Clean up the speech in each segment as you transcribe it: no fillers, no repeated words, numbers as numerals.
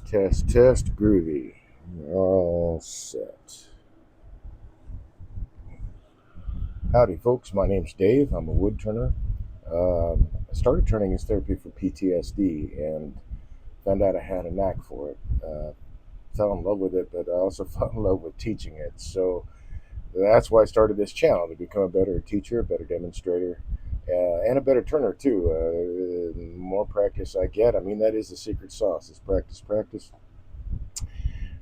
Test, test, groovy. We're all set. Howdy, folks. My name's Dave. I'm a woodturner. I started turning as therapy for PTSD and found out I had a knack for it. Fell in love with it, but I also fell in love with teaching it. So that's why I started this channel to become a better teacher, a better demonstrator, and a better turner, too. The more practice I get, that is the secret sauce. Is practice, practice.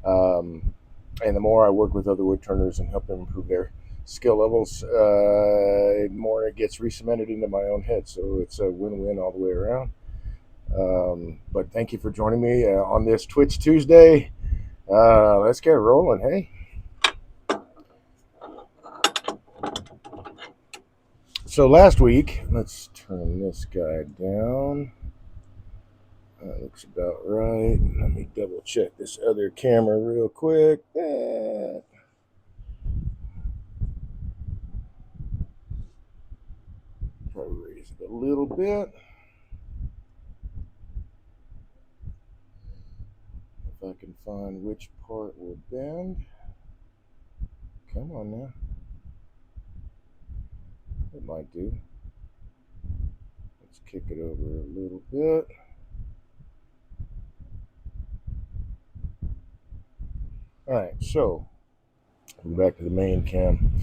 And the more I work with other wood turners and help them improve their skill levels, the more it gets re-cemented into my own head. So it's a win-win all the way around. But thank you for joining me on this Twitch Tuesday. Let's get rolling, hey? So last week, let's turn this guy down. That looks about right. Let me double check this other camera real quick. Try to raise it a little bit. If I can find which part will bend. Come on now. It might do. Let's kick it over a little bit. Alright, so back to the main cam.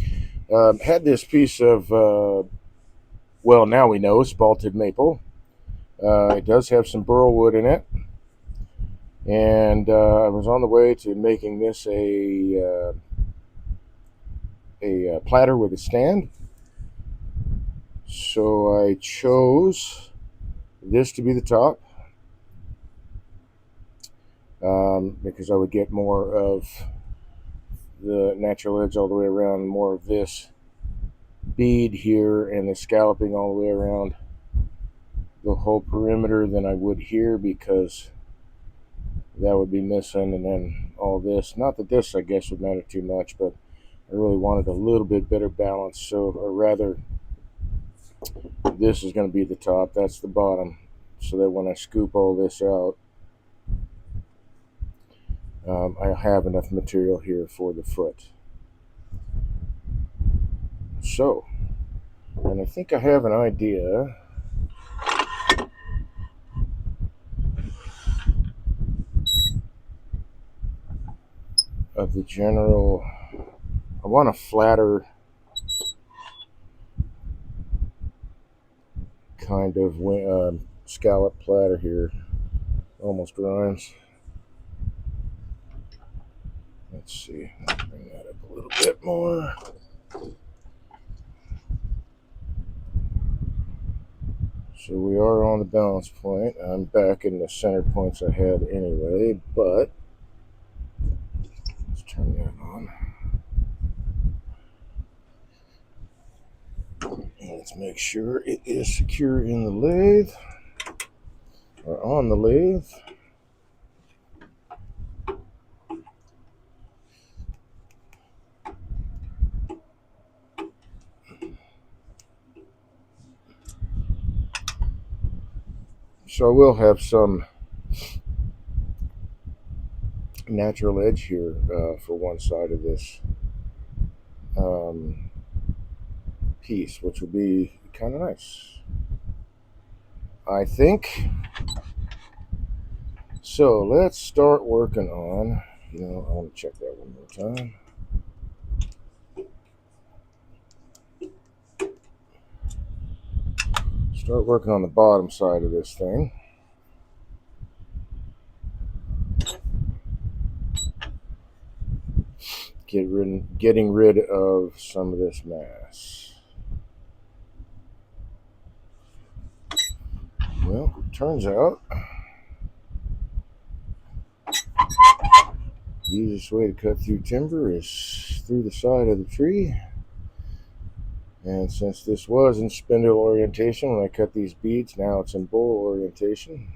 Had this piece of, well, now we know, spalted maple. It does have some burl wood in it. And I was on the way to making this a platter with a stand. So I chose this to be the top. Because I would get more of the natural edge all the way around, more of this bead here and the scalloping all the way around the whole perimeter than I would here, because that would be missing, and then all this. Not that this, I guess, would matter too much, but I really wanted a little bit better balance. So, or rather, this is going to be the top, that's the bottom, so that when I scoop all this out, I have enough material here for the foot. So, and I think I have an idea of the general. I want a flatter kind of scallop platter here. Almost rhymes. Let's see. Bring that up a little bit more. So we are on the balance point. I'm back in the center points I had anyway, but let's turn that on. Let's make sure it is secure in the lathe, or on the lathe. So I will have some natural edge here for one side of this piece, which would be kind of nice, I think. So let's start working on, I want to check that one more time. Start working on the bottom side of this thing. Getting rid of some of this mass. Well, it turns out the easiest way to cut through timber is through the side of the tree. And since this was in spindle orientation when I cut these beads, now it's in bowl orientation.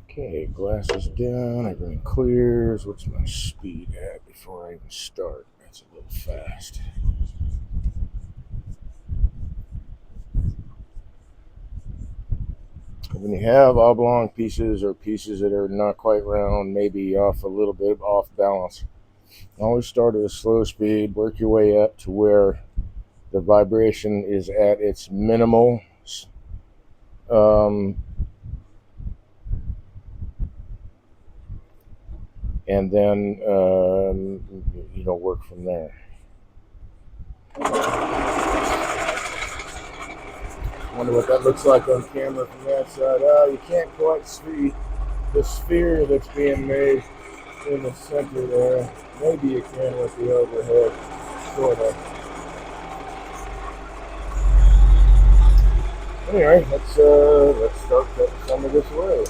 Okay, glasses down, everything clears. What's my speed at before I even start? That's a little fast. When you have oblong pieces or pieces that are not quite round, maybe off a little bit off balance, always start at a slow speed, work your way up to where the vibration is at its minimal. Um, and then work from there. Wonder what that looks like on camera from that side. You can't quite see the sphere that's being made in the center there. Maybe you can with the overhead, sort of. Anyway, let's start cutting some of this away.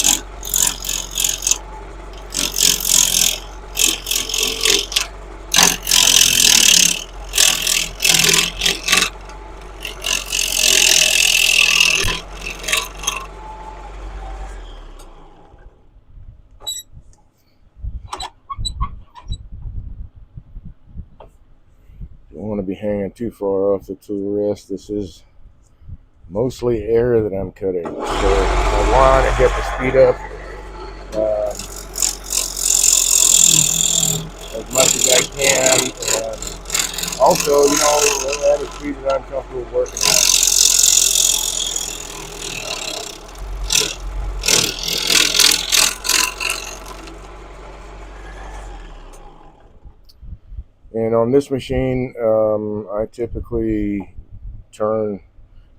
Don't want to be hanging too far off the tool rest. This is mostly air that I'm cutting, so I want to get the speed up as much as I can, and also, at a speed that I'm comfortable working at. And on this machine, I typically turn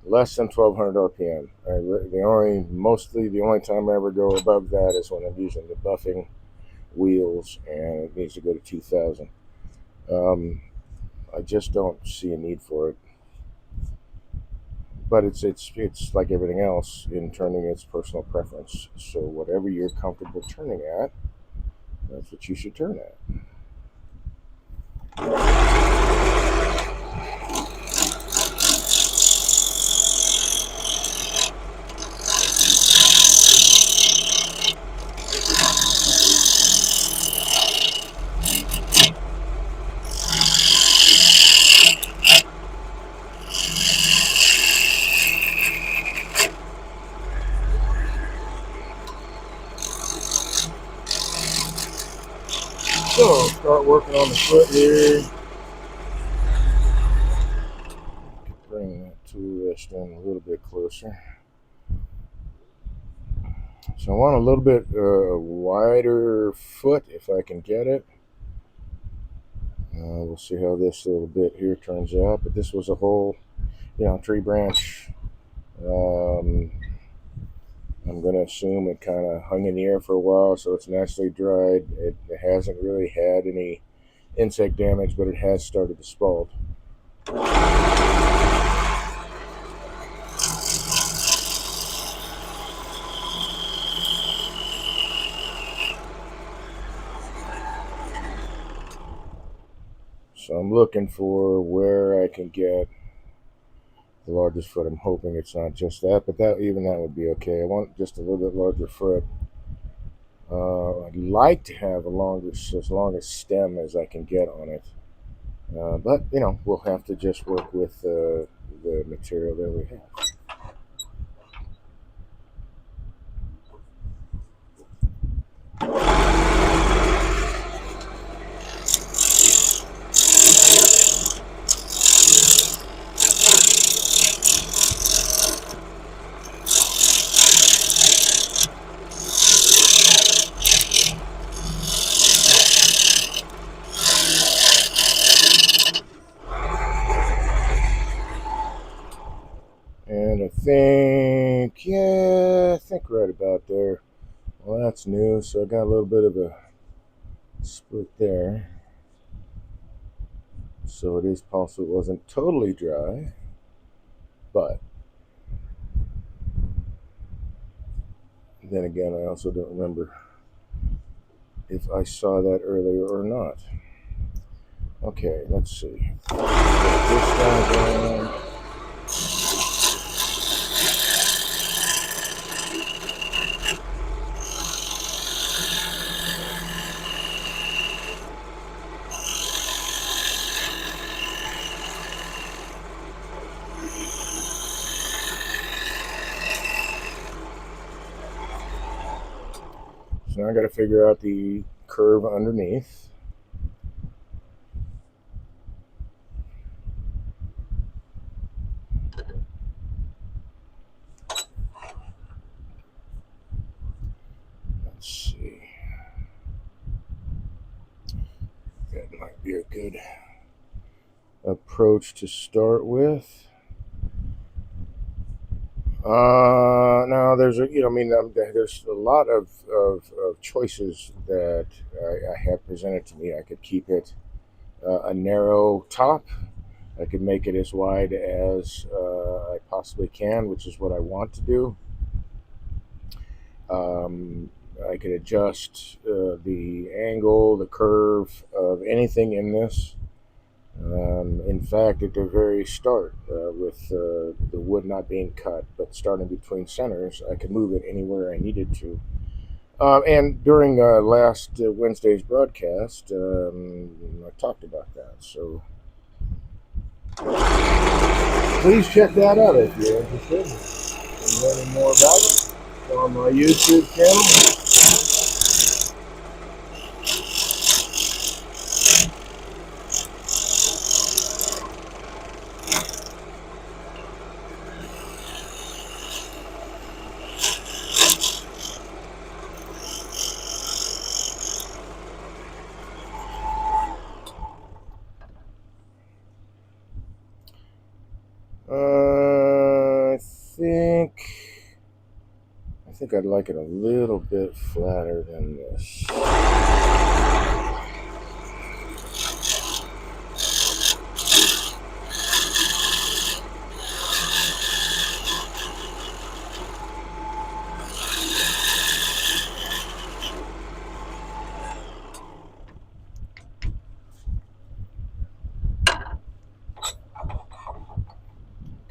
less than 1200 RPM. The only time I ever go above that is when I'm using the buffing wheels, and it needs to go to 2000. I just don't see a need for it. But it's like everything else in turning, it's personal preference. So whatever you're comfortable turning at, that's what you should turn at. So start working on the foot here. Bring that tool rest in a little bit closer. So I want a little bit wider foot if I can get it. We'll see how this little bit here turns out. But this was a whole, tree branch. I'm going to assume it kind of hung in the air for a while, so it's naturally dried. It hasn't really had any insect damage, but it has started to spalt. So I'm looking for where I can get the largest foot. I'm hoping it's not just that, but that would be okay. I want just a little bit larger foot. I'd like to have as long a stem as I can get on it. But we'll have to just work with the material that we have. And I think right about there. Well, that's new, so I got a little bit of a split there. So it is possible it wasn't totally dry, but then again, I also don't remember if I saw that earlier or not. Okay, let's see. Put this guy down. So now I got to figure out the curve underneath. Let's see. That might be a good approach to start with. Now there's there's a lot of choices that I have presented to me. I could keep it a narrow top. I could make it as wide as I possibly can, which is what I want to do. I could adjust the angle, the curve of anything in this. In fact, at the very start, with the wood not being cut, but starting between centers, I could move it anywhere I needed to. And during last Wednesday's broadcast, I talked about that. So please check that out if you're interested in learning more about it. It's on my YouTube channel. I think I'd like it a little bit flatter than this.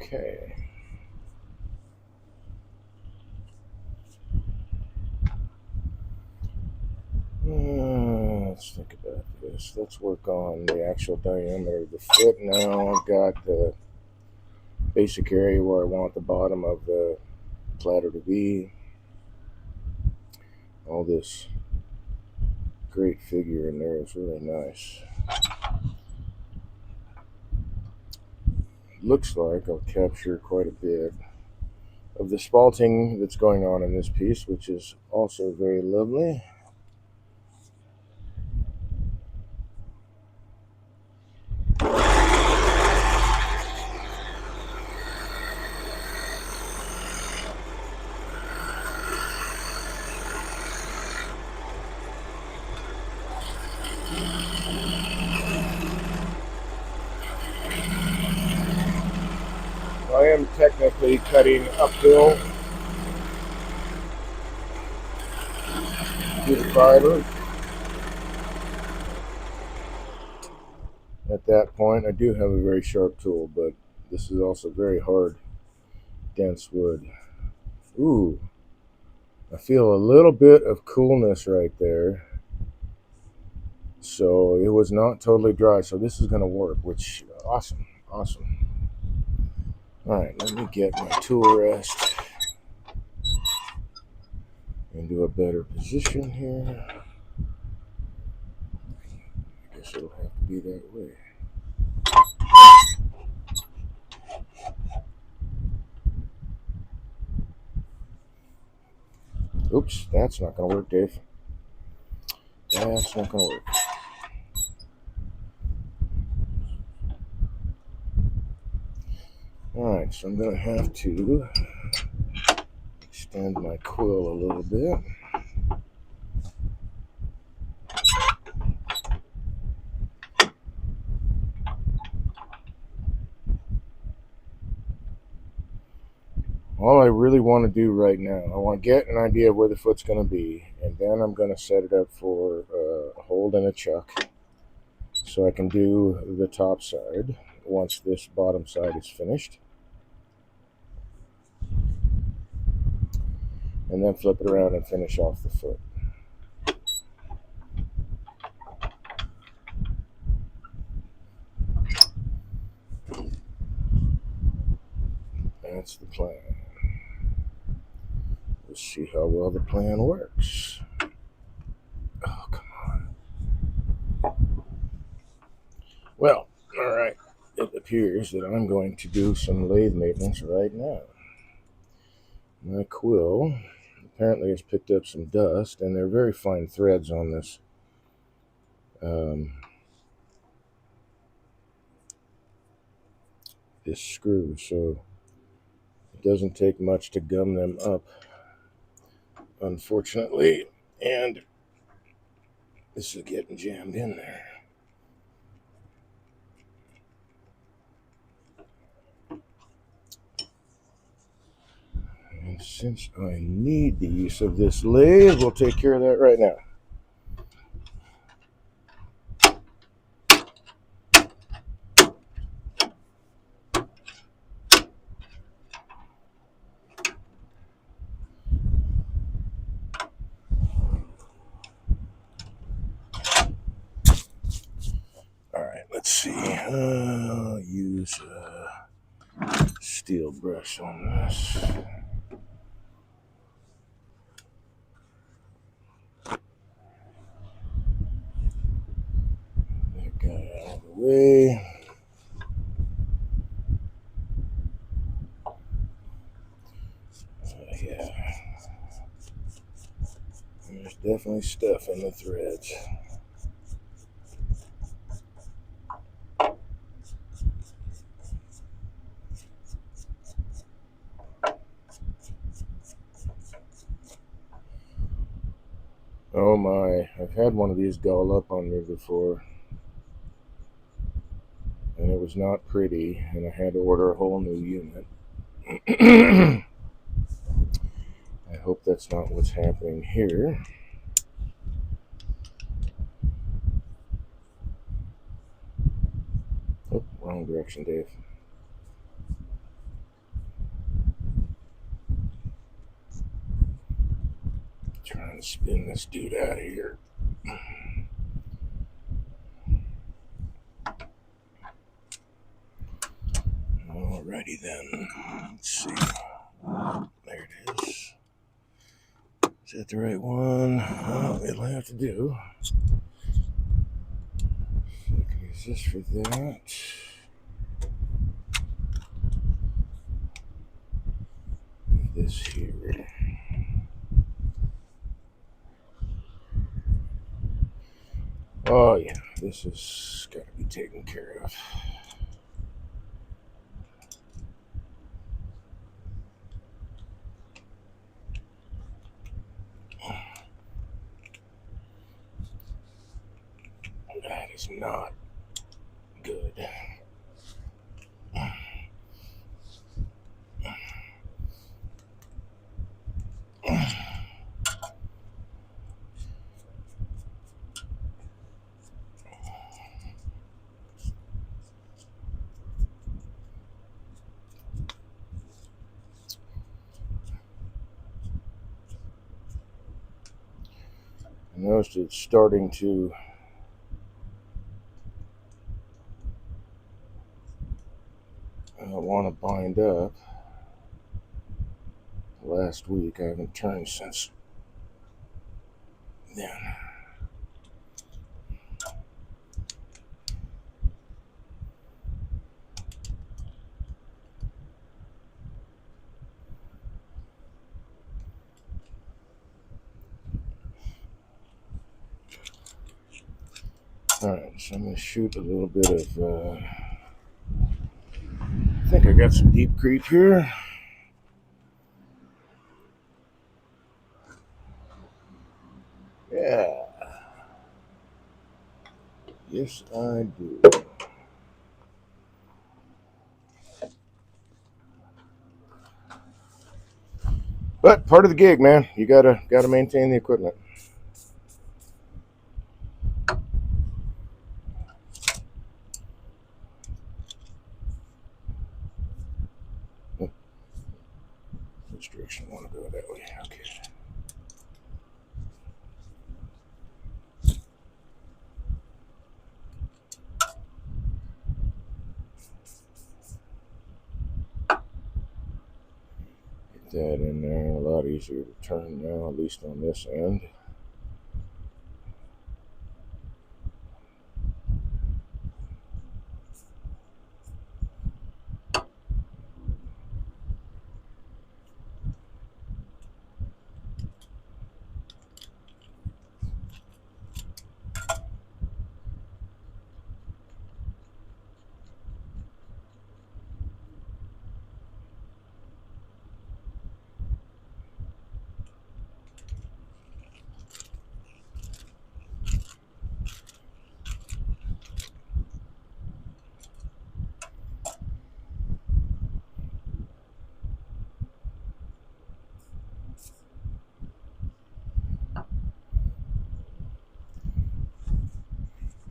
Okay. Let's think about this. Let's work on the actual diameter of the foot now. I've got the basic area where I want the bottom of the platter to be. All this great figure in there is really nice. Looks like I'll capture quite a bit of the spalting that's going on in this piece, which is also very lovely. I am technically cutting uphill to the fiber. At that point, I do have a very sharp tool, but this is also very hard, dense wood. Ooh, I feel a little bit of coolness right there. So it was not totally dry, so this is going to work, which awesome. All right, let me get my tool rest into a better position here. I guess it'll have to be that way. Oops, that's not going to work, Dave. That's not going to work. Alright, so I'm going to have to extend my quill a little bit. All I really want to do right now, I want to get an idea of where the foot's going to be, and then I'm going to set it up for a hold and a chuck, so I can do the top side once this bottom side is finished. And then flip it around and finish off the foot. That's the plan. Let's see how well the plan works. Well, all right. It appears that I'm going to do some lathe maintenance right now. My quill apparently has picked up some dust, and they're very fine threads on um, this screw, so it doesn't take much to gum them up, unfortunately, and this is getting jammed in there. And since I need the use of this lathe, we'll take care of that right now. All right, let's see. I'll use a steel brush on this. That guy out of the way. Yeah, there's definitely stuff in the threads. Oh my, I've had one of these gall up on me before, and it was not pretty, and I had to order a whole new unit. I hope that's not what's happening here. Oh, wrong direction, Dave. Trying to spin this dude out of here. Alrighty then. Let's see. There it is. Is that the right one? Oh, it'll have to do. So I can use this for that. This here. Oh yeah, this has got to be taken care of. That is not good. I noticed it's starting to want to bind up. Last week, I haven't turned since then. Alright, so I'm going to shoot a little bit of. I think I got some deep creep here. Yeah. Yes, I do. But part of the gig, man. You gotta maintain the equipment. Which direction I want to go that way? Okay. Get that in there. A lot easier to turn now, at least on this end.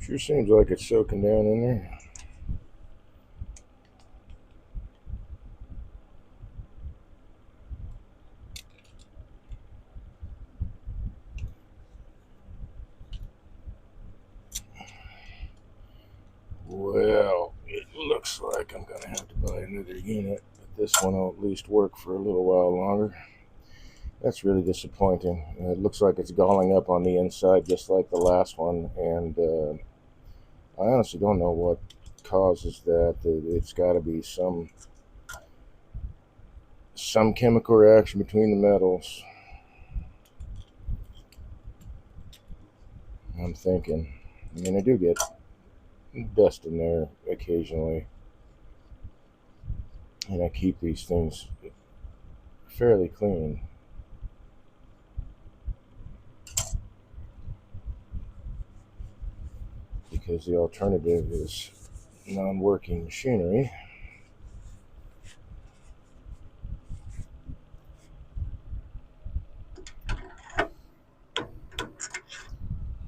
Sure seems like it's soaking down in there. Well, it looks like I'm gonna have to buy another unit, but this one will at least work for a little while longer. That's really disappointing. It looks like it's galling up on the inside just like the last one, and I honestly don't know what causes that. It's got to be some chemical reaction between the metals, I'm thinking. I mean, I do get dust in there occasionally, and I keep these things fairly clean. Because the alternative is non-working machinery.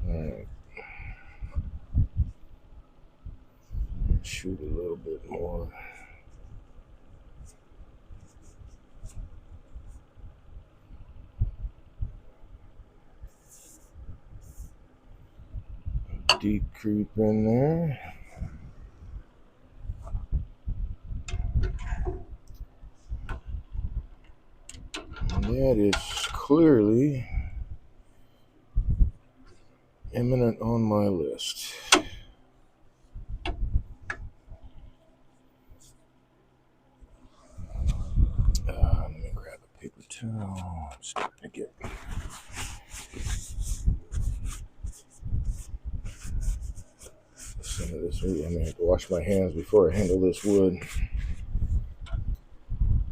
Alright. Shoot a little bit more. Deep creep in there. And that is clearly imminent on my list. Let me grab a paper towel. I'm starting to get some of this wood. I'm going to have to wash my hands before I handle this wood,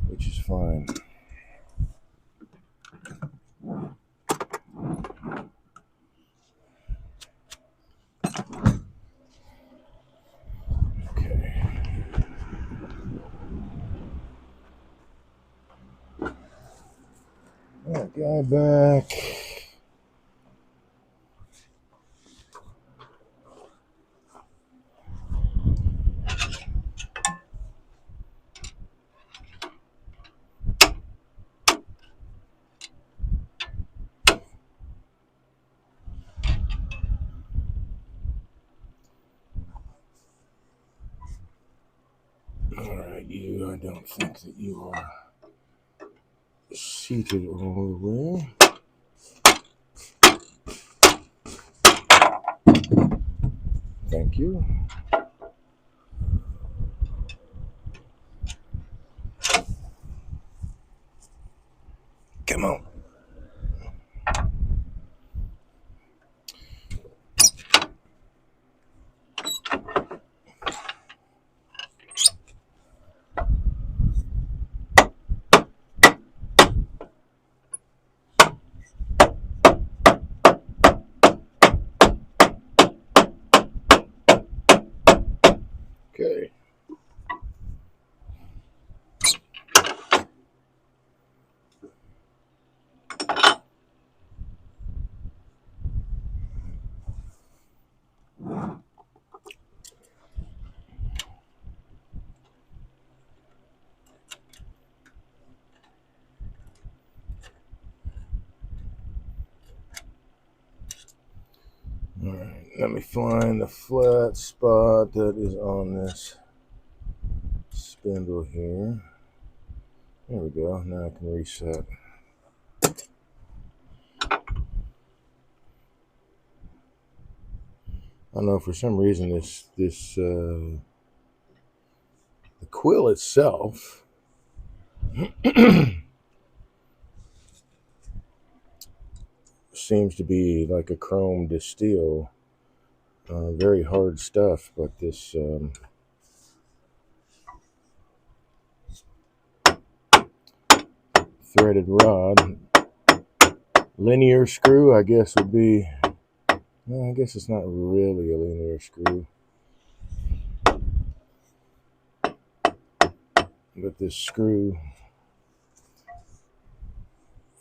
which is fine. Okay. That guy back. Alright, you, I don't think that you are seated all the way. Thank you. Come on. Okay. Alright, let me find the flat spot that is on this spindle here. There we go. Now I can reset. I don't know, for some reason the quill itself seems to be like a chrome to steel. Very hard stuff, but this threaded rod, linear screw, I guess would be. Well, I guess it's not really a linear screw, but this screw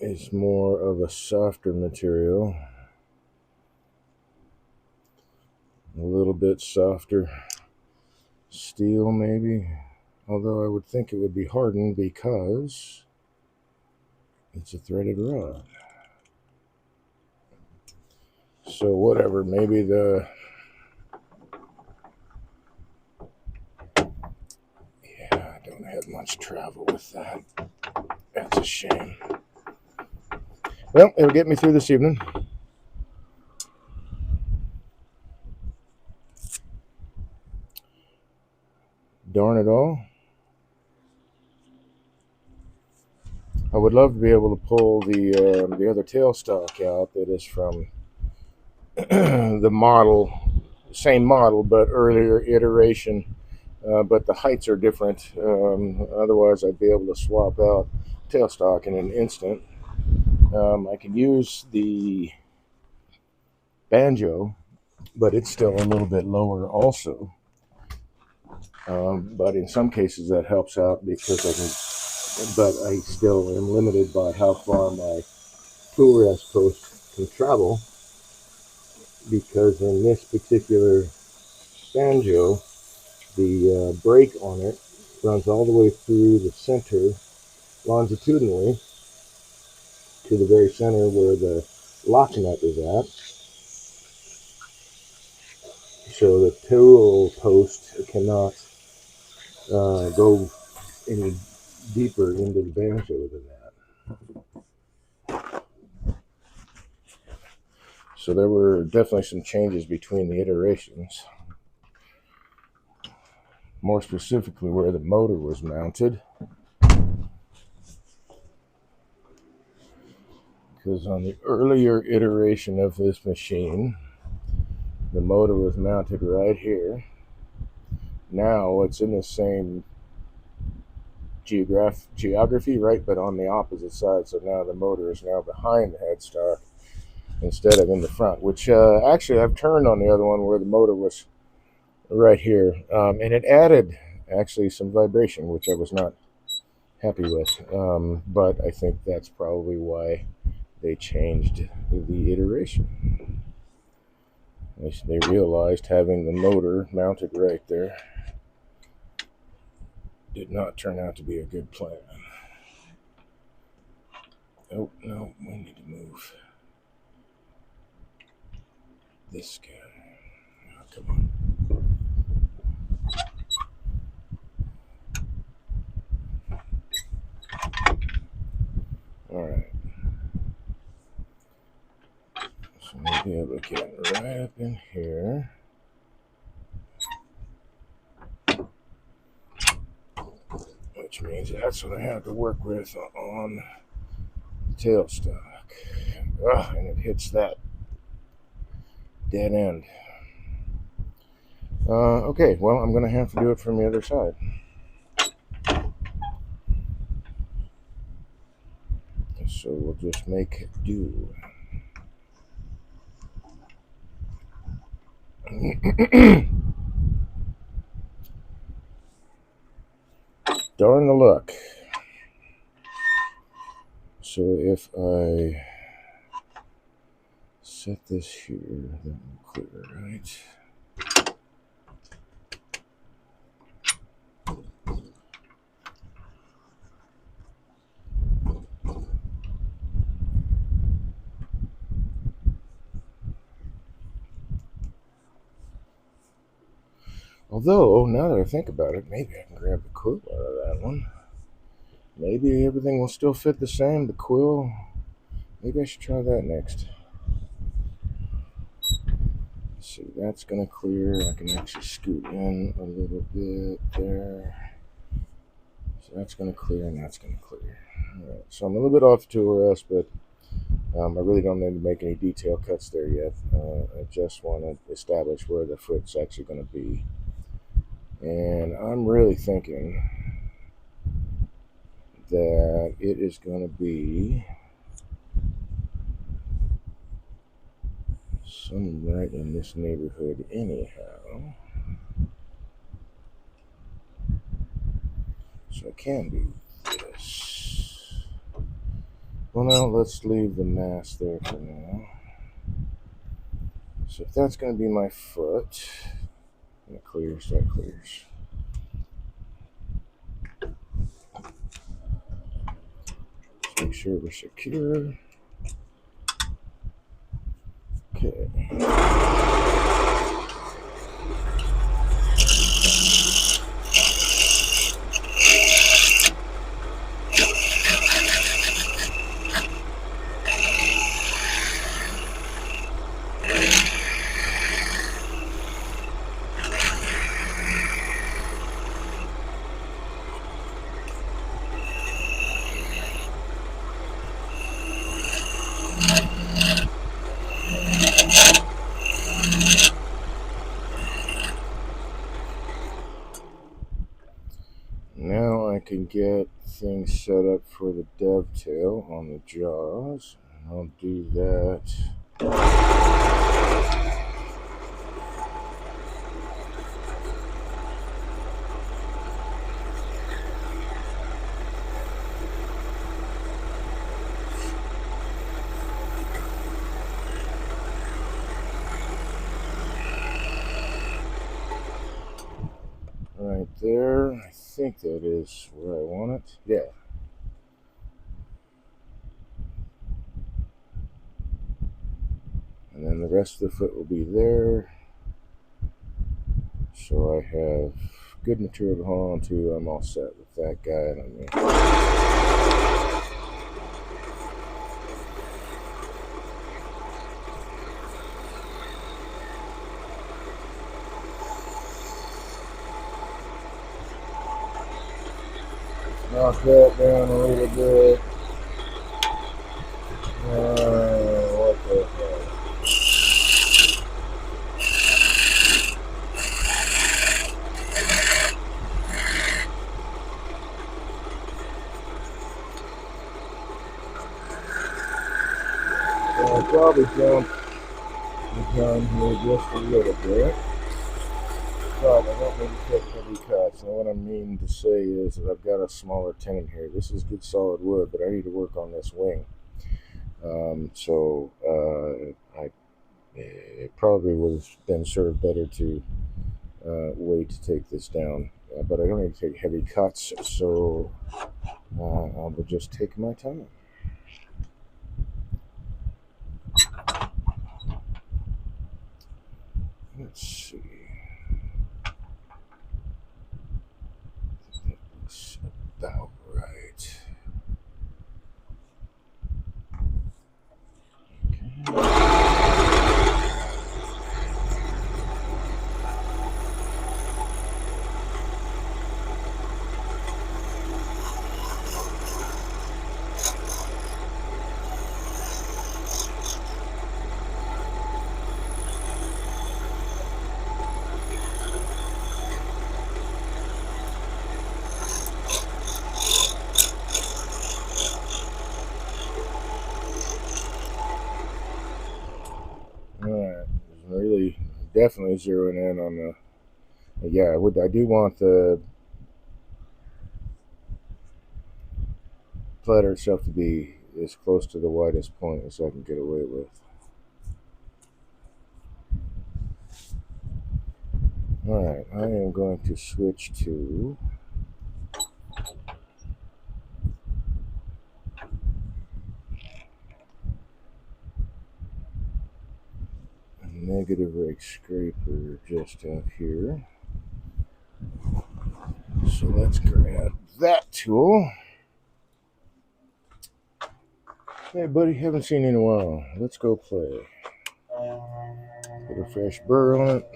is more of a softer material. A little bit softer steel maybe, although I would think it would be hardened because it's a threaded rod. So whatever, maybe I don't have much travel with that. That's a shame. Well, it'll get me through this evening. Darn it all. I would love to be able to pull the other tailstock out that is from the model, same model but earlier iteration, but the heights are different. Otherwise, I'd be able to swap out tailstock in an instant. I could use the banjo, but it's still a little bit lower also. But in some cases that helps out because but I still am limited by how far my tool rest post can travel, because in this particular banjo, the brake on it runs all the way through the center longitudinally to the very center where the lock nut is at. So the tool post cannot go any deeper into the banjo than that. So there were definitely some changes between the iterations. More specifically, where the motor was mounted. Because on the earlier iteration of this machine, the motor was mounted right here. Now it's in the same geography, right, but on the opposite side. So now the motor is now behind the headstock instead of in the front, which actually I've turned on the other one where the motor was right here, and it added actually some vibration, which I was not happy with, but I think that's probably why they changed the iteration. They realized having the motor mounted right there did not turn out to be a good plan. Oh, no, we need to move this guy. Oh, come on. Alright. So we'll be able to get right up in here. Which means that's what I have to work with on the tailstock. And it hits that dead end. Okay, well, I'm going to have to do it from the other side. So we'll just make do. Darn the luck. So if I set this here, that will clear, right? Although, now that I think about it, maybe I can grab the quill out of that one. Maybe everything will still fit the same. The quill, maybe I should try that next. Let's see, that's going to clear. I can actually scoot in a little bit there. So that's going to clear and that's going to clear. All right, so I'm a little bit off the tool rest, but I really don't need to make any detail cuts there yet. I just want to establish where the foot's actually going to be. And I'm really thinking that it is going to be some right in this neighborhood anyhow. So I can do this. Well, now let's leave the mask there for now. So if that's going to be my foot, that clears, that clears. Just make sure we're secure. Okay. Now I can get things set up for the dovetail on the jaws. I'll do that. Right there. I think that is where I want it. Yeah. And then the rest of the foot will be there. So I have good material to hold on to. I'm all set with that guy. And knock that down a little bit. What the hell? So I'll probably jump the gun here just a little bit. But I don't need to take heavy cuts. And what I mean to say is that I've got a smaller tenon here. This is good solid wood, but I need to work on this wing. It probably would have been sort of better to wait to take this down. But I don't need to take heavy cuts, so I will just take my time. Let's see. That looks about right. Okay. Alright, really definitely zeroing in on the. Yeah, I do want the platter itself to be as close to the widest point as I can get away with. Alright, I am going to switch to a negative rake scraper just out here. So let's grab that tool. Hey buddy, haven't seen you in a while. Let's go play. Put a fresh burr on it.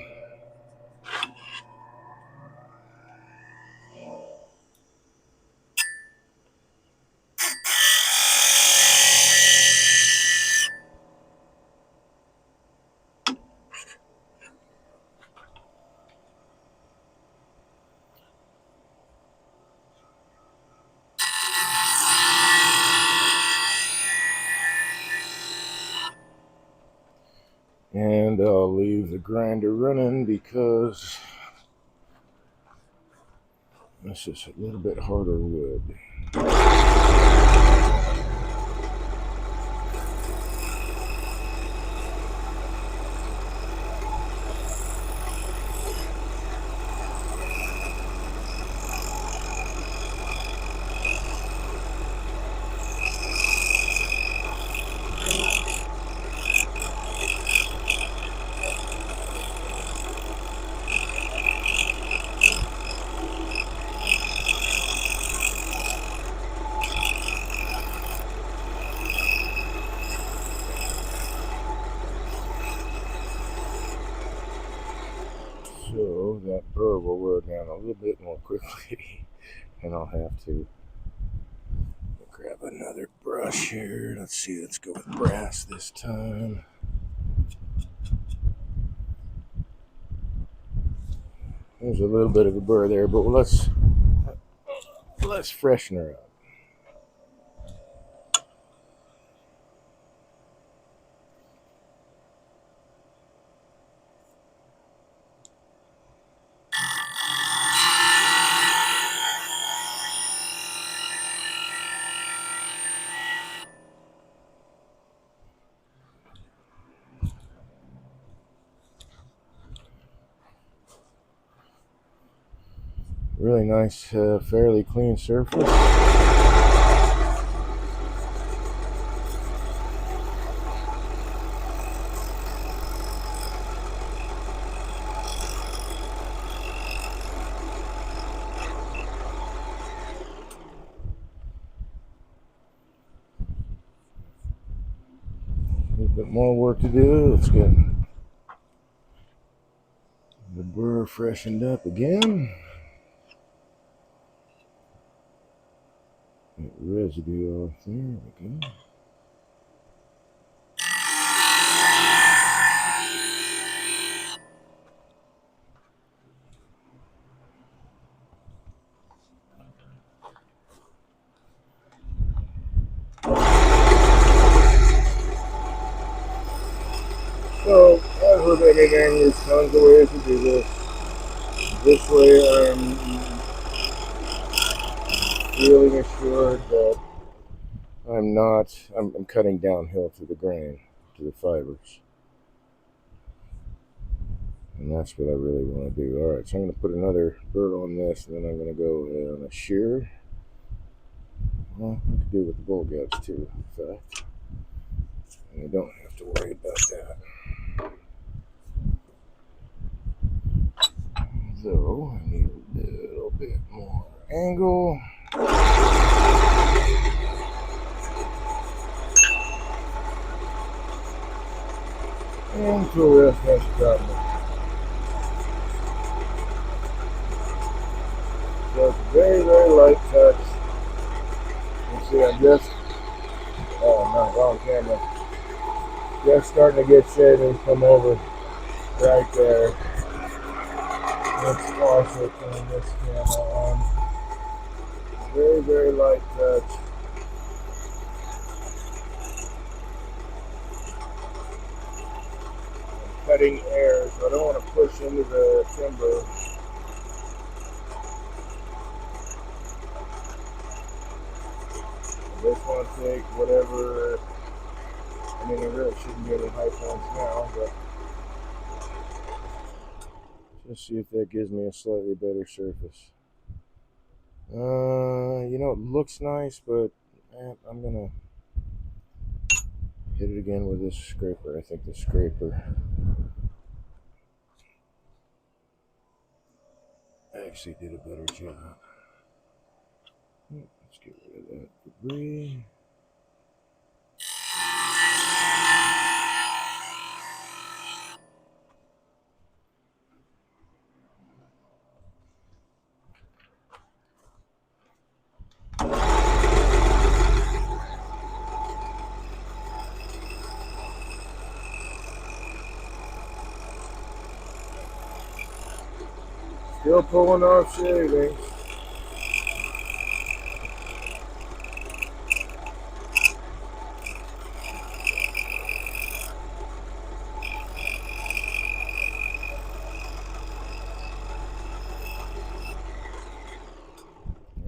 And I'll leave the grinder running because this is a little bit harder wood. burr will wear down a little bit more quickly, and I'll have to grab another brush here. Let's see, let's go with brass this time. There's a little bit of a burr there, but let's freshen her up. Really nice, fairly clean surface. A little bit more work to do. Let's get the burr freshened up again. Get residue off there. There we go. So, as with anything, there's tons of ways to do this. This way, I'm feeling assured that I'm cutting downhill to the grain, to the fibers. And that's what I really want to do. Alright, so I'm going to put another burr on this, and then I'm going to go on a shear. Well, I could do it with the bowl guts too, in fact. And I don't have to worry about that. So, I need a little bit more angle. And to the rest, that's got me. So it's a very, very light touch. You can see I'm just, oh no, wrong camera. Just starting to get shavings come over right there. Let's also turn this camera on. Very, very light touch. I'm cutting air, so I don't want to push into the timber. I just want to take whatever, I mean, there really shouldn't be any high points now, but just see if that gives me a slightly better surface. You know, it looks nice, but I'm gonna hit it again with this scraper. I think the scraper actually did a better job. Let's get rid of that debris. Still pulling off shavings.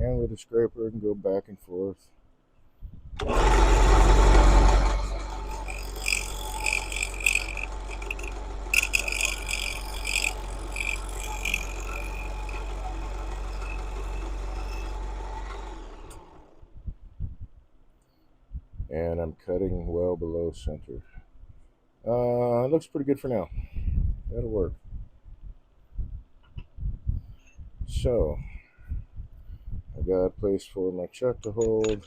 And with a scraper, I can go back and forth. And I'm cutting well below center. It looks pretty good for now. That'll work. So, I got a place for my chuck to hold.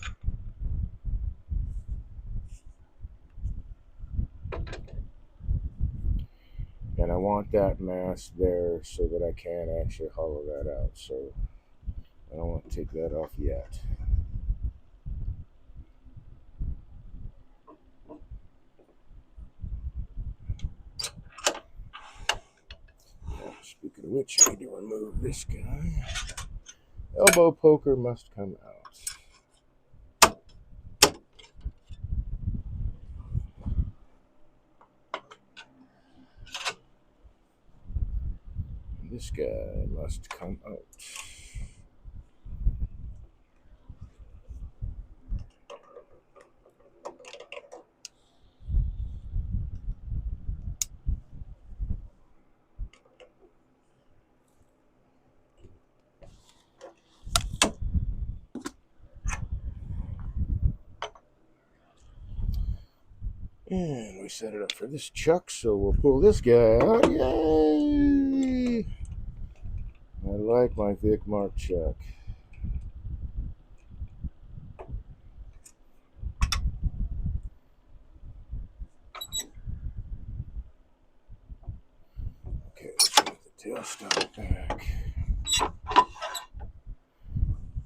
And and I want that mass there so that I can actually hollow that out. So I don't want to take that off yet. Speaking of which, I need to remove this guy. Elbow poker must come out. This guy must come out. And we set it up for this chuck, so we'll pull this guy out. Yay! I like my Vic Mark chuck. Okay, let's get the tailstock back.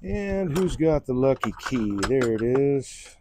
And who's got the lucky key? There it is.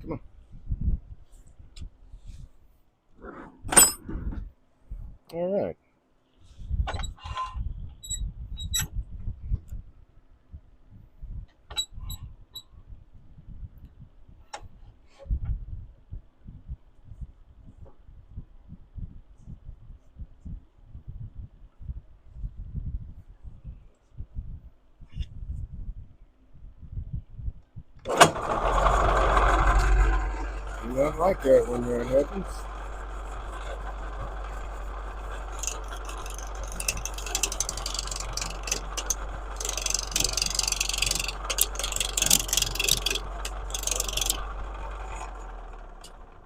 Come on. All right. You don't like that when you're in heavens.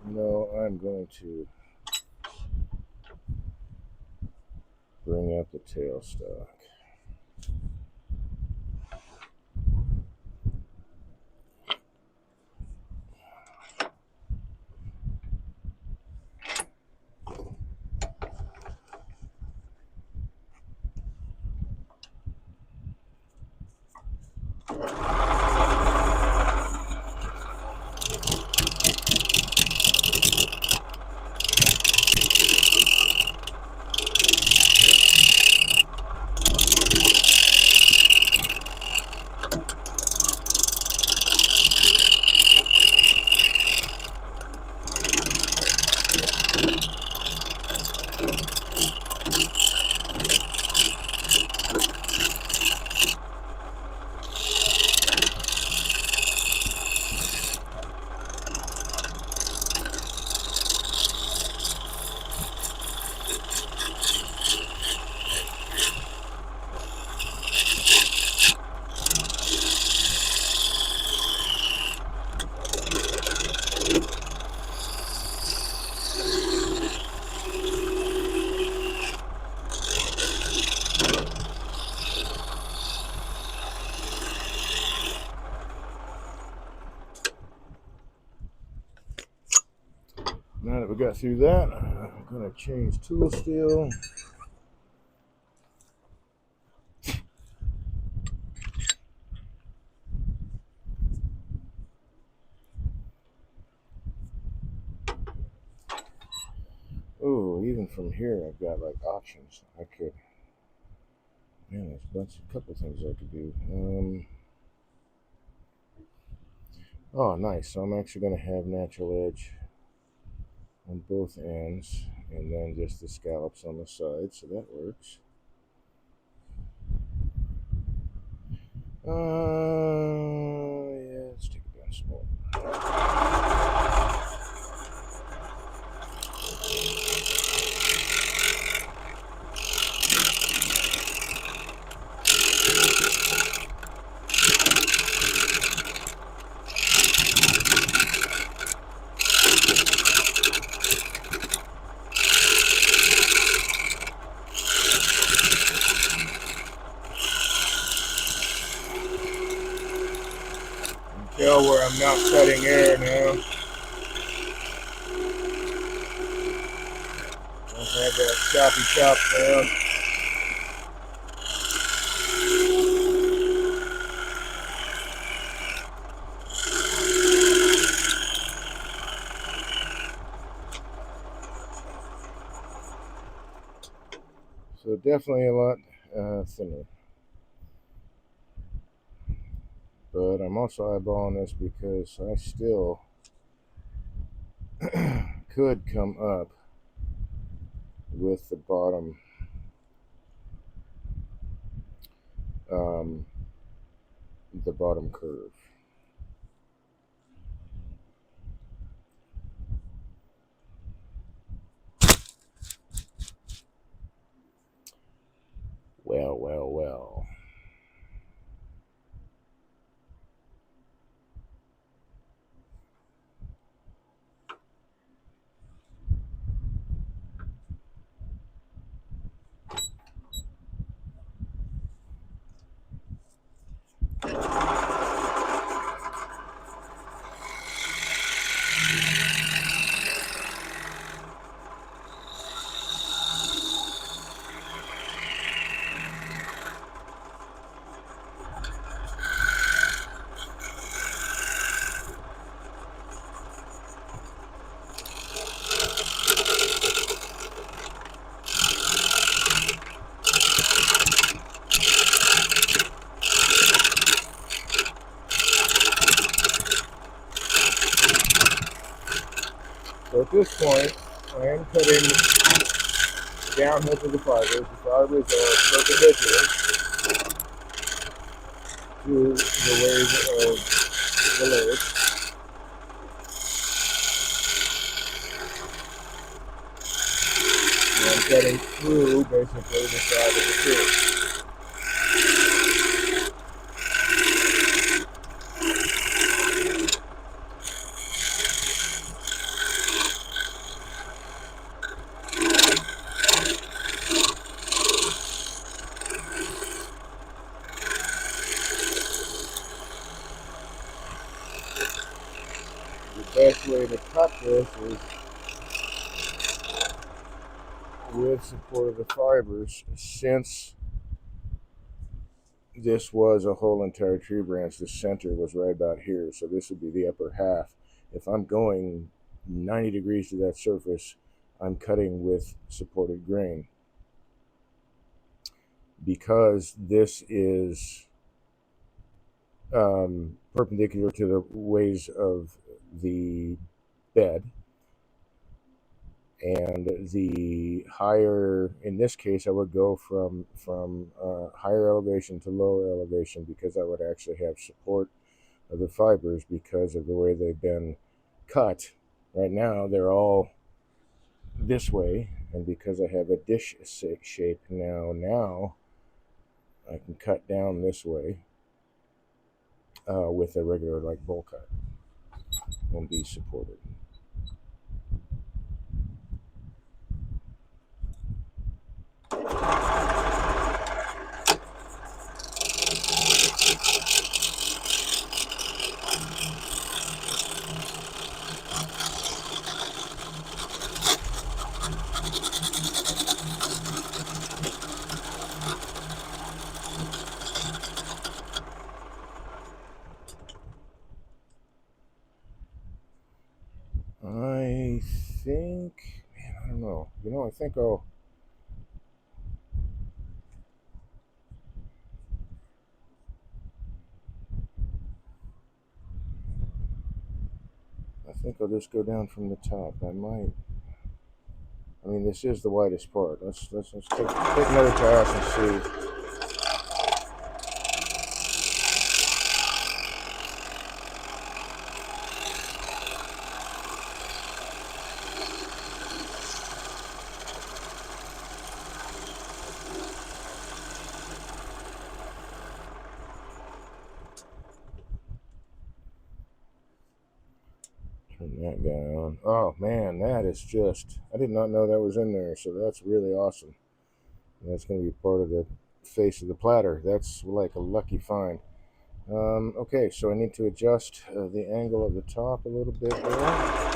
No, I'm going to bring up the tailstock. Now that we got through that, I'm going to change tool steel. Oh, even from here, I've got like options. I could, man, there's a couple things I could do. Oh, nice. So I'm actually going to have natural edge on both ends, and then just the scallops on the side, so that works. Yeah, let's take it down small. Tell where I'm not cutting air now. Don't have that choppy chop sound. So definitely a lot thinner. But I'm also eyeballing this because I still could come up with um, the bottom curve. Well, well, well. So at this point, I am cutting downhill to the fibers. The fibers are perpendicular to the wave of the lathe. And I'm cutting through basically the side of the tube. The best way to cut this is with support of the fibers, since this was a whole entire tree branch. The center was right about here, so this would be the upper half. If I'm going 90 degrees to that surface, I'm cutting with supported grain. Because this is perpendicular to the ways of the bed, and the higher, in this case I would go from higher elevation to lower elevation, because I would actually have support of the fibers because of the way they've been cut. Right now they're all this way, and because I have a dish shape now I can cut down this way with a regular like bowl cut and be supported. I think, man, I don't know. I think think I'll just go down from the top. I might. I mean, this is the widest part. Let's take another pass and see. Turn that guy on. Oh man, that is just. I did not know that was in there, so that's really awesome. That's going to be part of the face of the platter. That's like a lucky find. Okay, so I need to adjust the angle of the top a little bit there.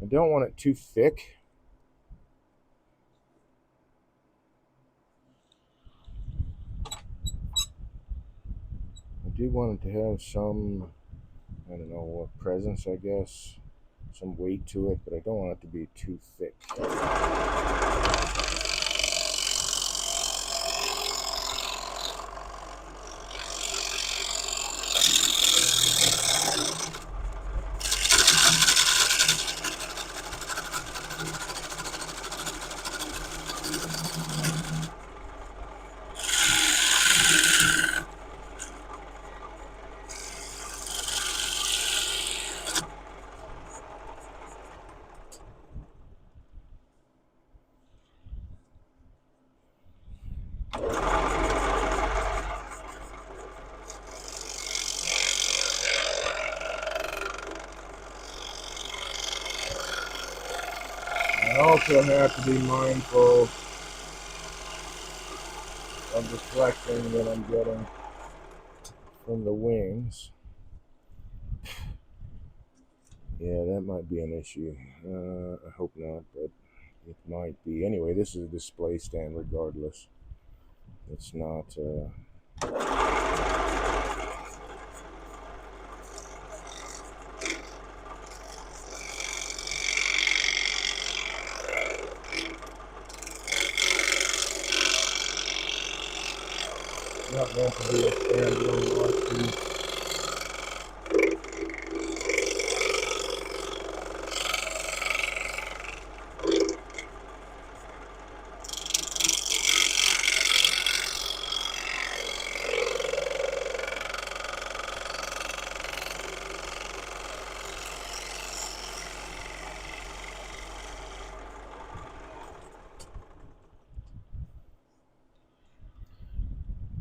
I don't want it too thick. I do want it to have some, I don't know, presence, I guess, some weight to it, but I don't want it to be too thick. I also have to be mindful of the flexing that I'm getting from the wings. Yeah, that might be an issue. I hope not, but it might be. Anyway, this is a display stand regardless. It's not... not meant to be a standalone workpiece.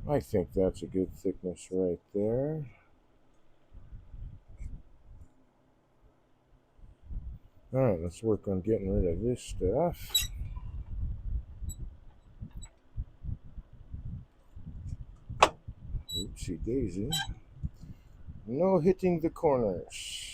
I think that's a good thickness right there. Alright, let's work on getting rid of this stuff. Oopsie daisy. No hitting the corners.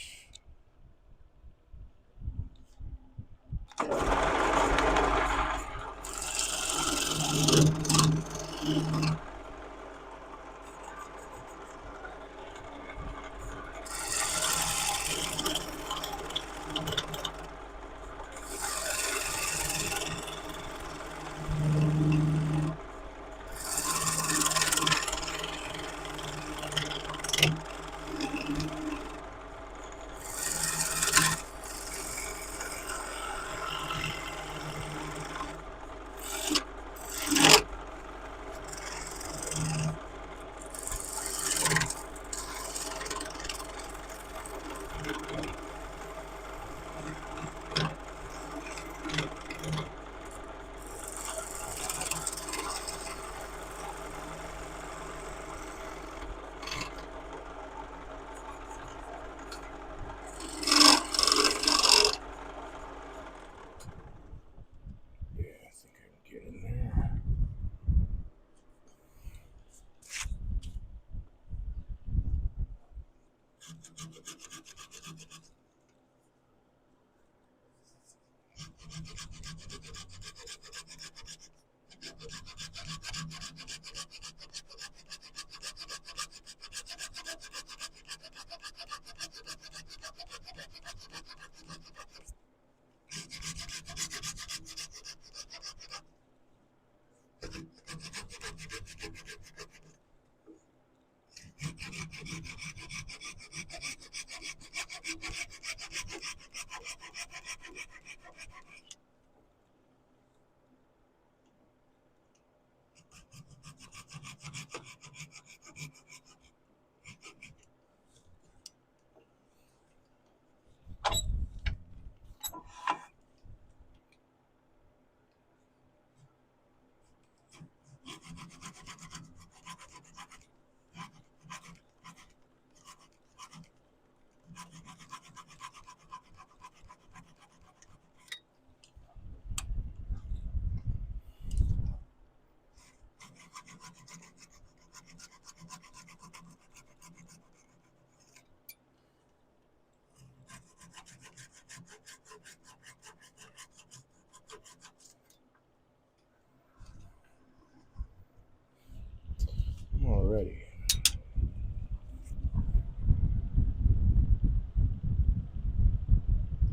Alrighty.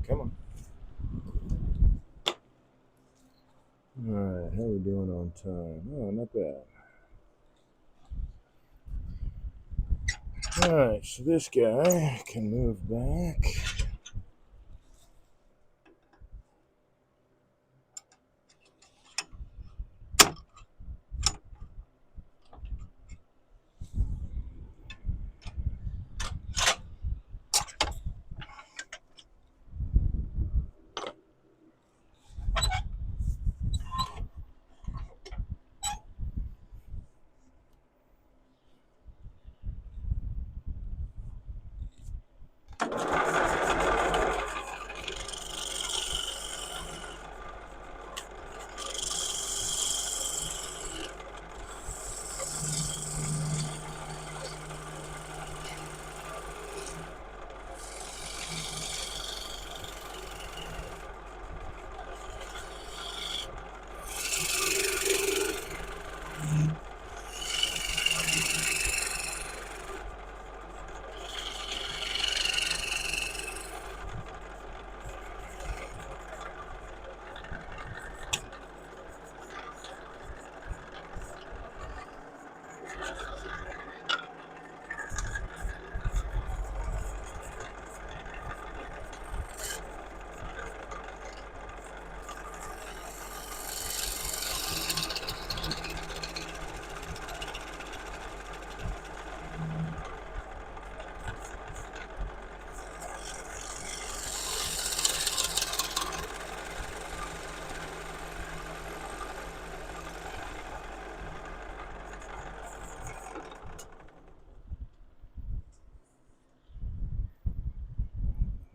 Come on. Alright, how we doing on time? Oh, not bad. Alright, so this guy can move back.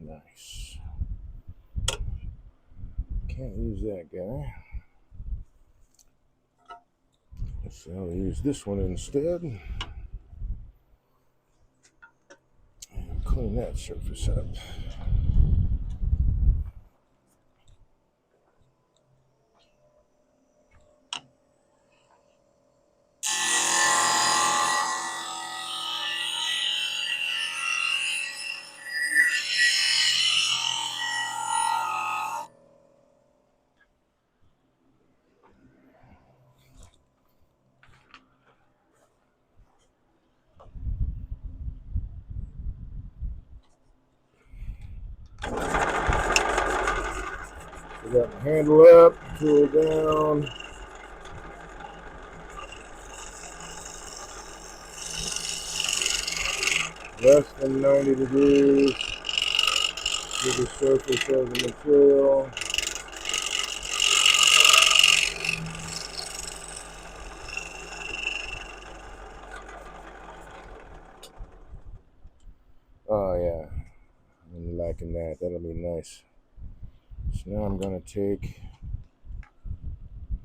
Nice. Can't use that guy. So I'll use this one instead. And clean that surface up. We got the handle up, tool down. Less than 90 degrees to the surface of the material. Oh yeah, I'm liking that. That'll be nice. So now I'm gonna take,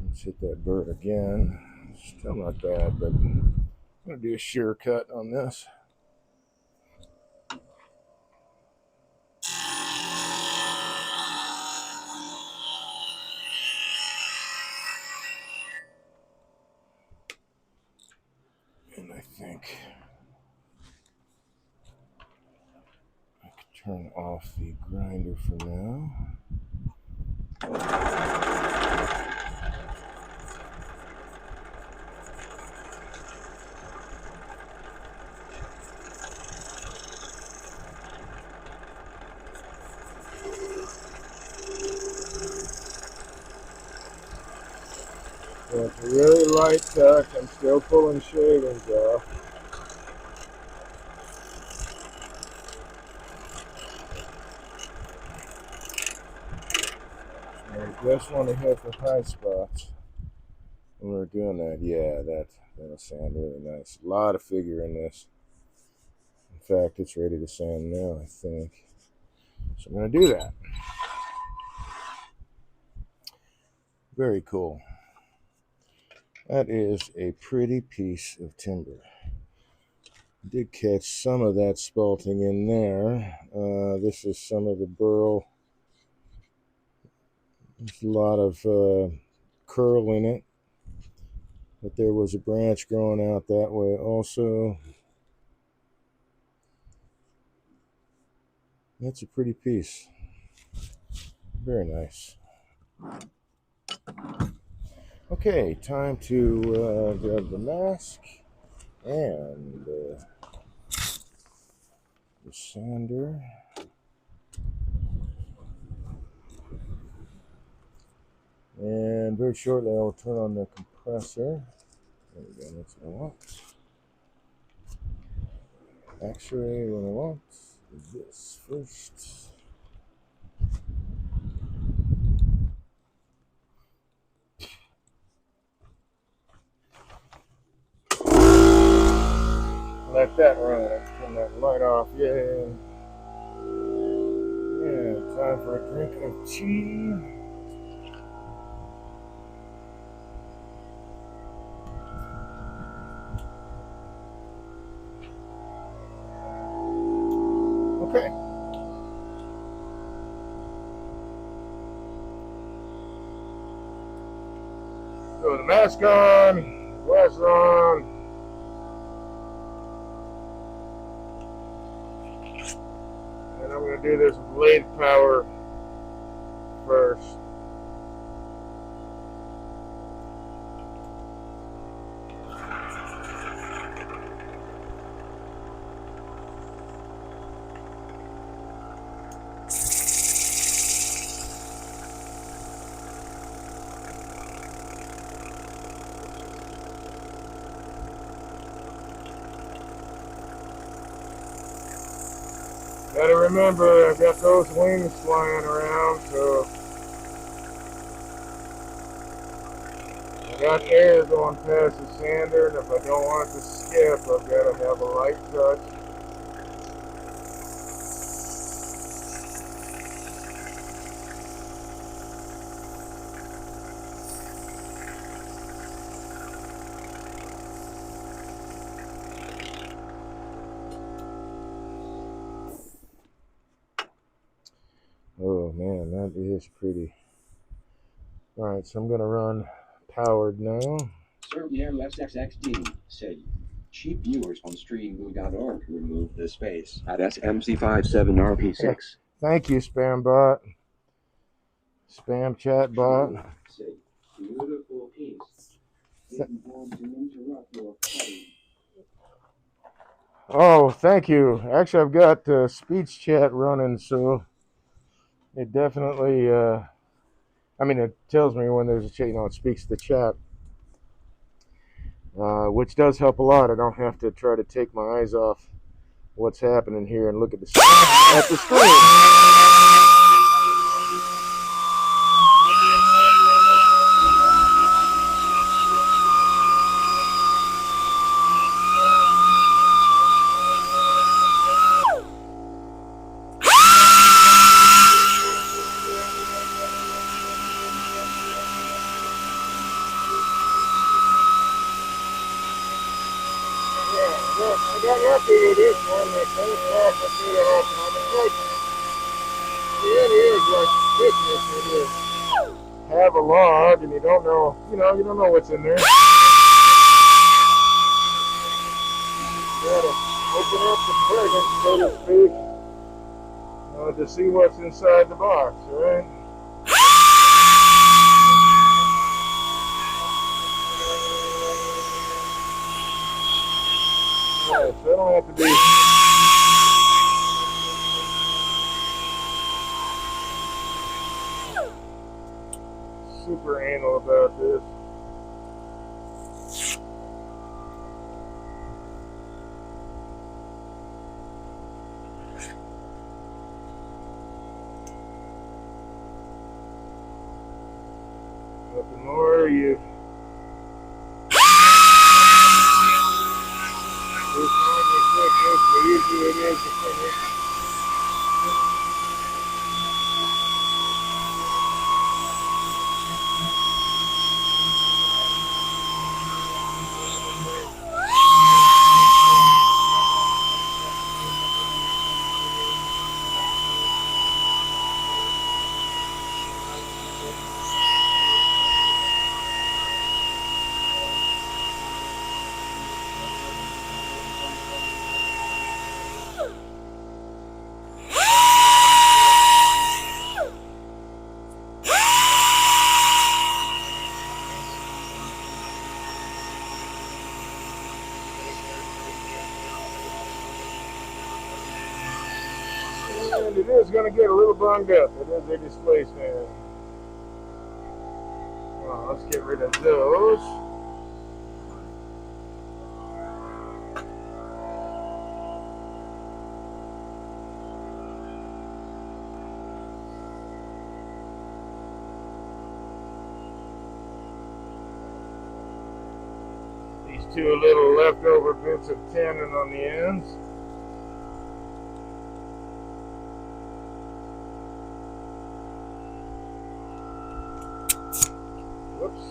let's hit that bird again. Still not bad, but I'm gonna do a shear cut on this. And I think I could turn off the grinder for now. So it's a really light touch. I'm still pulling shavings off. I just want to hit the high spots when we're doing that. Yeah, that'll sound really nice. A lot of figure in this. In fact, it's ready to sand now, I think. So I'm going to do that. Very cool. That is a pretty piece of timber. Did catch some of that spalting in there. This is some of the burl. There's a lot of curl in it. But there was a branch growing out that way also. That's a pretty piece. Very nice. Okay, time to grab the mask and the sander. And very shortly I will turn on the compressor. There we go, that's what I want. Actually, what I want is this first. Let that run. Turn that light off. Yay. Yeah, time for a drink of tea. Okay. So the mask on, glasses on. And I'm going to do this with lathe power first. Gotta remember, I've got those wings flying around, so I got air going past the sander, and if I don't want it to skip, I've got to have a light touch. Oh man, that is pretty. Alright, so I'm going to run powered now. Servier SXXD said cheap viewers on streammoo.org removed the space at SMC57RP6. Yeah. Thank you, spam bot. Spam chat bot. Beautiful piece. Didn't want to interrupt your cutting. Oh, thank you. Actually, I've got speech chat running, so it definitely, it tells me when there's a chat, it speaks the chat, which does help a lot. I don't have to try to take my eyes off what's happening here and look at the screen. I got lucky with this one. They finished off the feeder off, and it is like business when you have a log and you don't know, you don't know what's in there. You gotta open up the present, so to speak, to see what's inside the box, right? Alright, so I don't have to be super anal about this. But the more you refine your technique, the easier it is to finish. And it is going to get a little bunged up. It is a display stand. Well, let's get rid of those. These two little leftover bits of tenon on the ends. Whoops.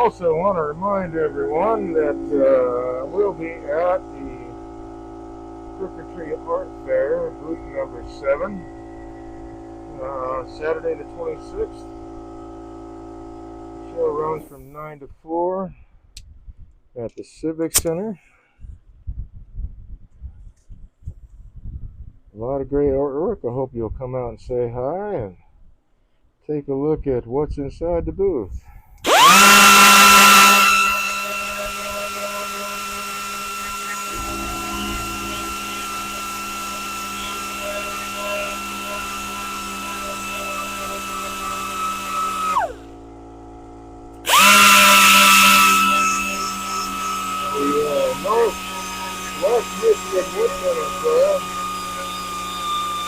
Also want to remind everyone that we'll be at the Crooked Tree Art Fair, booth number 7, Saturday the 26th. The show runs from 9 to 4 at the Civic Center. A lot of great artwork. I hope you'll come out and say hi and take a look at what's inside the booth. North Michigan Woodturning Club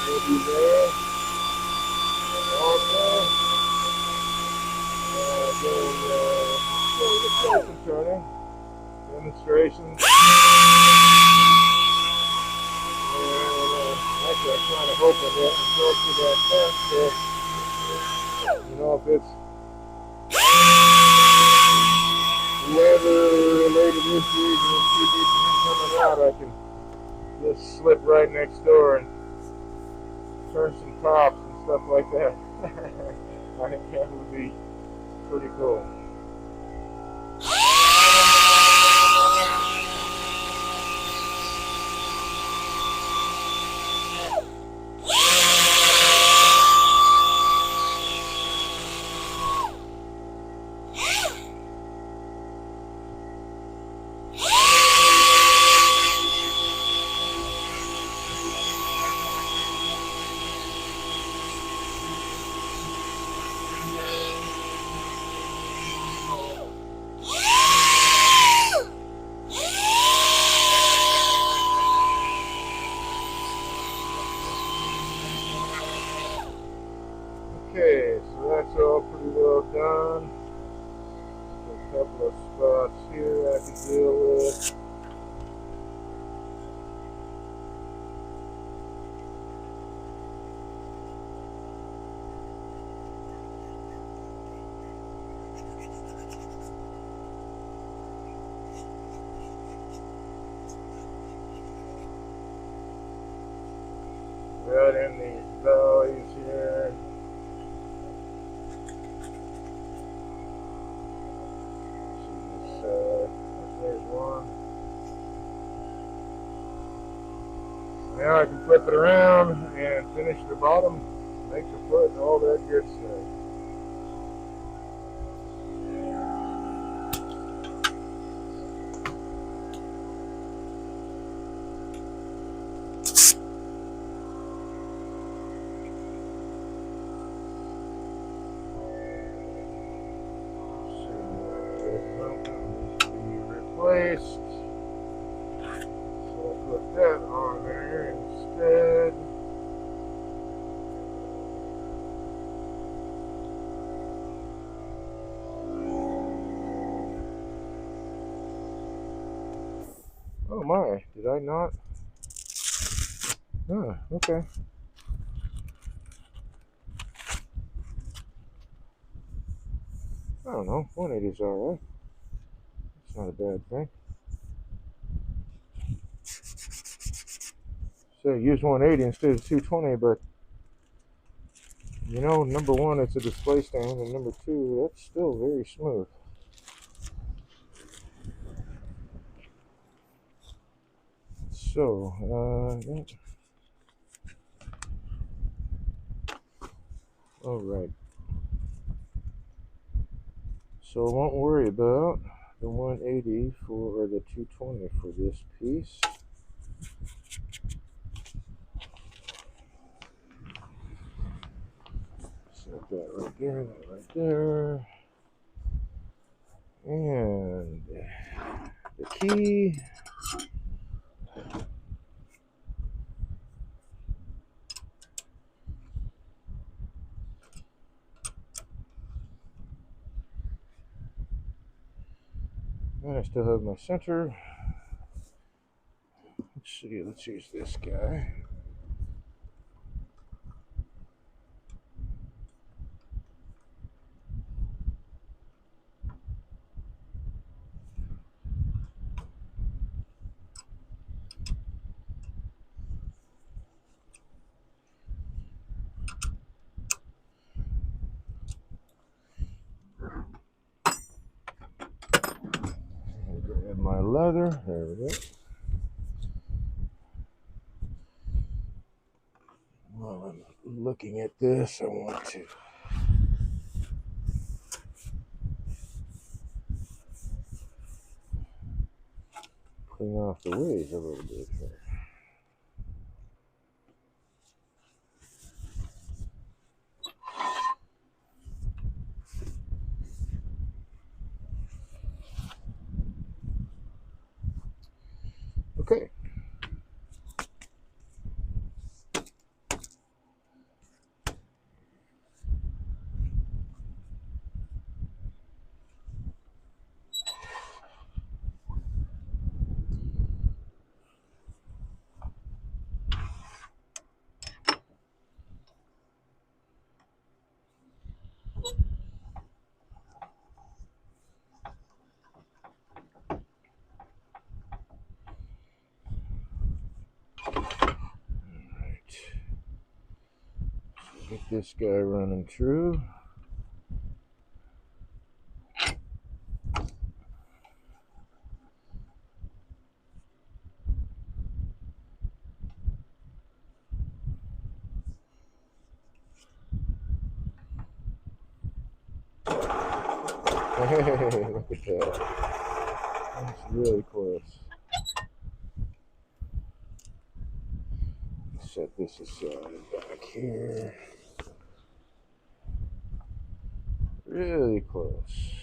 will be there also. Doing some turning demonstrations. Actually, I'm kind of hoping that I'm going through that test. If it's weather-related issues and it's too deep coming out, I can just slip right next door and turn some tops and stuff like that. I think that would be pretty cool. Okay, so that's all pretty well done. A couple of spots here I can deal with. Right in these valleys here. There's one. Now I can flip it around and finish the bottom, make the foot, and all that good stuff. displaced. So I'll put that on there instead. Oh my, did I not? Ah, okay. I don't know, 180 is alright. It's not a bad thing. So use 180 instead of 220, but you know, number one, it's a display stand, and number two, that's still very smooth. So, alright. So I won't worry about the 180 or the 220 for this piece. Set that right there, that right there. And the key. And I still have my center. Let's see, let's use this guy. Grab my leather. There we go. While I'm looking at this, I want to clean off the waves a little bit here. Okay. Get this guy running true. Hey, look at that. That's really close. Set this aside back here. Really close.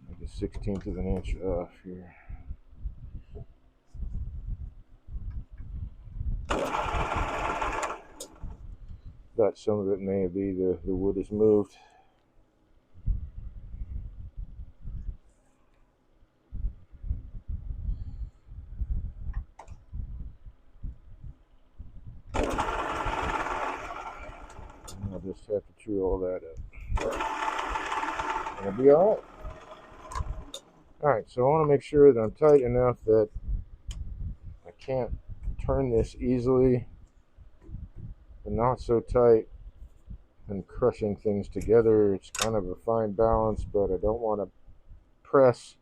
Like a 1/16 of an inch off here. Thought some of it may be the wood is moved. just have to chew all that up. It'll be alright. Alright, so I want to make sure that I'm tight enough that I can't turn this easily, but not so tight and crushing things together. It's kind of a fine balance, but I don't want to press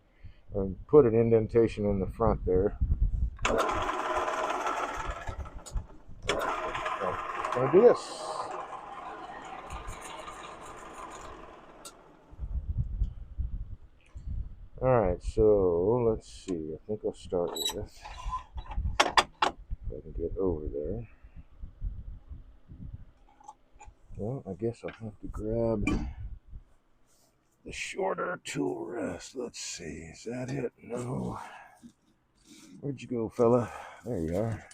and put an indentation in the front there. So, I'm going to do this. Alright, so let's see. I think I'll start with, if I can get over there. Well, I guess I'll have to grab the shorter tool rest. Let's see. Is that it? No. Where'd you go, fella? There you are.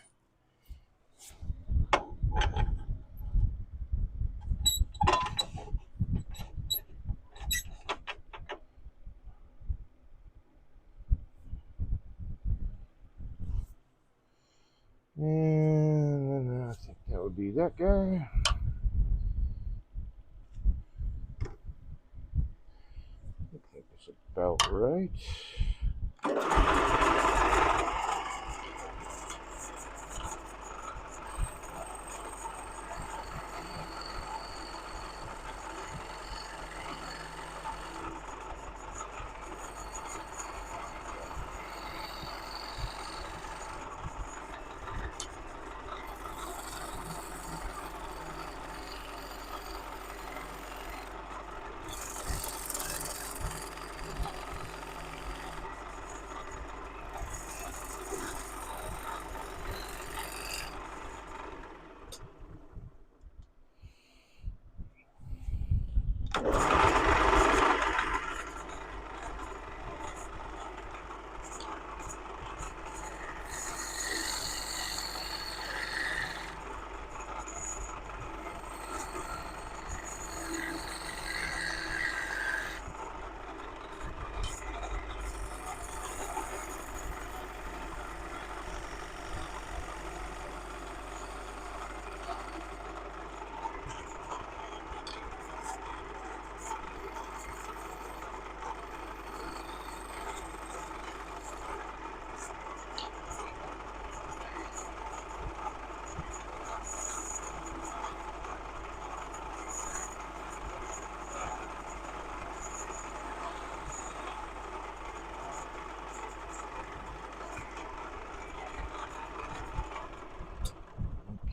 And I think that would be that guy. I think that's about right.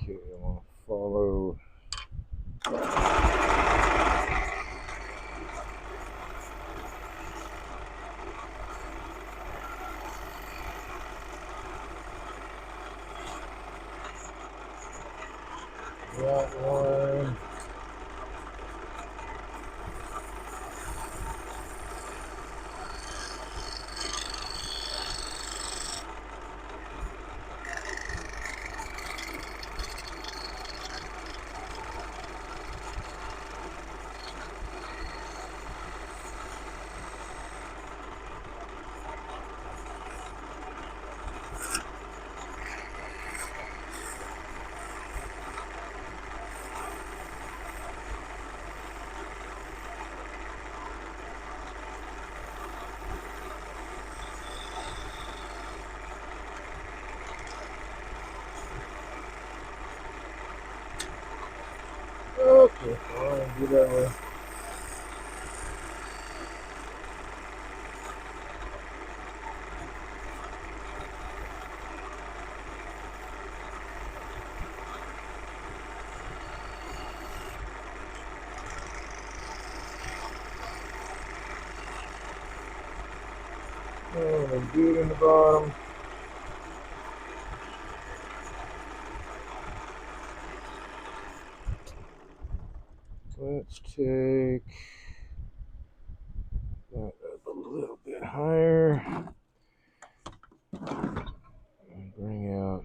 Okay, I want to follow. That one. Okay, I'll do that way. And then do it in the bottom. Let's take that up a little bit higher and bring out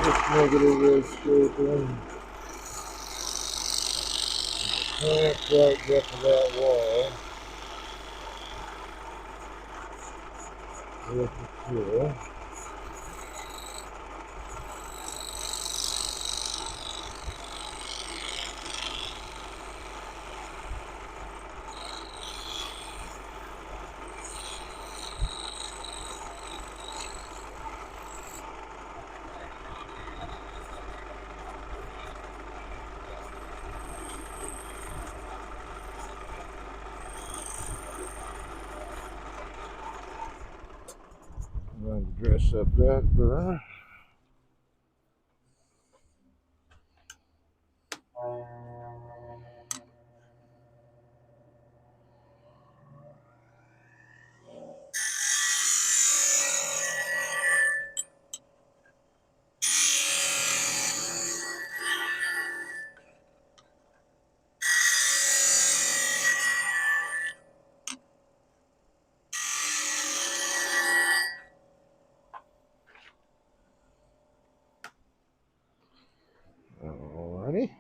this negative landscaping. Can't quite get to that wall with the tool. dress up that burr. Alrighty.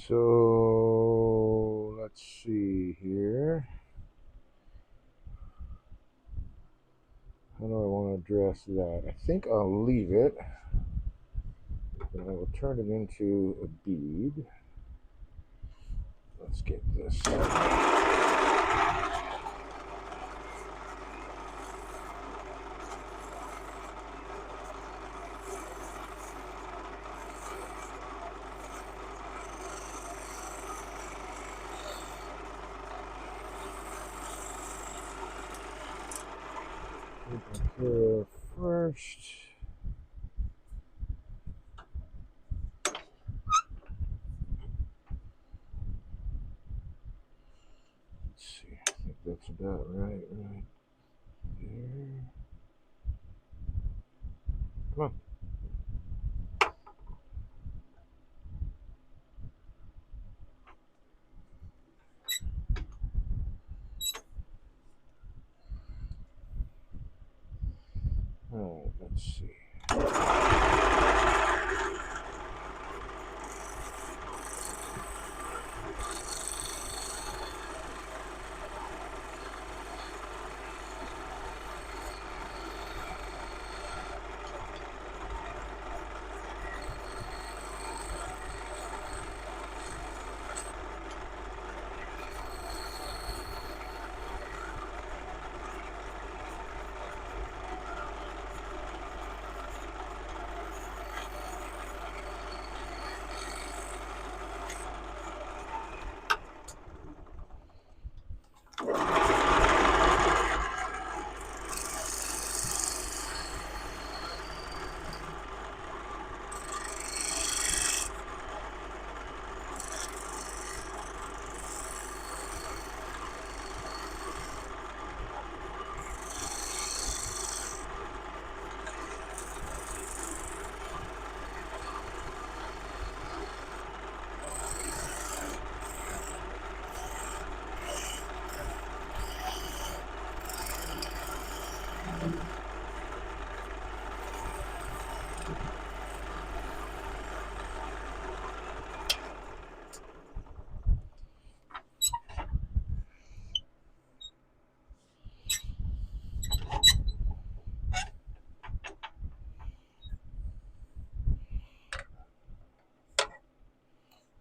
So let's see here. How do I want to address that? I think I'll leave it, and I will turn it into a bead. Let's get this. Here first. Let's see. I think that's about right there. Come on. All right, let's see.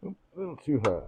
Oh, a little too high.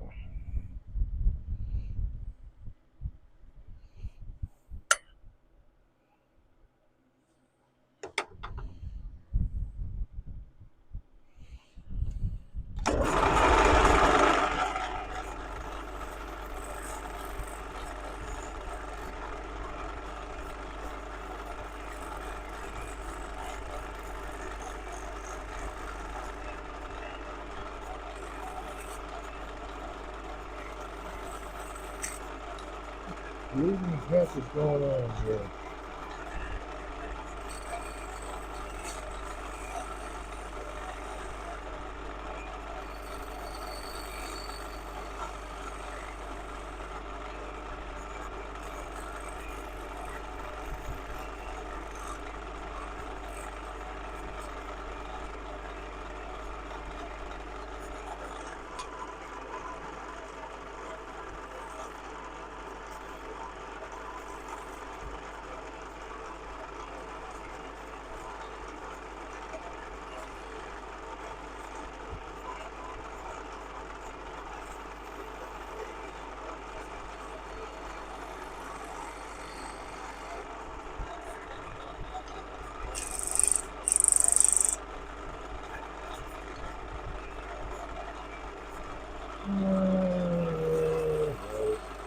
What the heck is going on here?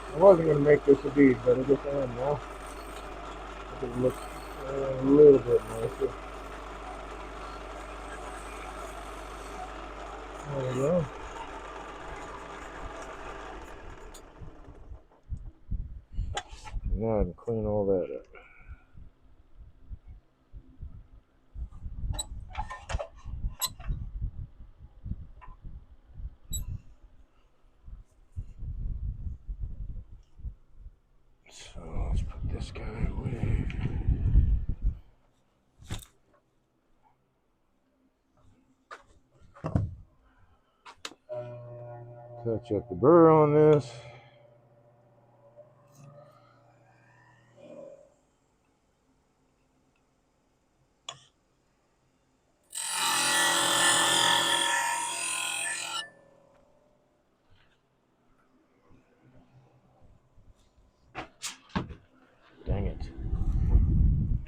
I wasn't going to make this a bead, but I guess I am now. It looks a little bit nicer. There we go. Now I can clean all that up. So let's put this guy away. Touch up the burr on this. Dang it.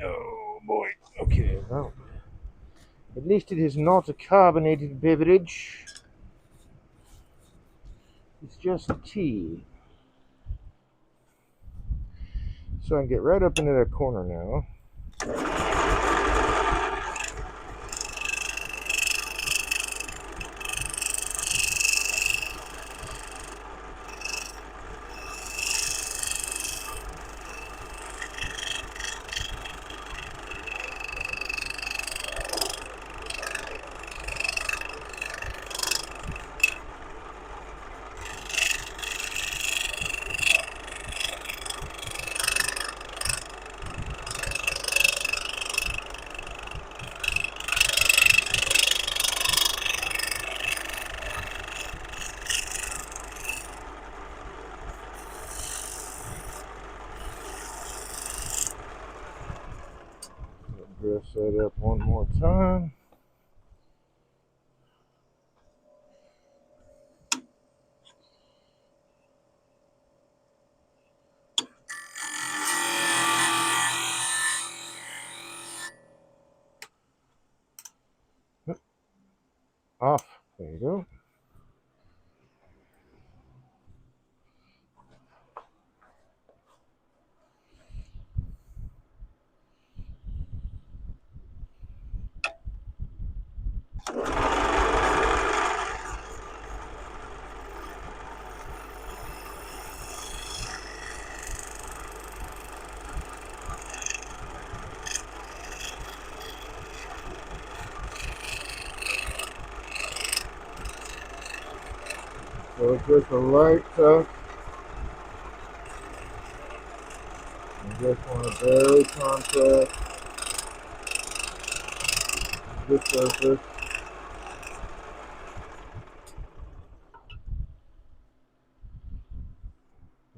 Oh boy. Okay, well. At least it is not a carbonated beverage. It's just tea. So I can get right up into that corner now. Dress that up one more time. Off. There you go. So it's just a light touch. I just want to barely contrast this surface.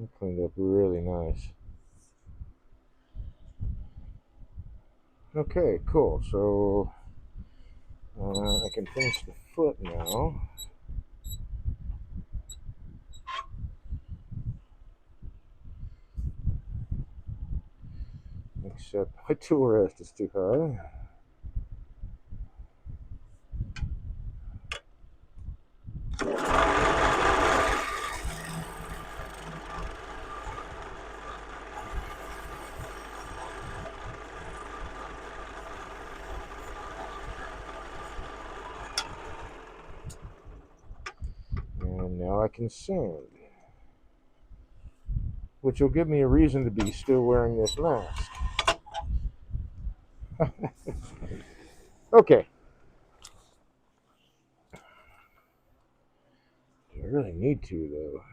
It cleaned up really nice. Okay, cool. So I can finish the foot now. Except my tool rest is too high. And now I can sand. which will give me a reason to be still wearing this mask. Okay. Do I really need to, though?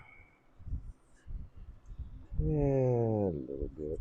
Yeah, a little bit.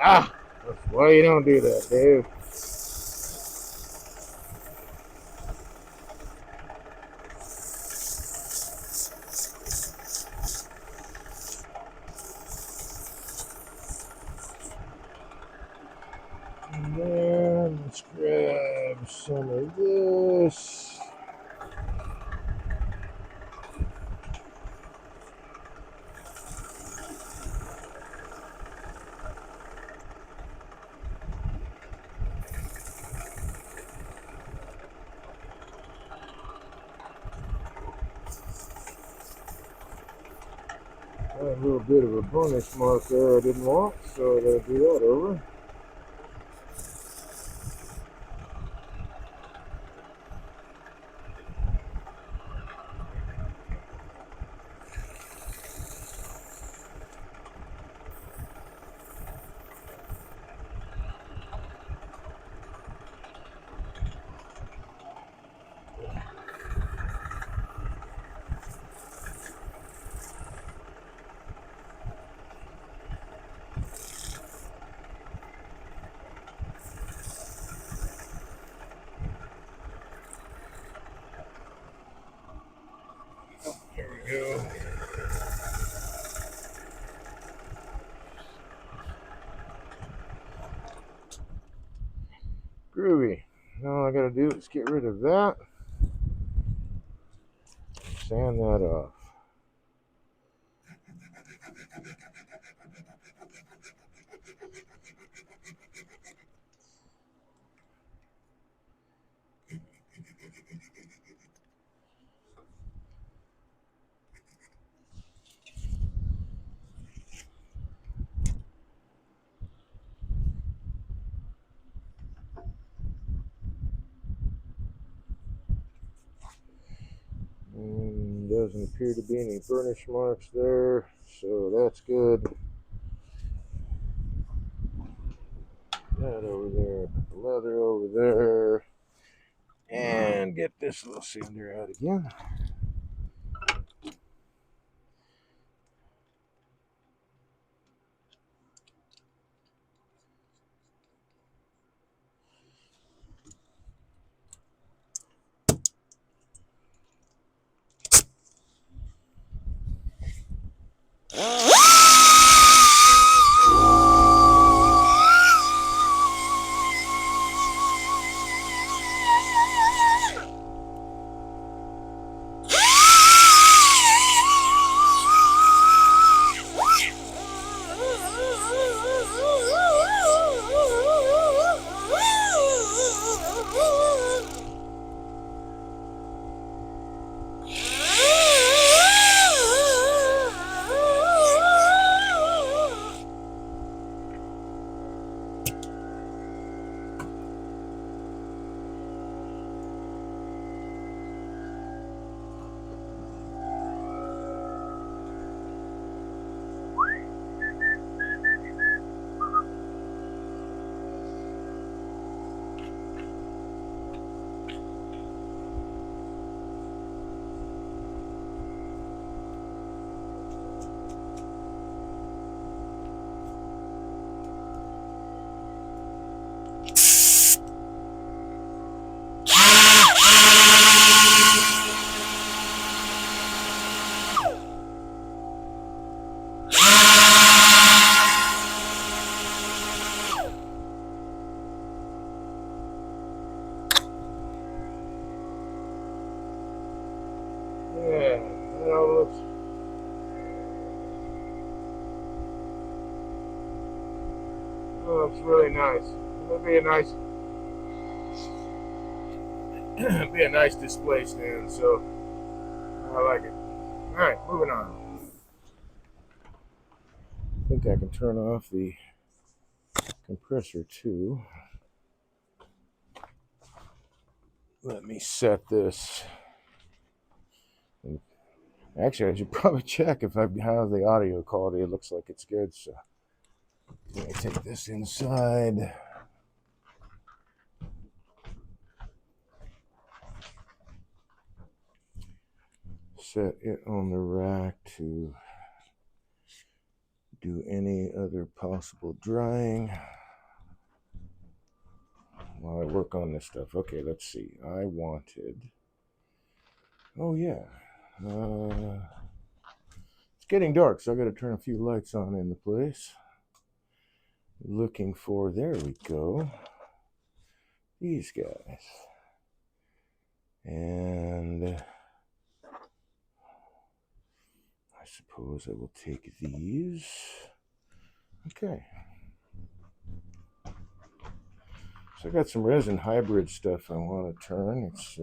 Ah! That's why you don't do that, Dave. And then let's grab some of this. A little bit of a bonus mark there I didn't want, so I gotta do that over. There we go. Groovy. Now all I gotta do is get rid of that. Sand that off. And doesn't appear to be any burnish marks there, so that's good. That over there, the leather over there, and get this little sander out again. Yeah, that all looks really nice. It'll be a nice display stand. So I like it. All right, moving on. I think I can turn off the compressor too. Let me set this. Actually, I should probably check if I have the audio quality. It looks like it's good. So let me take this inside. Set it on the rack to do any other possible drying while I work on this stuff. Okay, let's see. I wanted. Oh yeah. It's getting dark, so I got to turn a few lights on in the place. Looking for. There we go. These guys. And I suppose I will take these. Okay. So I got some resin hybrid stuff I want to turn. It's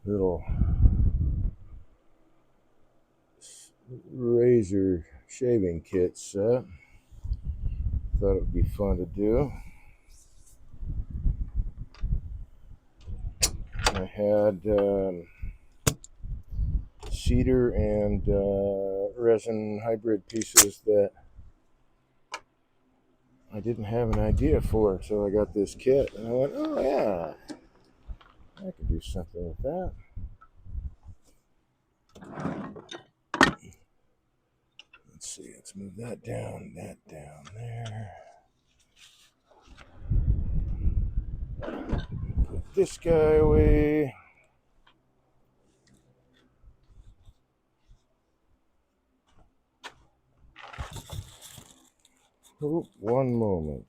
little razor shaving kit set. Thought it would be fun to do. I had cedar and resin hybrid pieces that I didn't have an idea for, so I got this kit and I went, oh yeah, I could do something with that. Let's see, let's move that down there. Put this guy away. Oh, one moment.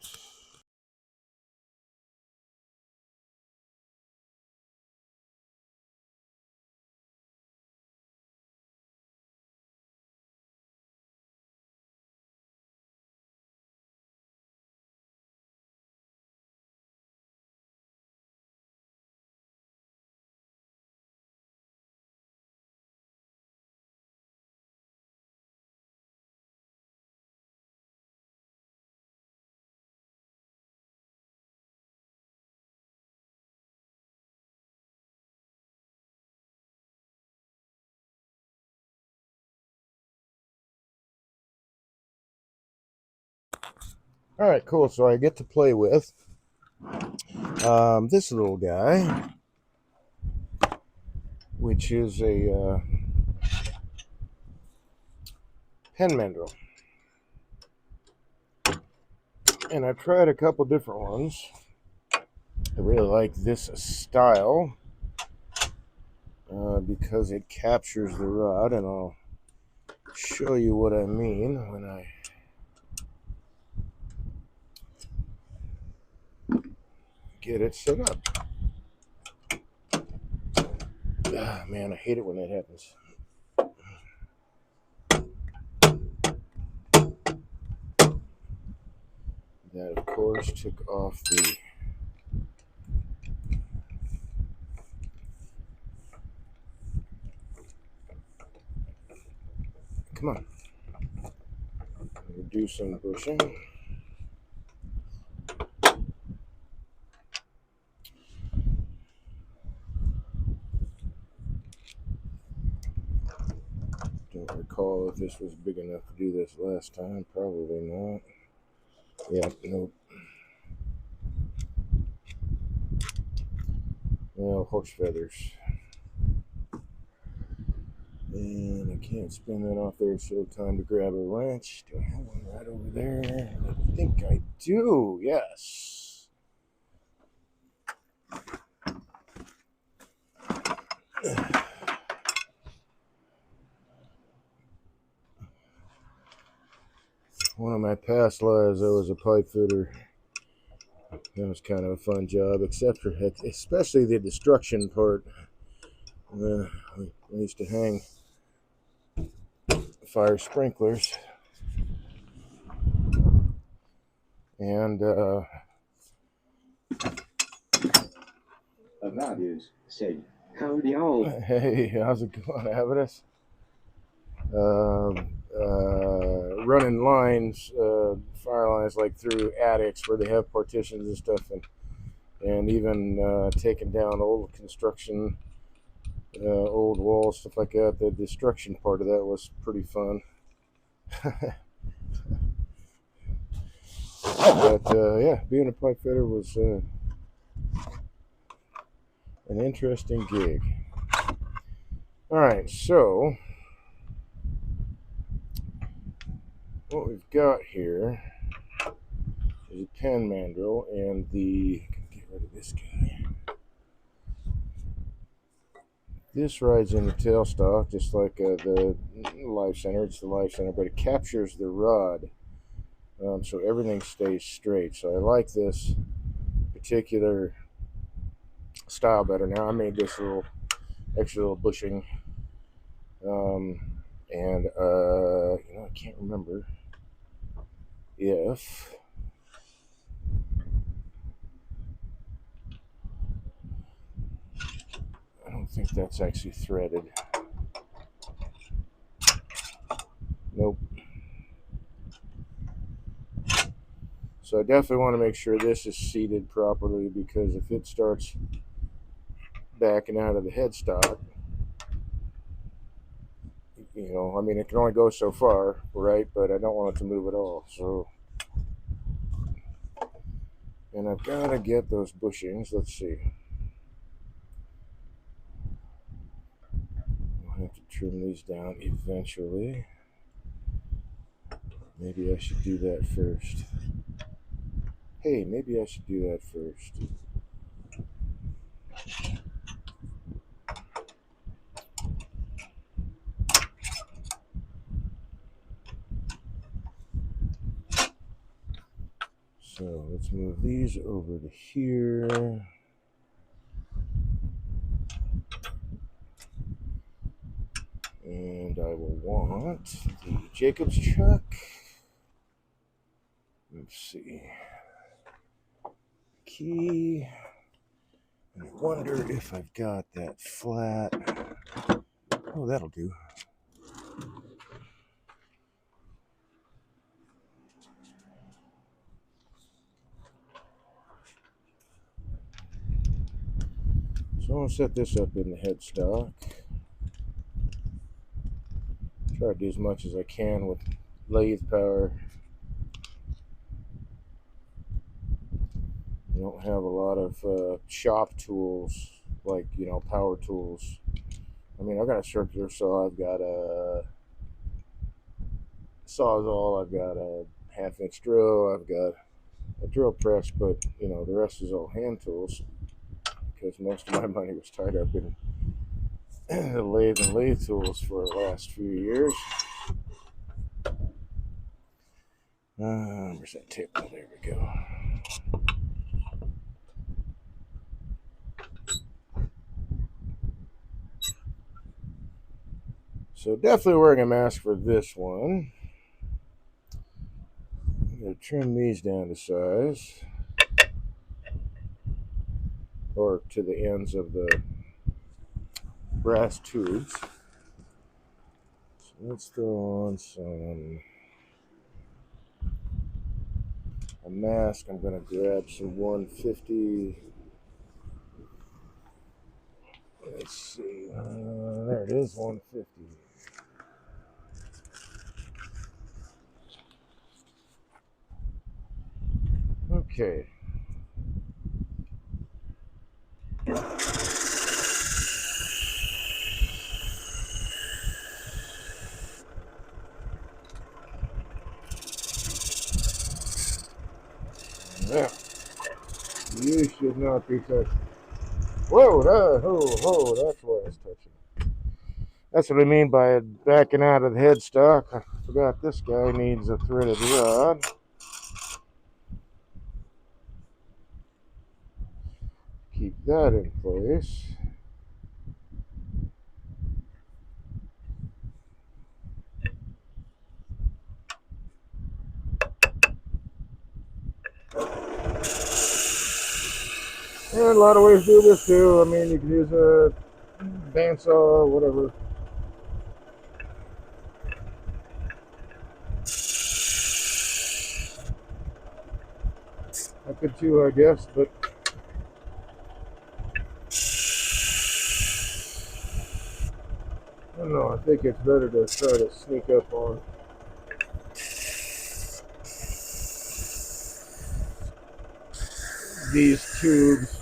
All right, cool. So I get to play with this little guy, which is a pen mandrel. And I've tried a couple different ones. I really like this style because it captures the rod, and I'll show you what I mean when I get it set up. Ah, man, I hate it when that happens. That, of course, took off the... Come on. We'll do some bushing. Don't recall if this was big enough to do this last time. Probably not. Yeah, nope. Well, horse feathers. And I can't spin that off there, so time to grab a wrench. Do I have one right over there? I think I do, yes. One of my past lives, I was a pipe fitter. That was kind of a fun job, except for, especially the destruction part. We used to hang fire sprinklers. And, The values say, howdy all. hey, how's it going, Avidus? Running lines, fire lines, like through attics where they have partitions and stuff, and even taking down old construction, old walls, stuff like that. The destruction part of that was pretty fun. But yeah, being a pipe fitter was an interesting gig. All right, so what we've got here is a pen mandrel, and get rid of this guy. This rides in the tailstock just like the life center. It's the life center, but it captures the rod, so everything stays straight. So I like this particular style better. Now I made this extra little bushing, and I can't remember if I don't think that's actually threaded. Nope. So I definitely want to make sure this is seated properly, because if it starts backing out of the headstock, I mean, it can only go so far, right? But I don't want it to move at all. So, and I've got to get those bushings. Let's see. I'll have to trim these down eventually. Maybe I should do that first. Hey, maybe I should do that first. So let's move these over to here. And I will want the Jacob's chuck. Let's see. Key. And I wonder if I've got that flat. Oh, that'll do. So I'm going to set this up in the headstock. Try to do as much as I can with lathe power. don't have a lot of shop tools like, power tools. I mean, I've got a circular saw, I've got a sawzall, I've got a half-inch drill, I've got a drill press, but the rest is all hand tools because most of my money was tied up in the lathe tools for the last few years. Where's that tape? Oh, there we go. So definitely wearing a mask for this one. I'm going to trim these down to size, or to the ends of the brass tubes. So let's throw on a mask. I'm going to grab some 150. Let's see. There it is, 150. Okay. Yeah. You should not be touching. Whoa, that's why it's touching. That's what I mean by backing out of the headstock. I forgot this guy needs a threaded rod. Keep that in place. And a lot of ways to do this too. I mean, you can use a bandsaw, whatever. I could too, I guess, but I don't know. I think it's better to try to sneak up on these tubes.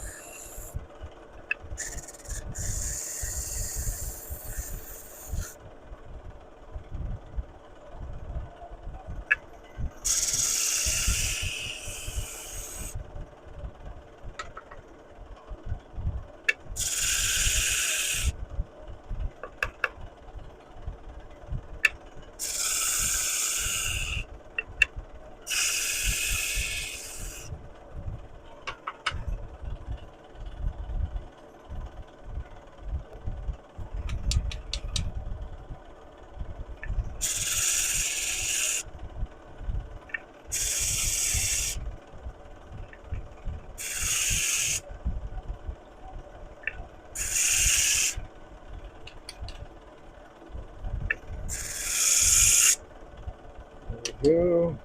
There we go.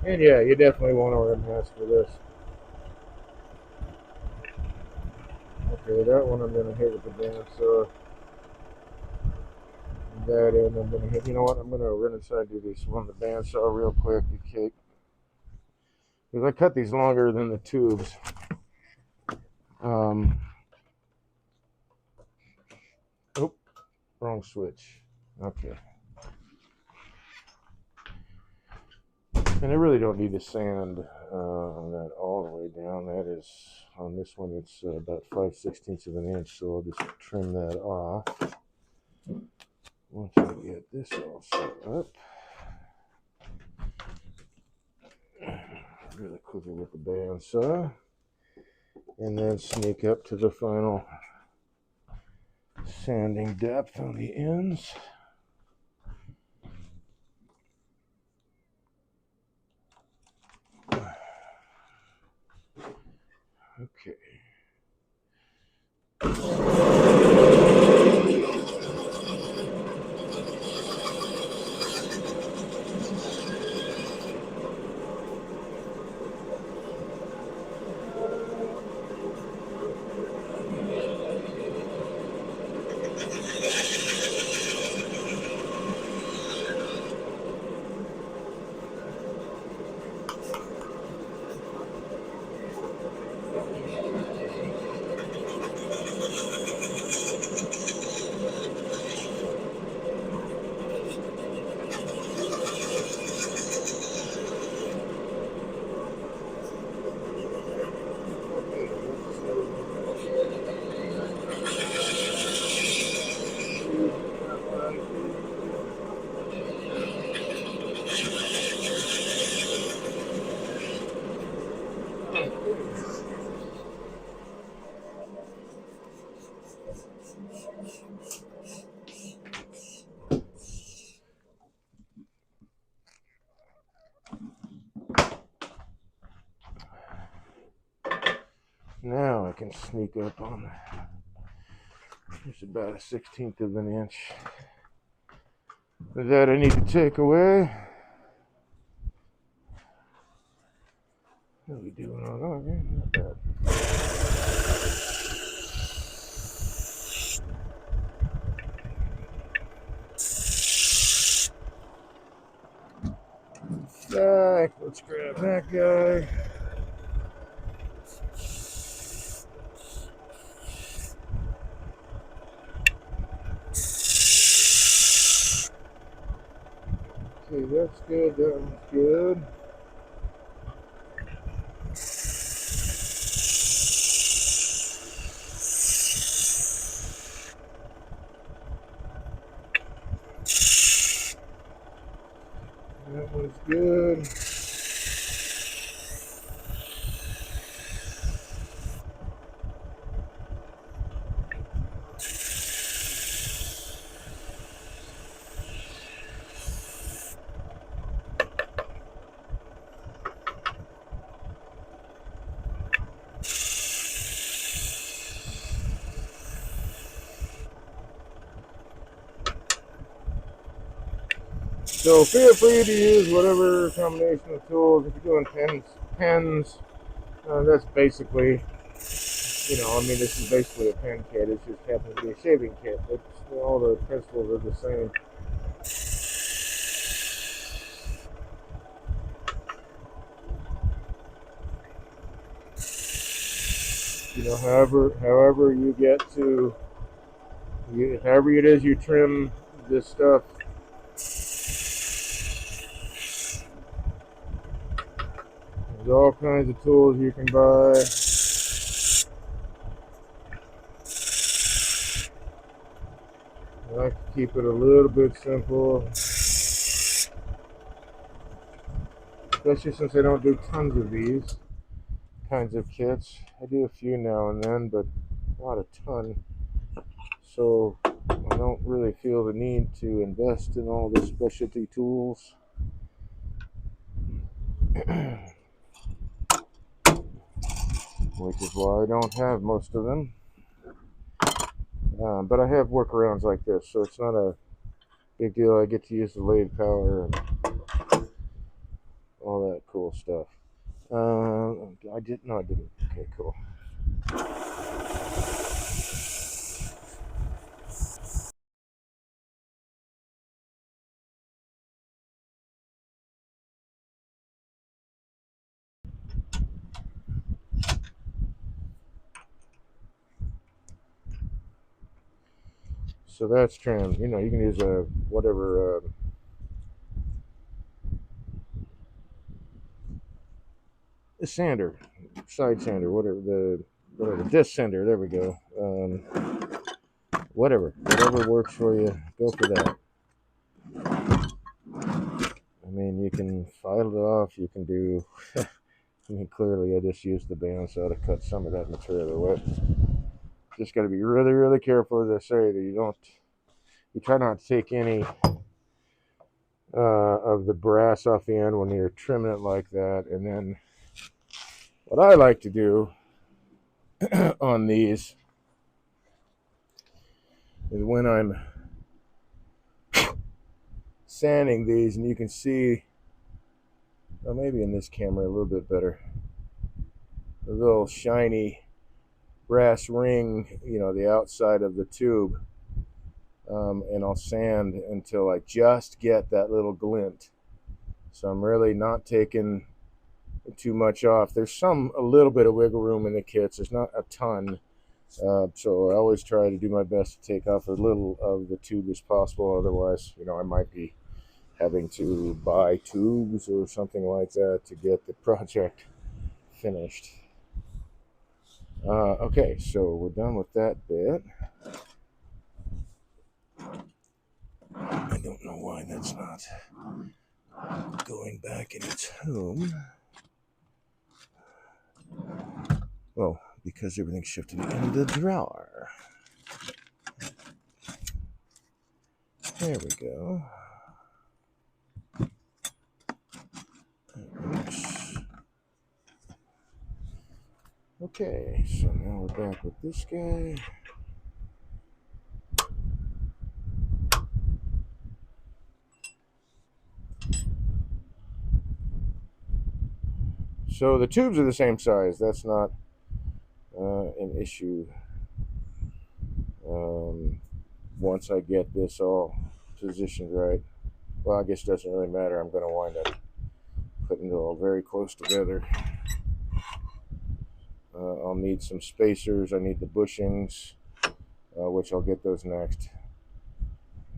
And yeah, you definitely want to wear a mask for this. Okay, that one I'm going to hit with the bandsaw. That end I'm going to hit. You know what? I'm going to run inside and do this one, the bandsaw, real quick. Okay. Because I cut these longer than the tubes. Oh, wrong switch. Okay. And I really don't need to sand on that all the way down. That is, on this one, it's about 5/16 of an inch, so I'll just trim that off. Once I get this all set up, really quickly with the bandsaw, and then sneak up to the final sanding depth on the ends. Okay. Now I can sneak up on. There's about a 1/16 of an inch that I need to take away. How are we doing on that? Not bad. Back. Let's grab that guy. Okay, that's good. That one's good. That one's good. So feel free to use whatever combination of tools. If you're doing pens, that's basically, this is basically a pen kit. It just happens to be a shaving kit. But all the principles are the same. However you get to, however it is you trim this stuff. There's all kinds of tools you can buy. I like to keep it a little bit simple, especially since I don't do tons of these kinds of kits. I do a few now and then, but not a ton. So I don't really feel the need to invest in all the specialty tools. Which is why I don't have most of them. But I have workarounds like this, so it's not a big deal. I get to use the lathe power and all that cool stuff. I didn't. No, I didn't. Okay, cool. So that's trimmed. You can use a whatever a sander, side sander, whatever disc sander. There we go. Whatever works for you. Go for that. I mean, you can file it off. You can do. Clearly, I just used the bandsaw to cut some of that material away. Just got to be really, really careful, as I say, that you try not to take any of the brass off the end when you're trimming it like that. And then what I like to do on these is when I'm sanding these, and you can see, well, maybe in this camera a little bit better, the little shiny brass ring, the outside of the tube. And I'll sand until I just get that little glint. So I'm really not taking too much off. There's a little bit of wiggle room in the kits. There's not a ton. So I always try to do my best to take off as little of the tube as possible. Otherwise, I might be having to buy tubes or something like that to get the project finished. Okay, so we're done with that bit. I don't know why that's not going back in its home. Well, because everything's shifted in the drawer. There we go. Oops. Okay, so now we're back with this guy. So the tubes are the same size. That's not an issue. Once I get this all positioned right, well, I guess it doesn't really matter. I'm going to wind up putting it all very close together. I'll need some spacers. I need the bushings, which I'll get those next.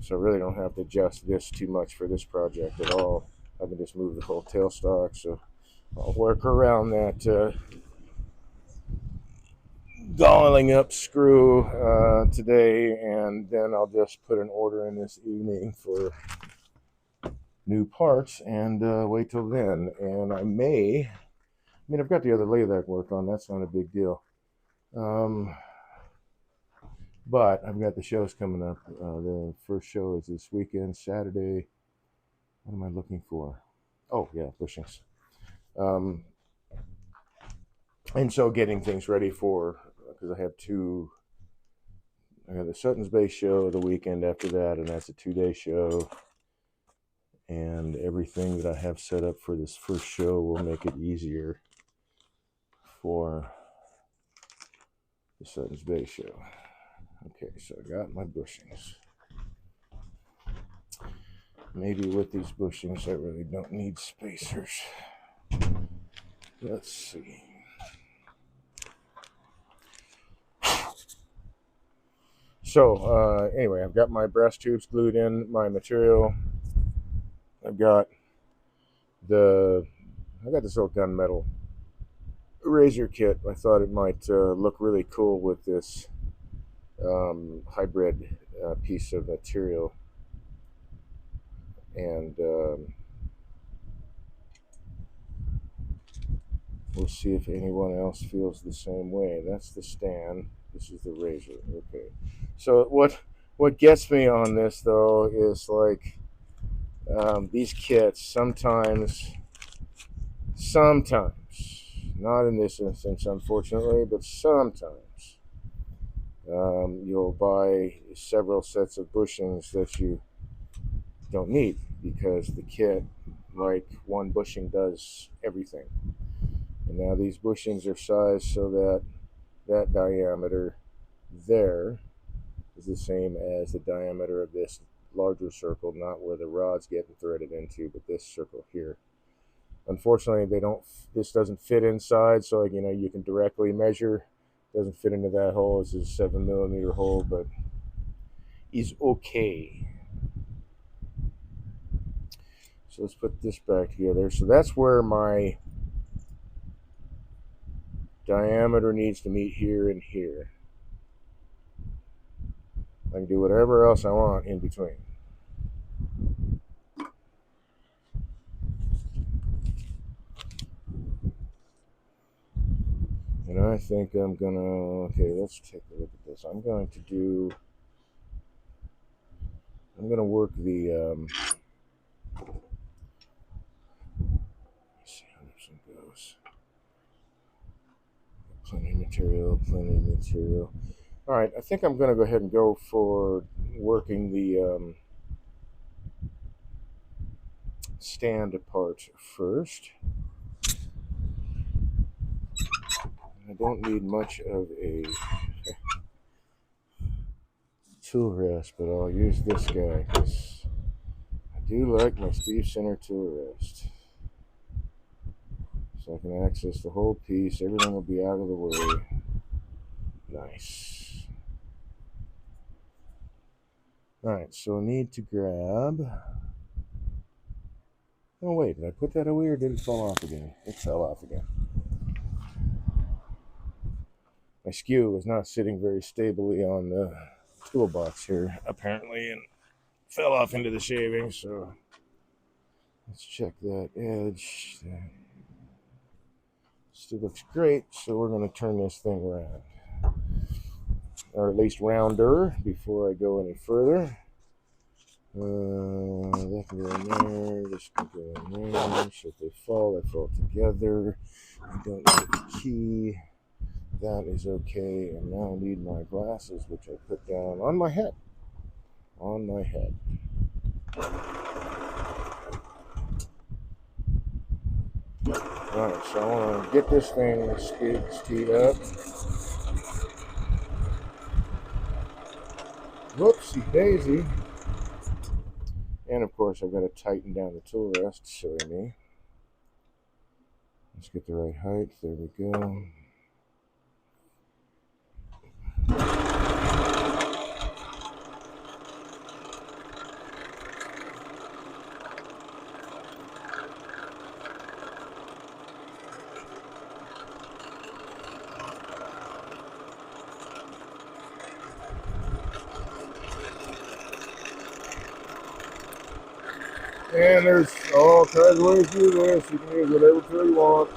So I really don't have to adjust this too much for this project at all. I can just move the whole tailstock. So I'll work around that galling up screw today, and then I'll just put an order in this evening for new parts and wait till then. And I mean, I've got the other lathe work on. That's not a big deal. But I've got the shows coming up. The first show is this weekend, Saturday. What am I looking for? Oh, yeah, bushings. And so getting things ready for, because I have the Sutton's Bay show the weekend after that, and that's a 2-day show. And everything that I have set up for this first show will make it easier for the Sutton's Bay show. Okay, so I got my bushings. Maybe with these bushings I really don't need spacers. Let's see. So anyway, I've got my brass tubes glued in, my material. I've got this little gunmetal razor kit. I thought it might look really cool with this hybrid piece of material. And we'll see if anyone else feels the same way. That's the stand. This is the razor. Okay. So what gets me on this though is like these kits sometimes, not in this instance unfortunately, but sometimes you'll buy several sets of bushings that you don't need because the kit, like one bushing does everything. And now these bushings are sized so that that diameter there is the same as the diameter of this larger circle, not where the rod's getting threaded into, but this circle here. Unfortunately, this doesn't fit inside, so you can directly measure. It doesn't fit into that hole. This is a 7mm hole, but is okay. So let's put this back together. So that's where my diameter needs to meet here and here. I can do whatever else I want in between. And I think I'm gonna, okay, let's take a look at this. I'm gonna work the, let's see how this one goes. Plenty of material. All right, I think I'm gonna go ahead and go for working the stand apart first. I don't need much of a tool rest, but I'll use this guy because I do like my Steve Center tool rest. So I can access the whole piece. Everything will be out of the way. Nice. Alright, so I need to grab... Oh wait, did I put that away or did it fall off again? It fell off again. My skew was not sitting very stably on the toolbox here, apparently, and fell off into the shaving, so let's check that edge. Still looks great, so we're going to turn this thing around. Or at least rounder before I go any further. That can go in there. This can go in there. So if they fall together. I don't need the key. That is okay. And now I need my glasses, which I put down on my head. On my head. Alright, so I want to get this thing teed up. Whoopsie daisy. And of course, I've got to tighten down the tool rest, silly me. Let's get the right height. There we go. And there's all kinds of ways to do this. You can use whatever tool you want.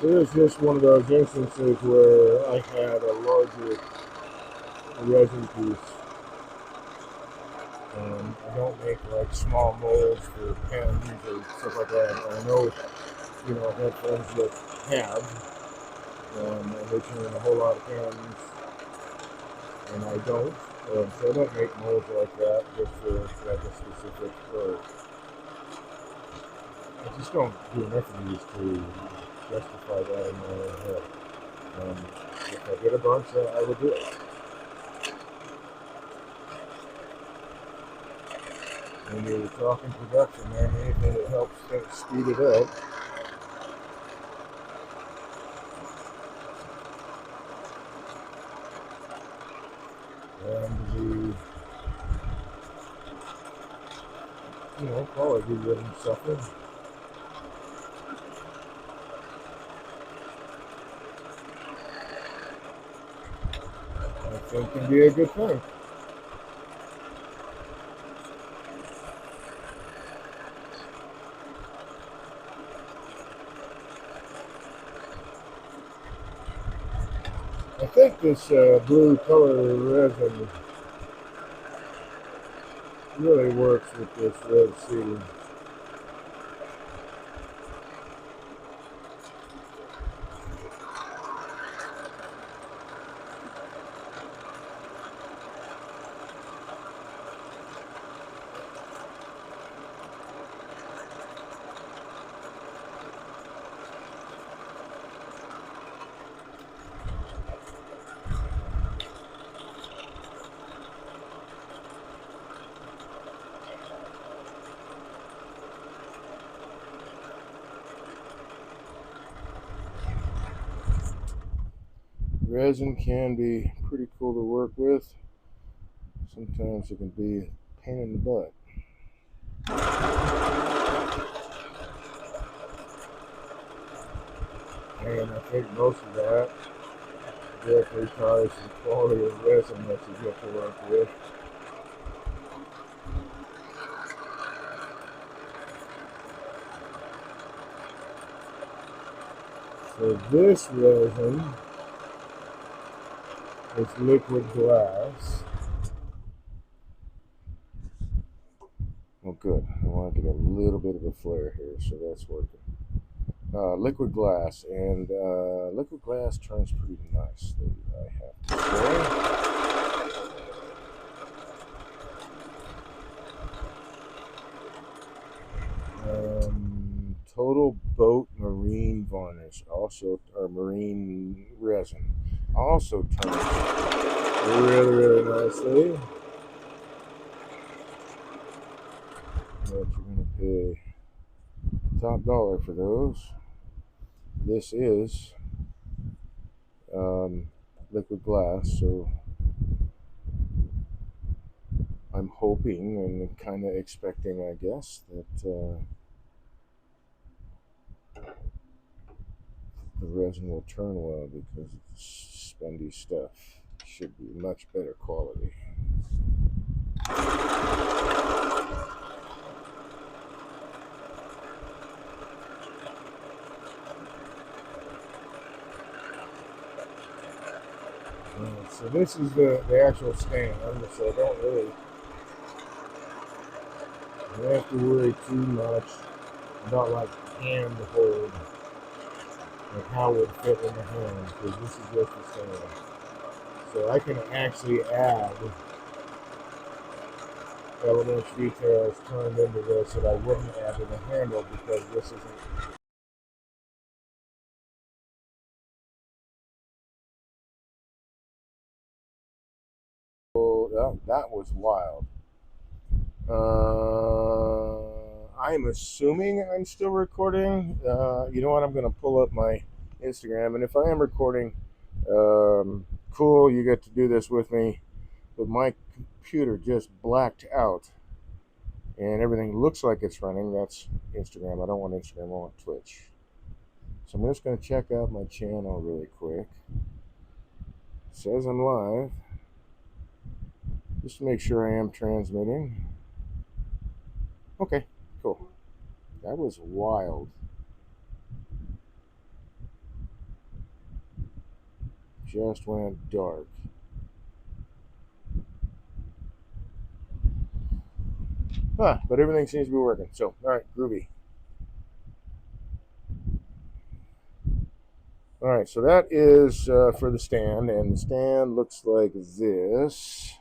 It was just one of those instances where I had a larger resin piece. I don't make like small molds for pens or stuff like that. I know, I've had friends that have, and they turn in a whole lot of pens, and I don't. So I don't make molds like that just for like a specific part. I just don't do enough of these to justify that in my own head. If I get a bunch, I would do it. When you're talking production, man, anything that helps speed it up. And quality wouldn't suffer. I think can be a good thing. I think this blue color resin really works with this red seed. Resin can be pretty cool to work with. Sometimes it can be a pain in the butt. And I think most of that directly ties to the quality of resin that you get to work with. So this resin is liquid glass. Oh good, I want to get a little bit of a flare here, so that's working. liquid glass, and liquid glass turns pretty nicely, I have to say. Total boat marine varnish, also, or marine resin, also turns really nicely. But you're going to pay top dollar for those. This is liquid glass, so I'm hoping and kind of expecting, I guess, that the resin will turn well, because it's spendy stuff. Should be much better quality. So this is the actual stand, so I don't really have to worry too much about like hand hold and how it would fit in the hand, because this is just the stand. So I can actually add elements, details turned into this that I wouldn't add to the handle, because this isn't. Oh, that was wild. I'm assuming I'm still recording. You know what? I'm going to pull up my Instagram, and if I am recording, cool, you get to do this with me. But my computer just blacked out, and everything looks like it's running. That's Instagram. I don't want Instagram. I want Twitch. So I'm just going to check out my channel really quick. It says I'm live, just to make sure I am transmitting. Okay, cool. That was wild. Just went dark. But everything seems to be working. So, all right, groovy. All right, so that is for the stand, and the stand looks like this.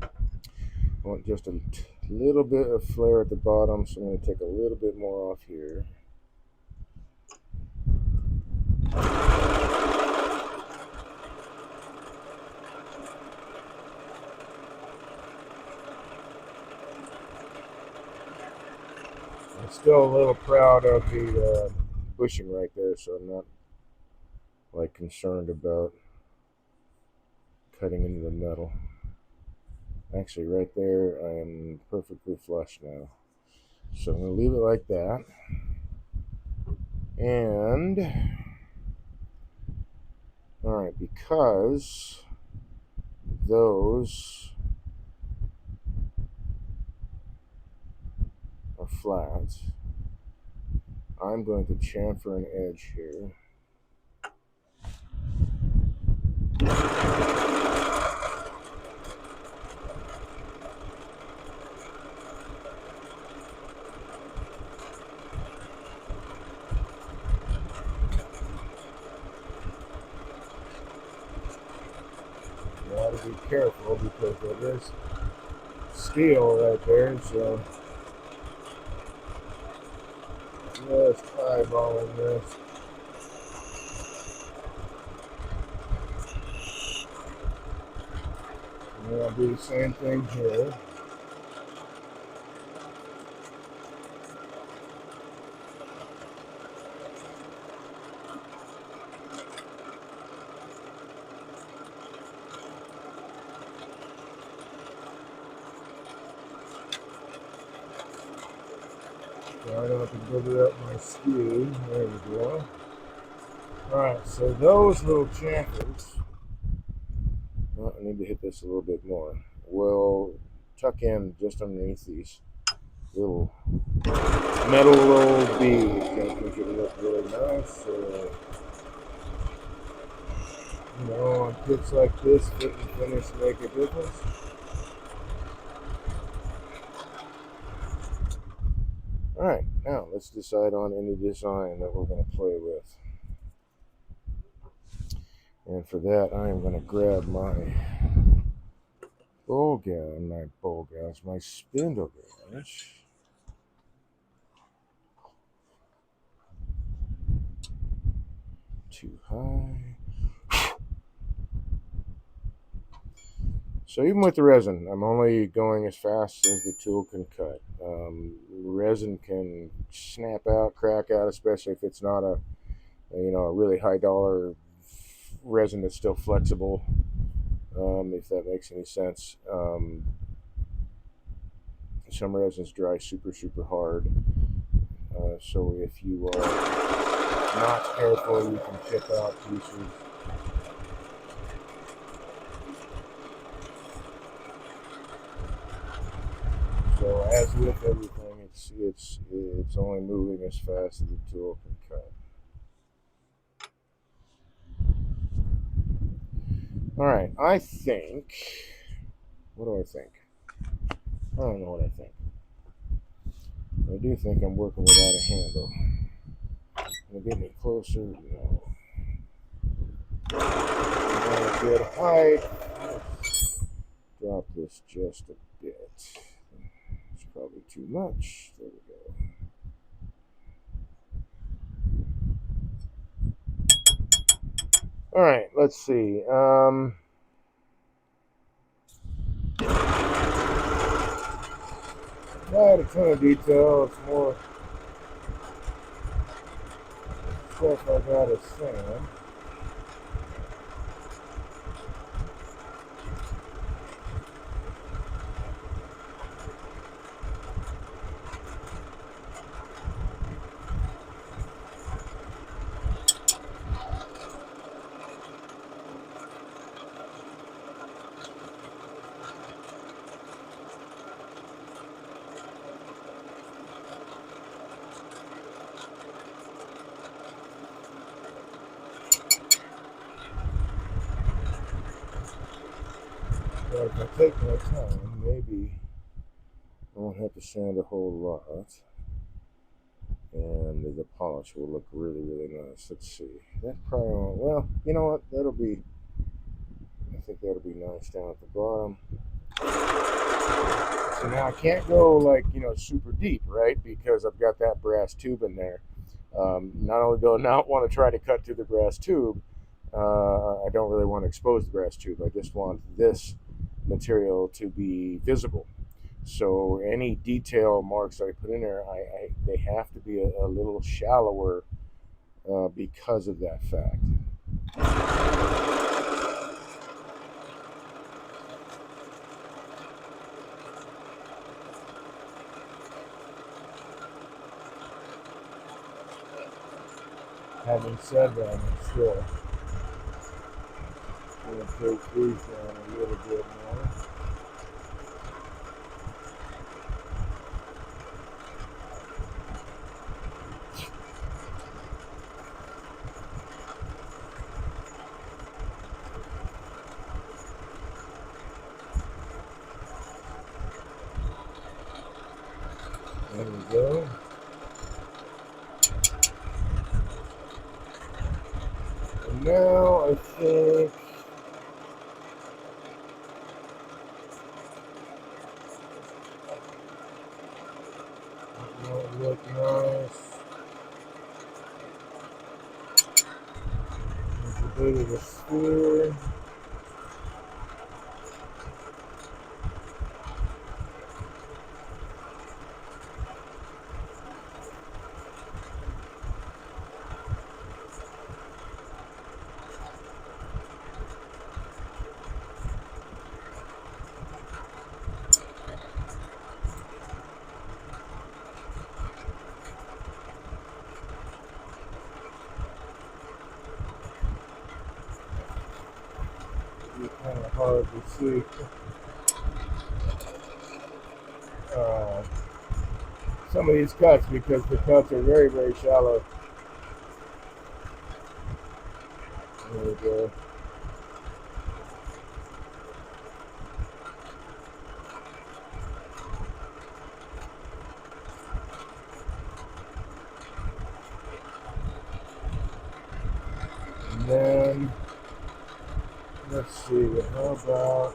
I want just a little bit of flare at the bottom, so I'm going to take a little bit more off here. I'm still a little proud of the bushing right there, so I'm not like concerned about cutting into the metal. Actually, right there, I am perfectly flush now. So I'm going to leave it like that. And, all right, because those are flat, I'm going to chamfer an edge here. You got to be careful, because there is steel right there, so just eyeballing this. And I'll do the same thing here. So I don't have to build it up my skew. There we go. Alright, so those little chamfers, well, I need to hit this a little bit more, will tuck in just underneath these little metal roll beads. I think it'll look really nice. You know, on kits like this, fit and finish make a difference. Alright, now let's decide on any design that we're going to play with. And for that, I am going to grab my my spindle gouge. Too high. So even with the resin, I'm only going as fast as the tool can cut. Resin can snap out, crack out, especially if it's not a really high dollar resin that's still flexible. If that makes any sense. Some resins dry super hard. So if you are not careful, you can chip out pieces. So as with everything, it's only moving as fast as the tool can cut. All right, I think. What do I think? I don't know what I think. I do think I'm working without a handle. Gonna get me closer. No. Good height. Drop this just a bit. It's probably too much. There we go. All right, let's see. Not a ton of detail. It's more stuff I gotta sand. So if I take my time, maybe I won't have to sand a whole lot. And the polish will look really nice. Let's see. That probably won't. Well, you know what? I think that'll be nice down at the bottom. So now I can't go super deep, right? Because I've got that brass tube in there. Not only do I not want to try to cut through the brass tube, I don't really want to expose the brass tube. I just want this material to be visible. So any detail marks I put in there, they have to be a little shallower because of that fact. Having said that, I'm still going to take these down a little bit more. There we go. And now I think it might look nice. There's a bit of a sphere. It's kind of hard to see some of these cuts because the cuts are very shallow. There we go. And then, let's see, how about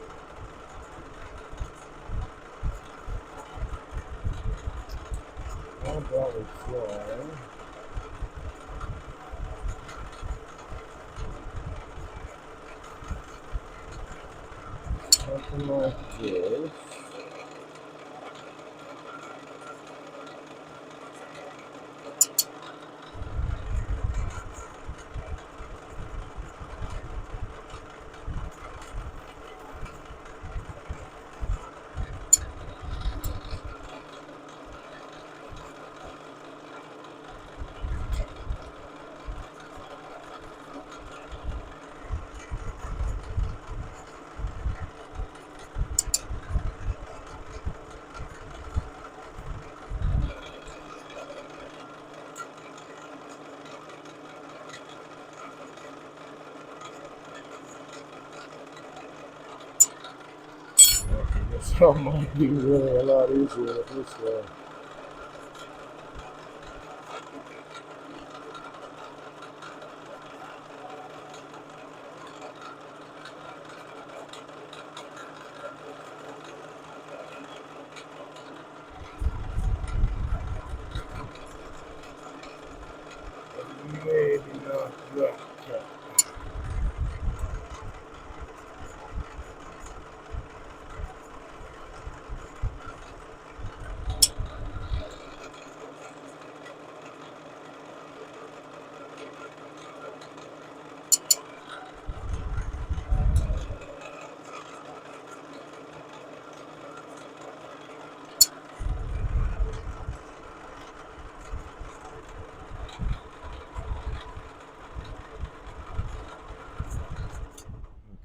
we try something like this. This all might be really a lot easier with this way. Maybe not that.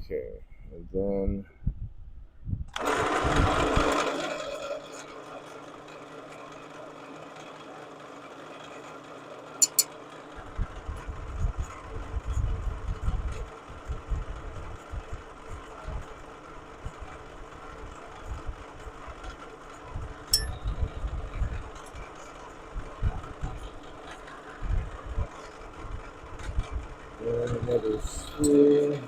Okay, and then another screw.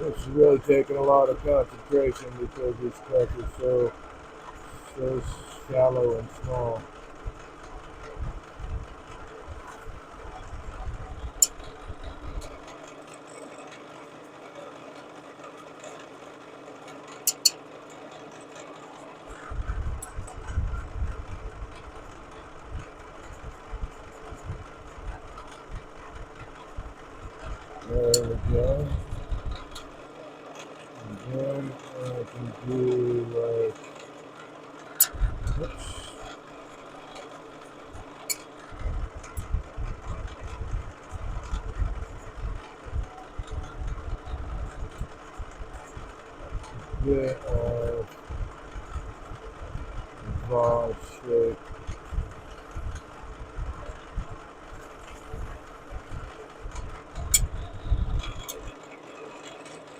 This is really taking a lot of concentration because this stuff is so shallow and small. There we go. And then I can do like, oops. Bit of valve shape.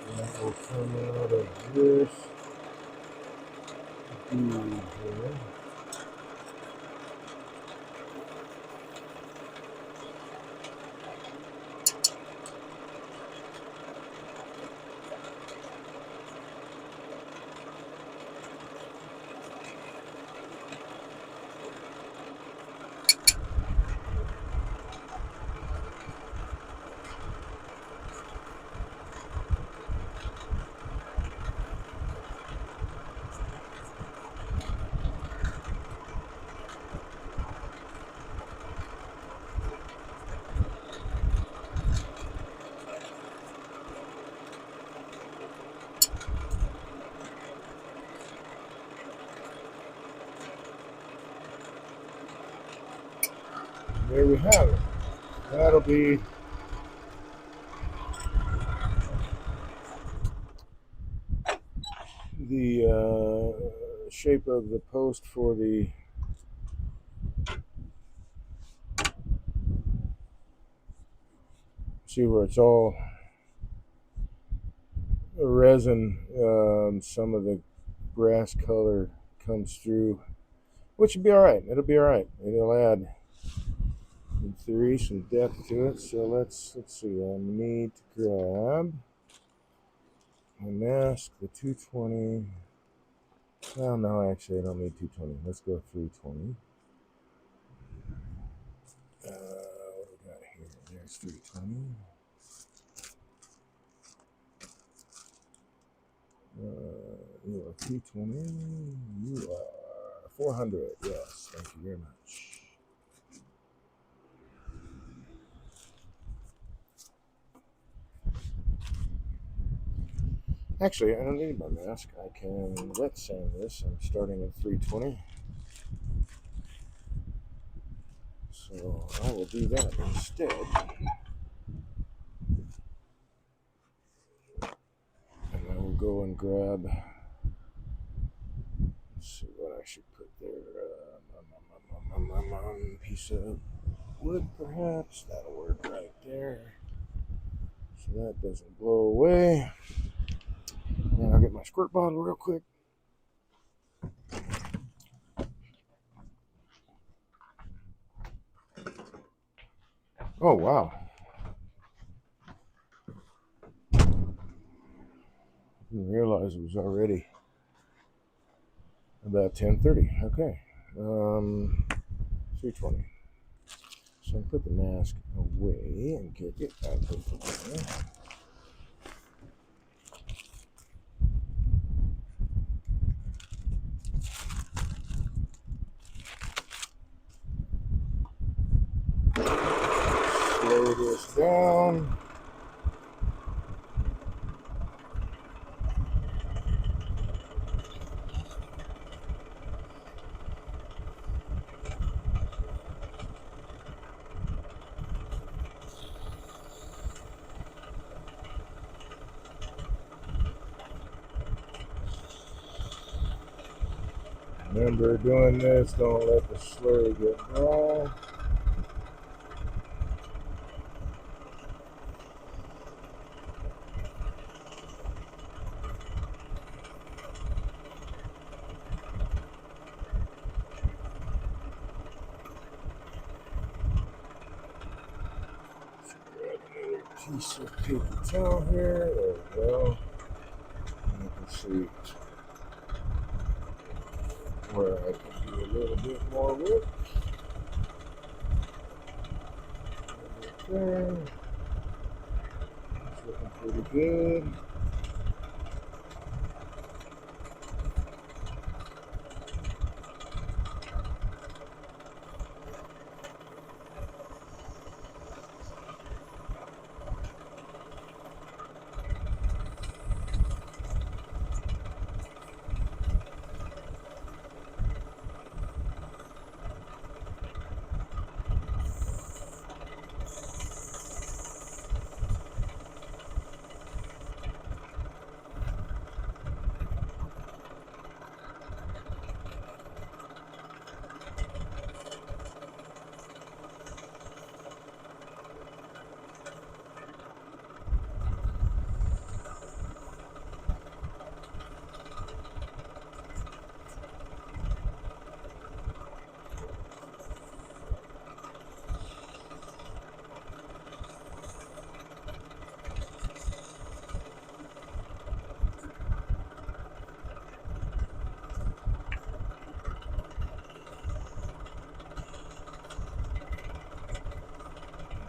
And that will come out of this bead here. there we have it. That'll be the shape of the post for the see where it's all resin. Some of the brass color comes through, which will be all right. It'll be all right. It'll add, in theory, some depth to it. So let's see. I need to grab my mask, the 220. Well, no, actually, I don't need 220. Let's go 320. What do we got here? There's 320. You are 220. You are 400. Yes, thank you very much. Actually, I don't need my mask. I can wet sand this. I'm starting at 320. So I will do that instead. And I will go and grab, let's see what I should put there. Piece of wood, perhaps. That'll work right there. So that doesn't blow away. And I'll get my squirt bottle real quick. Oh, wow. Didn't realize it was already about 10:30. Okay. 320. So I put the mask away and get it out of there. Slow this down. Remember, doing this, don't let the slurry get dry. Piece of paper towel here. There we go. And you can see where I can do a little bit more with. There. It's looking pretty good.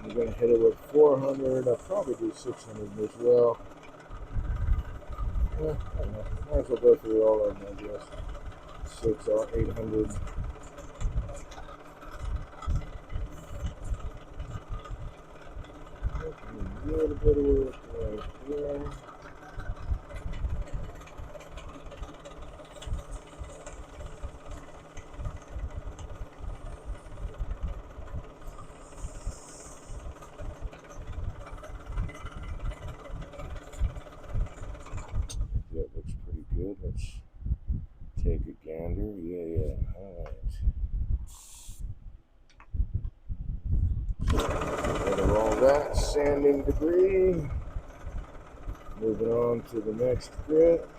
I'm going to hit it with 400. I'll probably do 600 as well. I don't know. Might as well go through all of them, I guess. 6 or 800. A little bit of work right there. that sanding debris. Moving on to the next grit.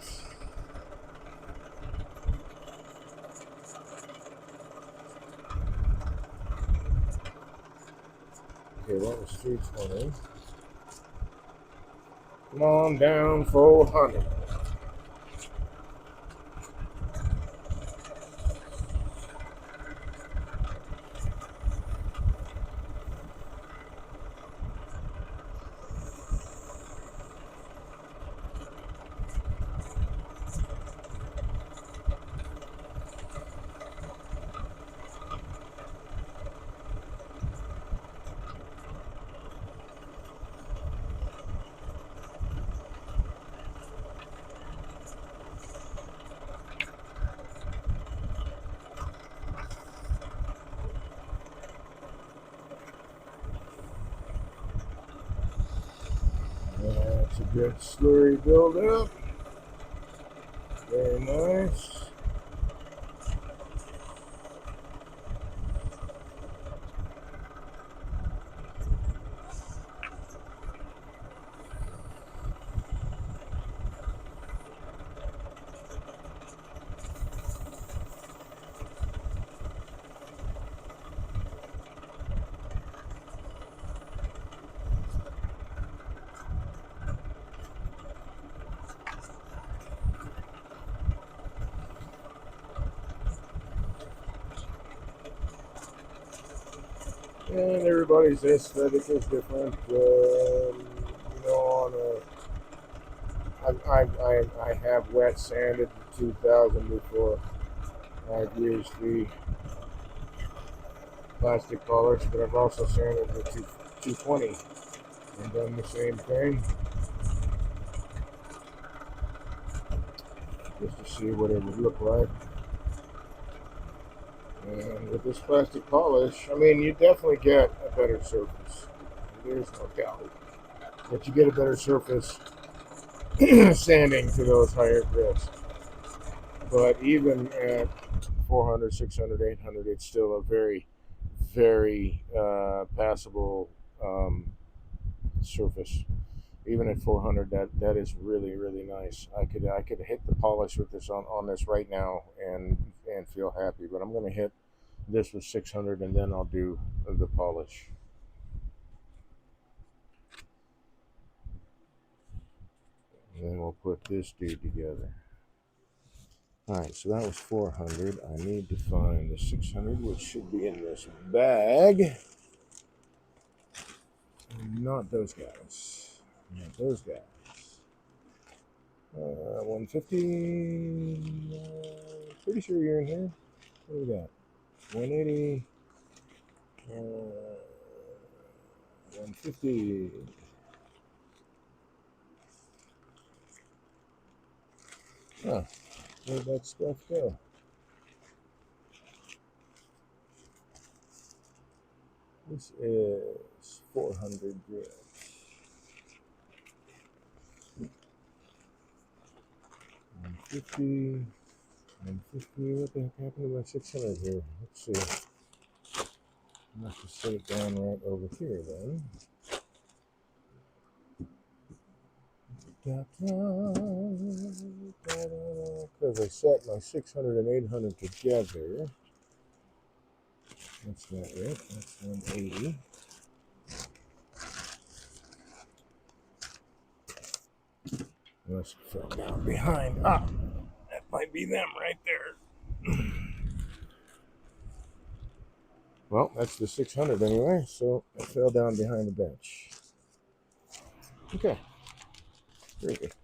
Okay, that was 320. Come on down, 400. That's a good slurry buildup. Very nice. And everybody's aesthetic is different. On I have wet sanded the 2000 before. I've used the plastic polish, but I've also sanded the 220 and done the same thing just to see what it would look like. And with this plastic polish, I mean, you definitely get a better surface. There's no doubt. But you get a better surface sanding to those higher grits. But even at 400, 600, 800, it's still a very, very passable surface. Even at 400, that is really, really nice. I could hit the polish with this on this right now and feel happy. But I'm going to hit this with 600 and then I'll do the polish. And then we'll put this dude together. Alright, so that was 400. I need to find the 600, which should be in this bag. Not those guys. Not those guys. 150. Pretty sure you're in here. What do we got? 180. 150. Huh. Where'd that stuff go? This is 400 grams. 150. 150. What the heck happened to my 600 here? Let's see. I have to set it down right over here then. Because I set my 600 and 800 together. That's not right. That's 180. Must fell down behind. Ah, that might be them right there. Well, that's the 600 anyway, so it fell down behind the bench. Okay. Very good.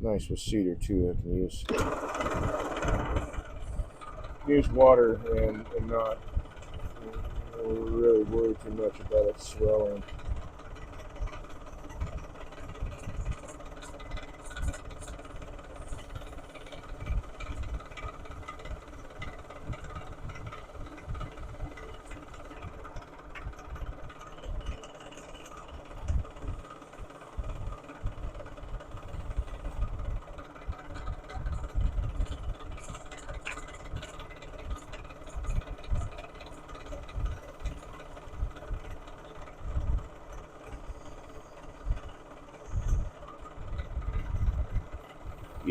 Nice with cedar too. I can use water and not really worry too much about it swelling.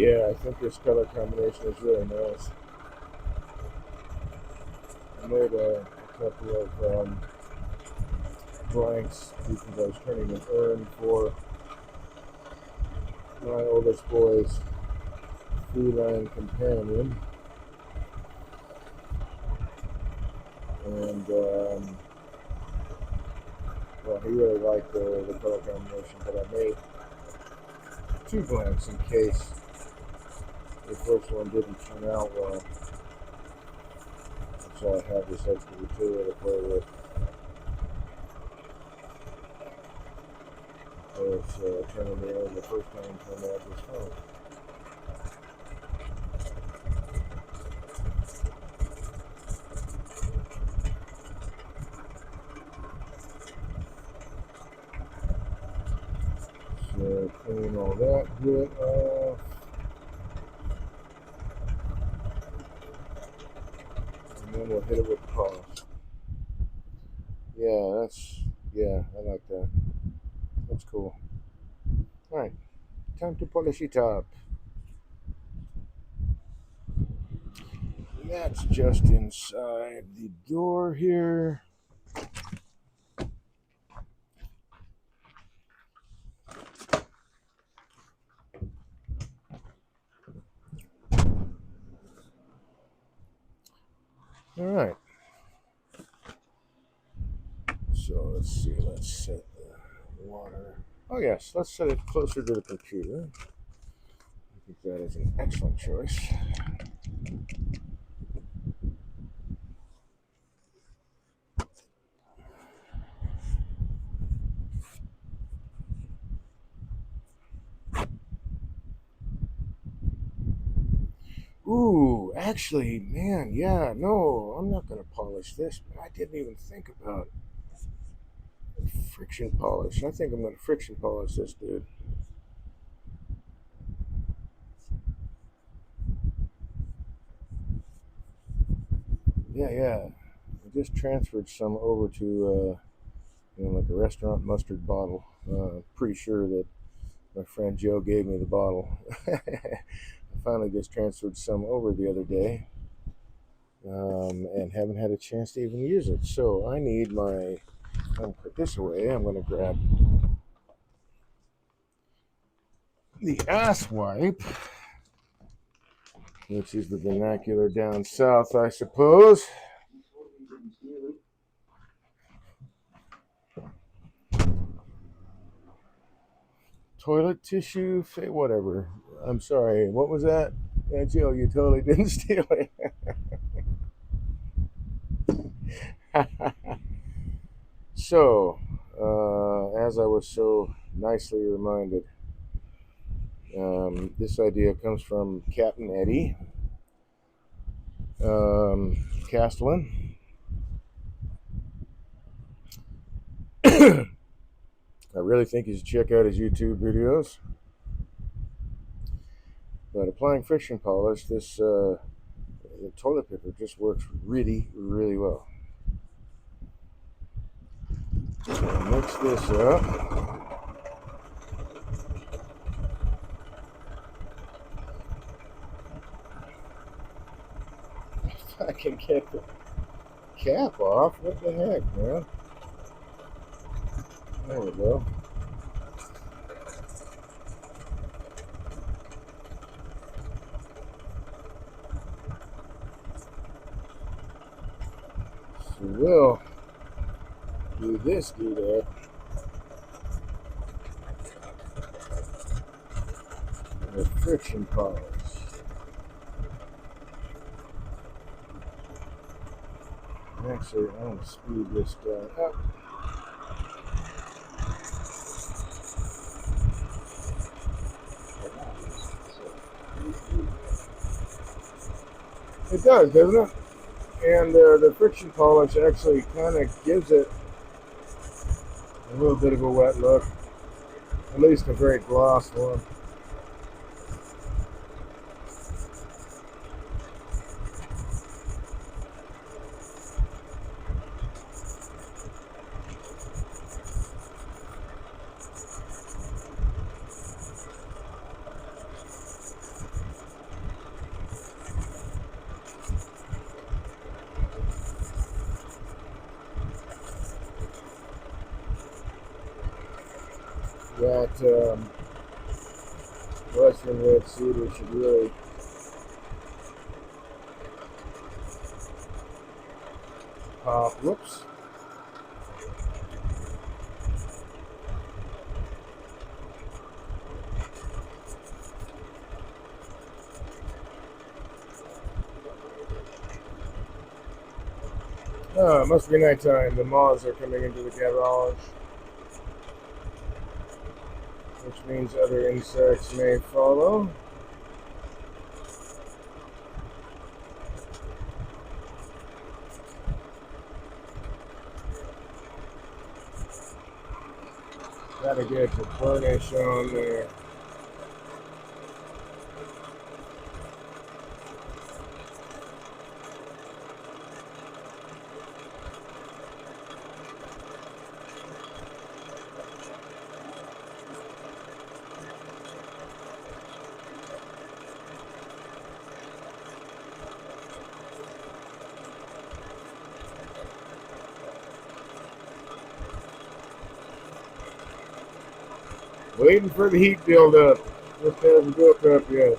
Yeah, I think this color combination is really nice. I made a couple of blanks because I was turning an urn for my oldest boy's feline companion. And, well, he really liked the color combination, but I made two blanks in case the first one didn't turn out well. So I have this extra material to play with. It's turning me on the first time turned out just fine. So clean all that good off. And then we'll hit it with the polish. Yeah, I like that. That's cool. Alright, time to polish it up. That's just inside the door here. Alright. So let's see, let's set the water. Oh yes, let's set it closer to the computer. I think that is an excellent choice. Ooh, actually, man, yeah, no, I'm not gonna polish this. I didn't even think about friction polish. I think I'm gonna friction polish this, dude. Yeah. I just transferred some over to, like a restaurant mustard bottle. Pretty sure that my friend Joe gave me the bottle. I finally just transferred some over the other day, and haven't had a chance to even use it. So I need I'm gonna put this away. I'm gonna grab the ass wipe, which is the vernacular down south, I suppose. Toilet tissue, whatever. I'm sorry. What was that? Yeah, Joe, you totally didn't steal it. So, as I was so nicely reminded, this idea comes from Captain Eddie Castellan. I really think you should check out his YouTube videos. But applying friction polish, the toilet paper just works really, really well. So mix this up. If I can get the cap off, what the heck, man? There we go. So we'll do this, do that. With friction polish. Actually, I'm going to speed this guy up. It does, doesn't it? And the friction polish actually kind of gives it a little bit of a wet look, at least a very gloss one. That Western red cedar should really pop. Whoops. Oh, it must be nighttime. The moths are coming into the garage, which means other insects may follow. Gotta get the burnish on there. Waiting for the heat build up. Just hasn't built up yet.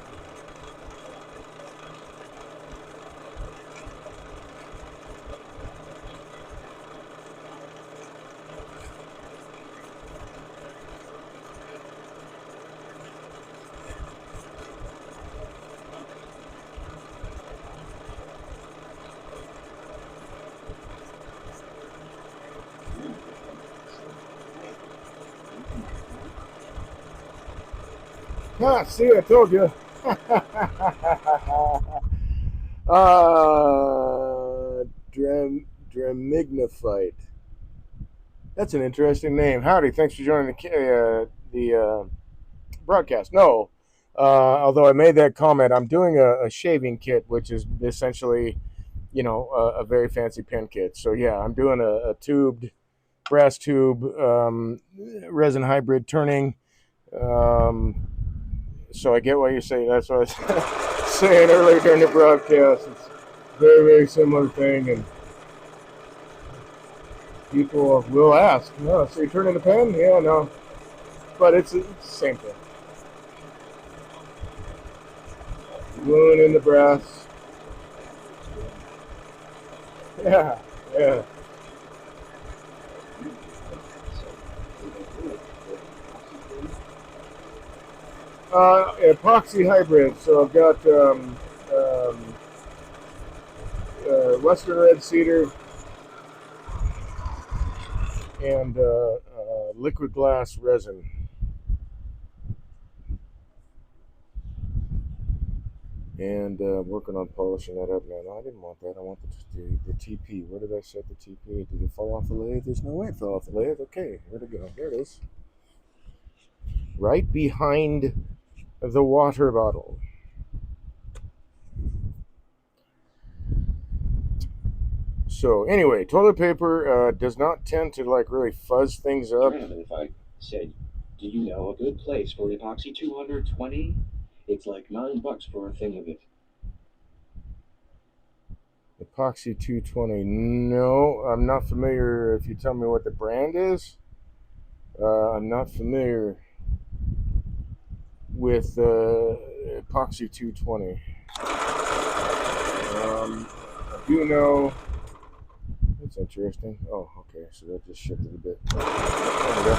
Ah, see, I told you. Dramignophyte. That's an interesting name. Howdy, thanks for joining the broadcast. No, although I made that comment, I'm doing a shaving kit, which is essentially, a very fancy pen kit. So yeah, I'm doing a tubed brass tube resin hybrid turning. So I get what you're saying. That's what I was saying earlier during the broadcast. It's a very, very similar thing, and people will ask, "No, so you're turning the pen?" Yeah, no, but it's the same thing. Gluing in the brass. Yeah, yeah. Epoxy hybrid. So I've got Western red cedar and liquid glass resin. And working on polishing that up now. No, I didn't want that. I want the TP. Where did I set the TP? Did it fall off the lathe? There's no way it fell off the lathe. Okay, where'd it go? There it is. Right behind the water bottle. So anyway, toilet paper does not tend to like really fuzz things up. If I said, do you know a good place for epoxy 220? It's like $9 for a thing of it. Epoxy 220. No, I'm not familiar. If you tell me what the brand is, I'm not familiar with Epoxy 220. I do know. That's interesting. Oh, okay. So that just shifted a bit. There we go.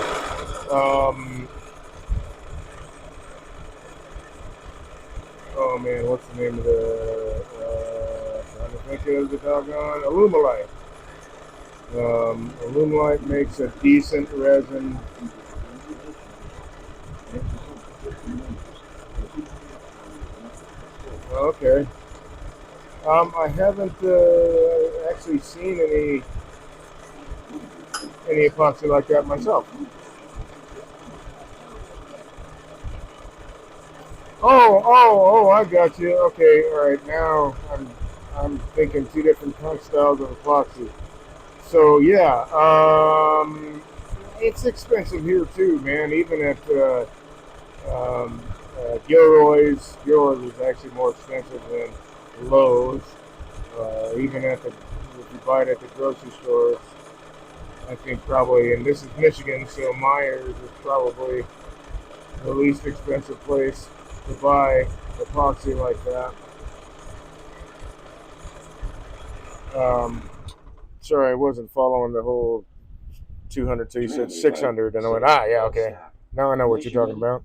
Oh man, what's the name of the? Trying to think of the doggone Alumilite. Alumilite makes a decent resin. Okay. I haven't actually seen any epoxy like that myself. Oh! I got you. Okay, all right. Now I'm thinking two different styles of epoxy. So yeah, it's expensive here too, man. Even at Gilroy's is actually more expensive than Lowe's. Even if you buy it at the grocery stores, I think probably, and this is Michigan, so Myers is probably the least expensive place to buy epoxy like that. Sorry, I wasn't following the whole 200, so you said 600, and I went, yeah, okay. Now I know what you're talking about.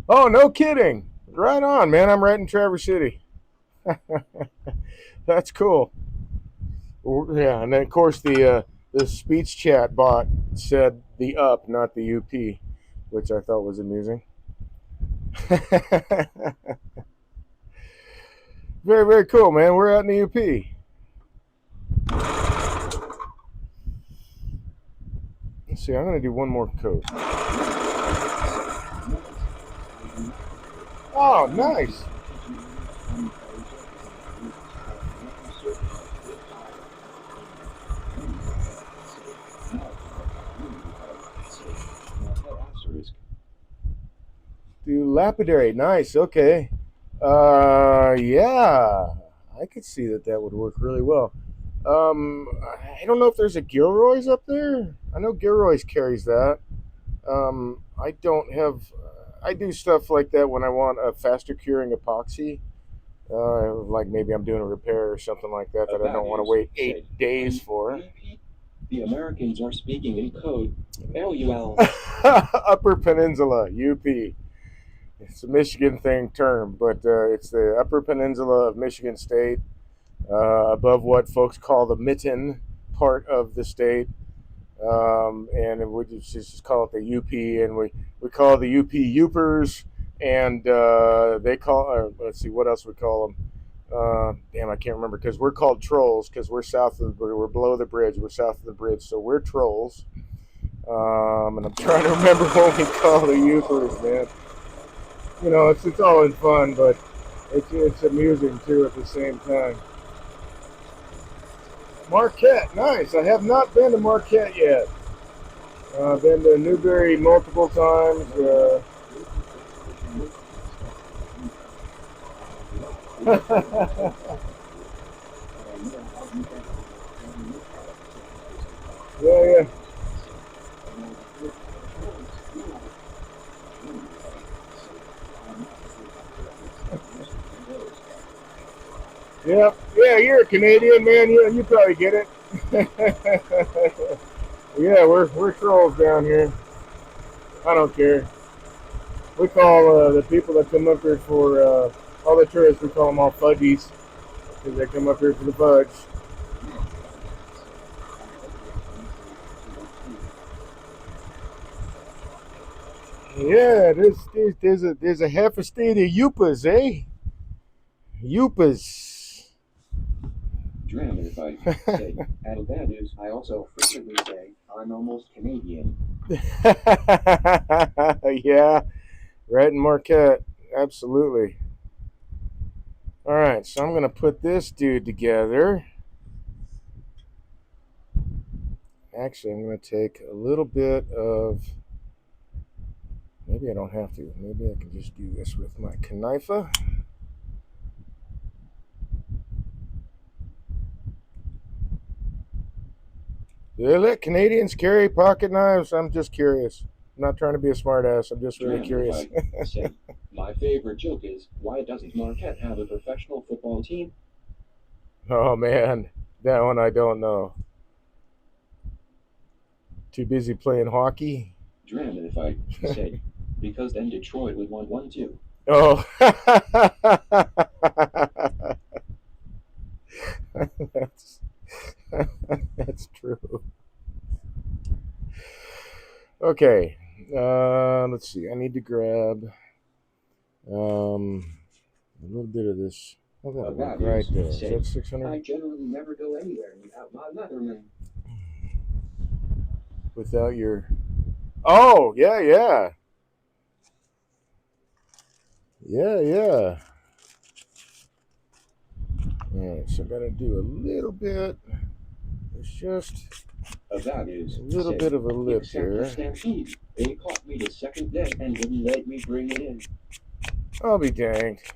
Oh, no kidding. Right on, man. I'm right in Traverse City. That's cool. Yeah, and then of course the speech chat bot said the up, not the UP, which I thought was amusing. Very, very cool, man. We're out in the UP. Let's see, I'm going to do one more coat. Oh, nice. Do lapidary. Nice. Okay. Yeah. I could see that would work really well. I don't know if there's a Gilroy's up there. I know Gilroy's carries that. I don't have. I do stuff like that when I want a faster curing epoxy. Like maybe I'm doing a repair or something like that that I don't want to wait 8 days for. The Americans are speaking in code. LUL. Upper Peninsula, UP. It's a Michigan thing term, but it's the Upper Peninsula of Michigan State, above what folks call the Mitten part of the state. And we just call it the UP, and we call the UP Upers, and they call, let's see, what else we call them? Damn, I can't remember, because we're called trolls, because we're we're below the bridge, we're south of the bridge, so we're trolls. And I'm trying to remember what we call the Upers, man. You know, it's all in fun, but it's amusing too at the same time. Marquette, nice. I have not been to Marquette yet. I've been to Newberry multiple times. Yeah, yeah. Yeah, yeah, you're a Canadian, man. You probably get it. Yeah, we're trolls down here. I don't care. We call the people that come up here for all the tourists. We call them all fudgies because they come up here for the fudge. Yeah, there's a half a state of Yupas, eh? Yupas. Dram if I say. And that is, I also frequently say, I'm almost Canadian. Yeah, right in Marquette. Absolutely. All right, so I'm going to put this dude together. Actually, I'm going to take a little bit of. Maybe I don't have to. Maybe I can just do this with my knife. Do they let Canadians carry pocket knives? I'm just curious. I'm not trying to be a smartass. I'm just really curious. Say, my favorite joke is, why doesn't Marquette have a professional football team? Oh man, that one I don't know. Too busy playing hockey. Dram if I say, because then Detroit would want one too. Oh, that's that's true. Okay, let's see. I need to grab a little bit of this. Oh, that'll work right there. Is that 600? I generally never go anywhere without my Leatherman. Without your. Oh, yeah, yeah. Yeah, yeah. Alright, so I'm going to do a little bit. It's just That is, a little bit of a lip here. Stampede. They caught me the second day and wouldn't let me bring it in. I'll be danged.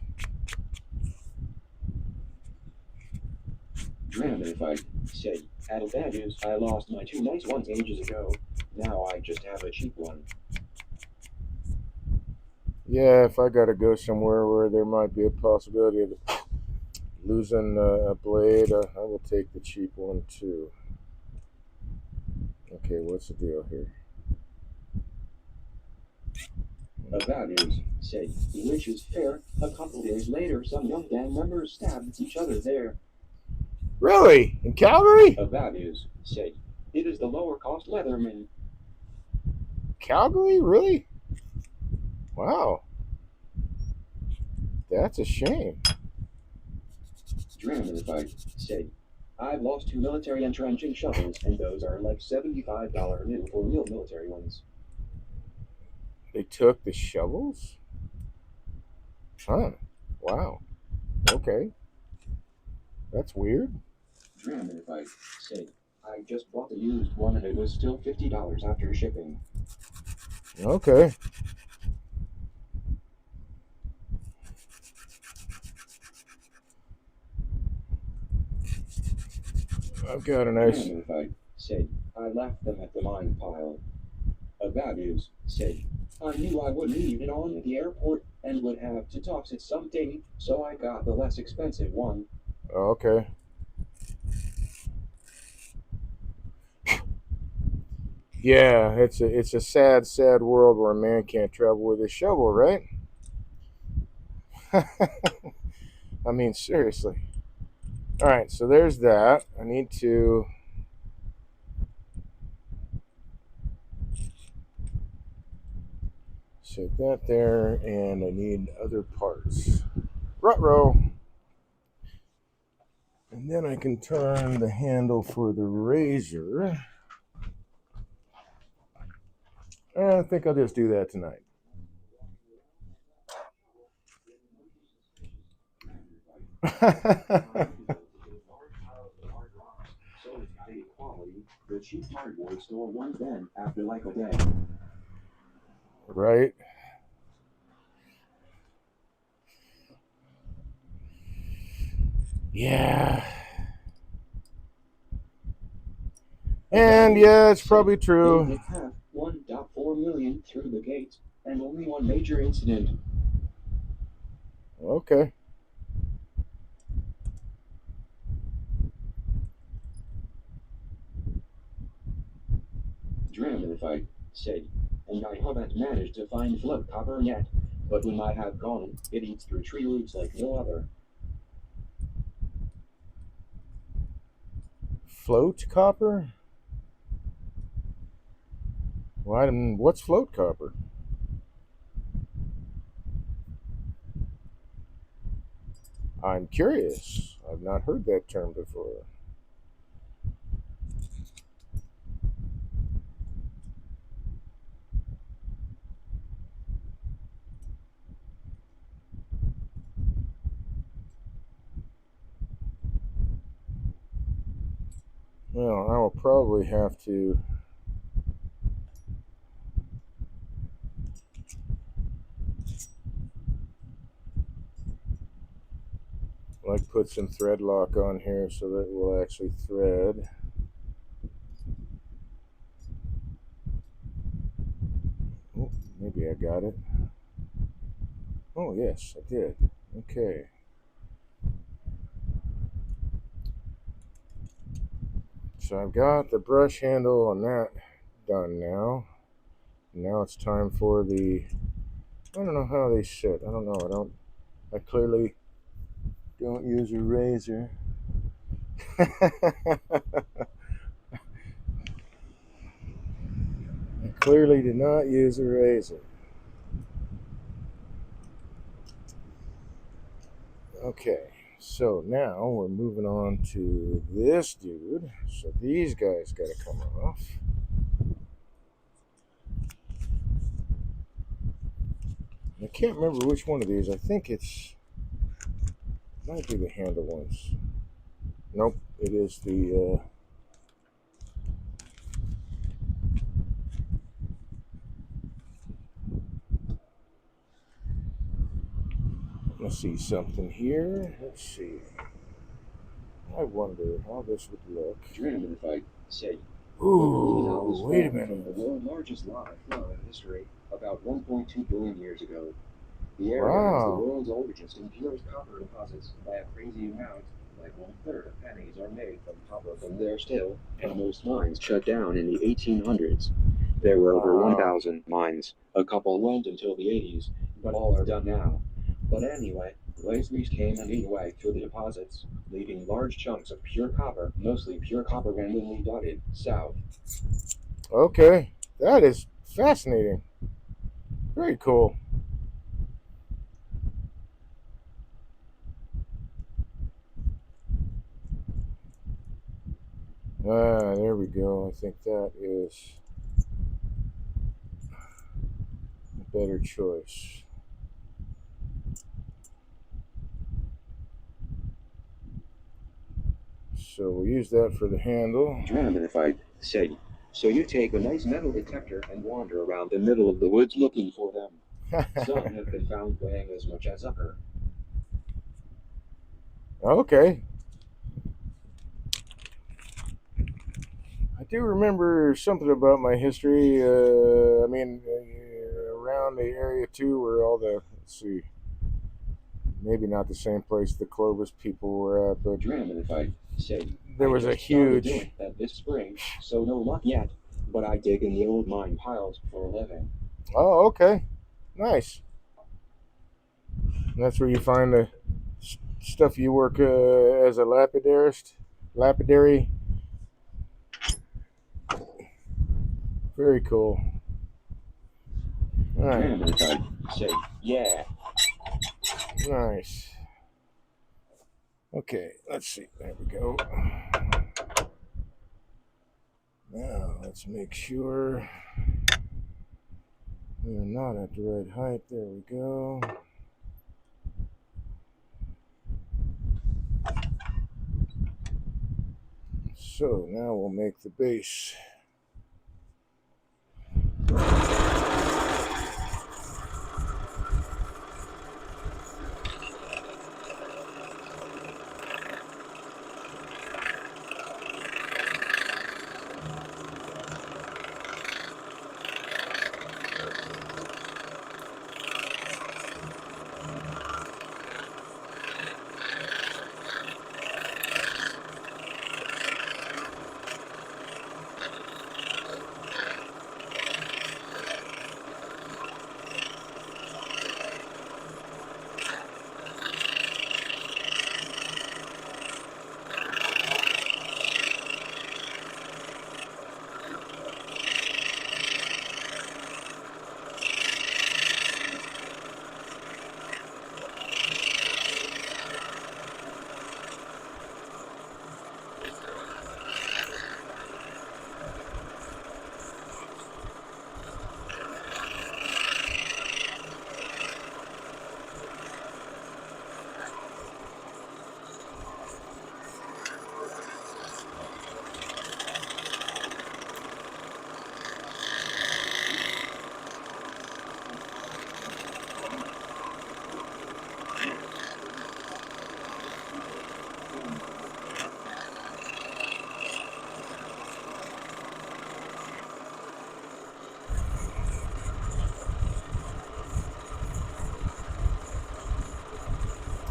Dram if I say, at that is, I lost my two nice ones ages ago. Now I just have a cheap one. Yeah, if I gotta go somewhere where there might be a possibility of losing a blade, I will take the cheap one too. Okay, what's the deal here? Bad news, said, which is fair. A couple days later, some young gang members stabbed each other there. Really? In Calgary? Bad news, said, it is the lower cost Leatherman. Calgary? Really? Wow. That's a shame. Dramatified, said, I've lost 2 military entrenching shovels, and those are like $75 new for real military ones. They took the shovels? Huh. Wow. Okay. That's weird. Dramatified, said, I just bought the used one and it was still $50 after shipping. Okay. I've got a nice. Dramatified, said, I left them at the mine pile. Bad news, said, I knew I would need it on at the airport and would have to toss it someday, so I got the less expensive one. Okay. Yeah, it's a sad, sad world where a man can't travel with his shovel, right? I mean, seriously. All right, so there's that. I need to set that there, and I need other parts. Ruh-roh. And then I can turn the handle for the razor. I think I'll just do that tonight. So it's high quality. The cheap hardware store once then, after like a day. Right? Yeah. And yeah, it's probably They true. did have 1.4 million through the gates, and only one major incident. Okay. Dramatified, said, and I haven't managed to find float copper yet, but when I have gone, it eats through tree roots like no other. Float copper? What's float copper? I'm curious. I've not heard that term before. Well, I will probably have to put some thread lock on here so that it will actually thread. Oh, maybe I got it. Oh, yes, I did. Okay. So I've got the brush handle on that done now. Now it's time for the. I don't know how they sit. I don't know. I clearly don't use a razor. I clearly did not use a razor. Okay, so now we're moving on to this dude. So these guys got to come off. I can't remember which one of these. I think might be the handle ones. Nope, it is the. Let's see something here. Let's see. I wonder how this would look. Dramatified, said, Ooh, wait a From minute. the world's largest lava flow in history about 1.2 billion years ago. The area has the Wow. world's oldest and purest copper deposits by a crazy amount. Like 1/3 of pennies are made from copper from there still, and most mines shut down in the 1800s. There were over Wow. 1,000 mines. A couple went until the 80s, but all are done now. But anyway, glaciers came and ate away through the deposits, leaving large chunks of pure copper, mostly pure copper randomly dotted south. Okay. That is fascinating. Very cool. Ah, there we go. I think that is a better choice. So we'll use that for the handle. Dramatified said, so you take a nice metal detector and wander around the middle of the woods looking for them. Some have been found weighing as much as upper. Okay. I do remember something about my history. Around the area too, where all the, let's see, maybe not the same place the Clovis people were at, but Dramatified said, there I was a just started huge. doing that this spring, so no luck yet, but I dig in the old mine piles for a living. Oh, okay. Nice. And that's where you find the stuff you work as a lapidarist. Lapidary. Very cool. All right. Dramatified said, yeah. Nice. Okay, let's see. There we go. Now, let's make sure we're not at the right height. There we go. So, now we'll make the base.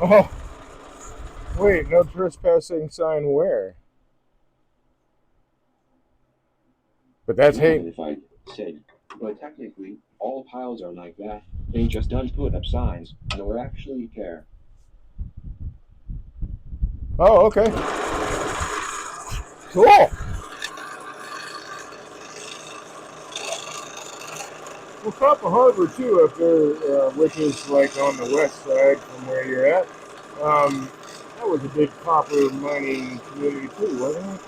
Oh, wait, no trespassing sign where? But that's hate. Dramatified said, but technically, all piles are like that. They just don't put up signs, nor actually care. Oh, okay. Cool. Well, Papa Harbor too up there, which is like on the west side from where you're at. Um, that was a big copper mining community too, wasn't it?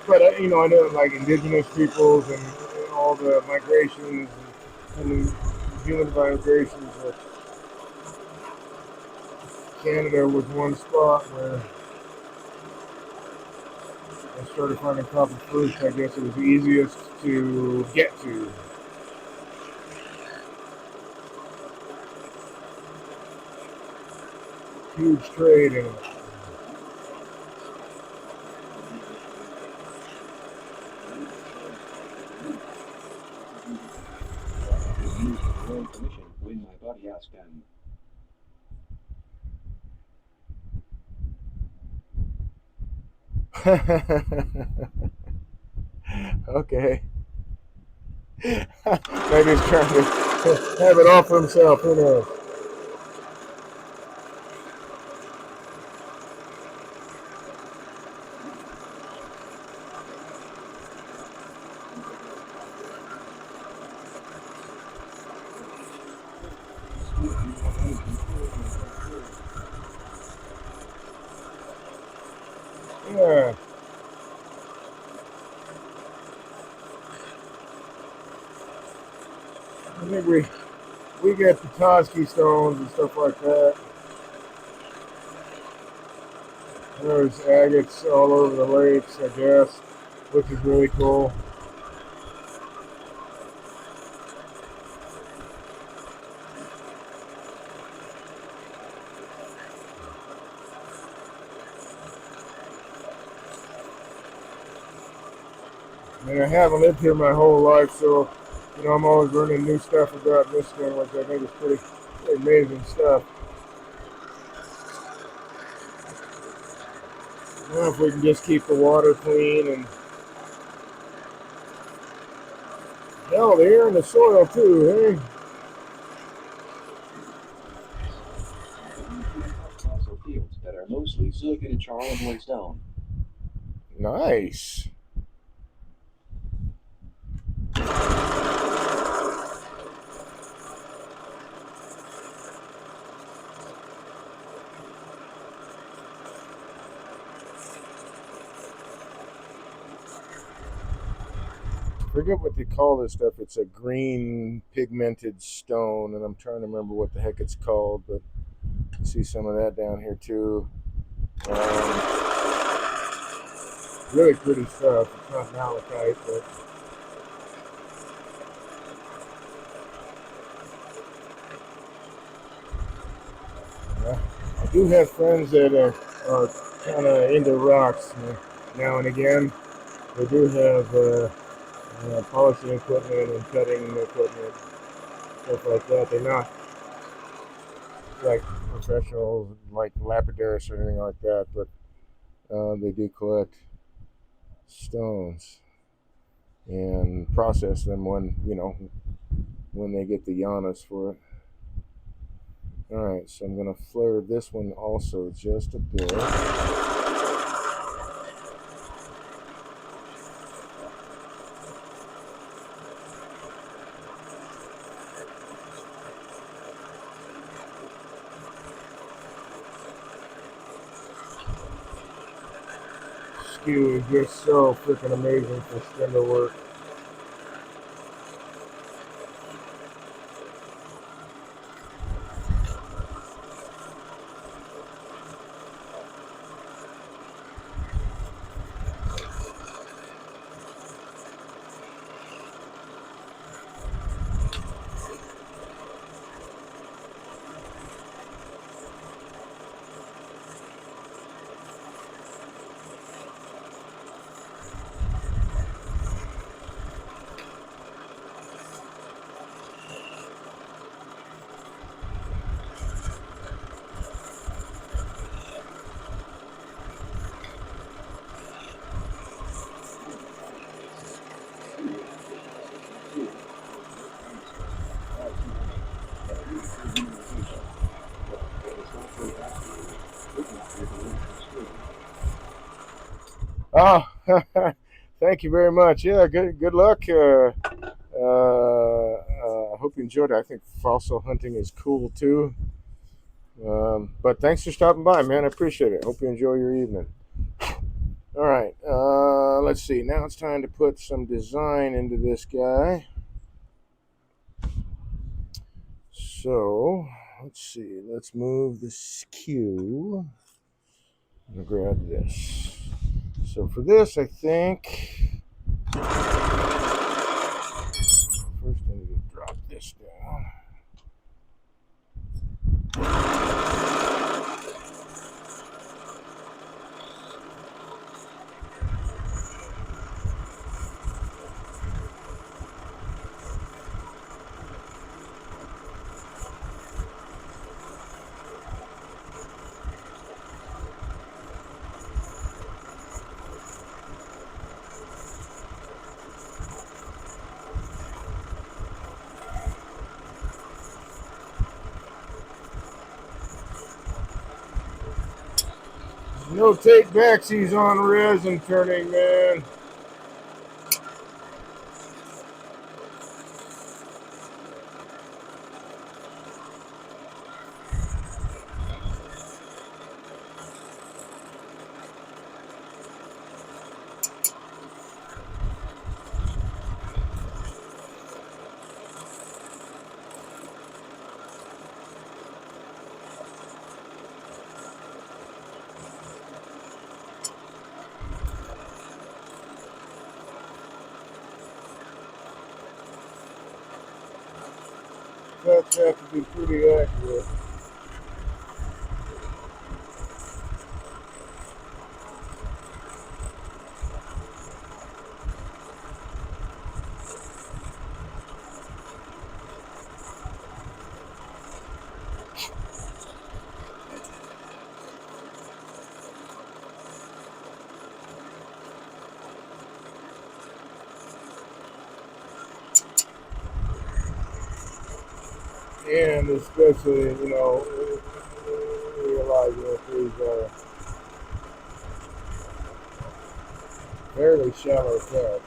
But I know like indigenous peoples and all the migrations and human migrations. Canada was one spot where I started finding copper first. I guess it was the easiest to get to. Huge trade in it. task and Okay. Maybe he's trying to have it all for himself. Who knows? Yeah. I think we get the Toski stones and stuff like that. There's agates all over the lakes, I guess, which is really cool. I mean, I haven't lived here my whole life, so I'm always learning new stuff about Michigan, which I think is pretty amazing stuff. Well, if we can just keep the water clean and hell, the air and the soil too, hey? also fields that are mostly silicon and charlotte stone. Nice. I forget what they call this stuff. It's a green pigmented stone, and I'm trying to remember what the heck it's called, but you see some of that down here too. Really pretty stuff. It's not malachite, but I do have friends that are kind of into rocks now and again. They do have polishing equipment and cutting equipment, stuff like that. They're not like professionals, like lapidarists or anything like that, but they do collect stones and process them when they get the yanas for it. All right, so I'm going to flare this one also just a bit. Skew is just so freaking amazing for spindle work. Oh, thank you very much. Yeah, good luck. I hope you enjoyed it. I think fossil hunting is cool too. But thanks for stopping by, man. I appreciate it. Hope you enjoy your evening. All right. Let's see. Now it's time to put some design into this guy. So let's see. Let's move the skew. I'm gonna grab this. So for this, I think first I need to drop this down. No take backsies on resin turning, man. Cuts have to be pretty accurate. And especially, realizing that these are fairly shallow cuts.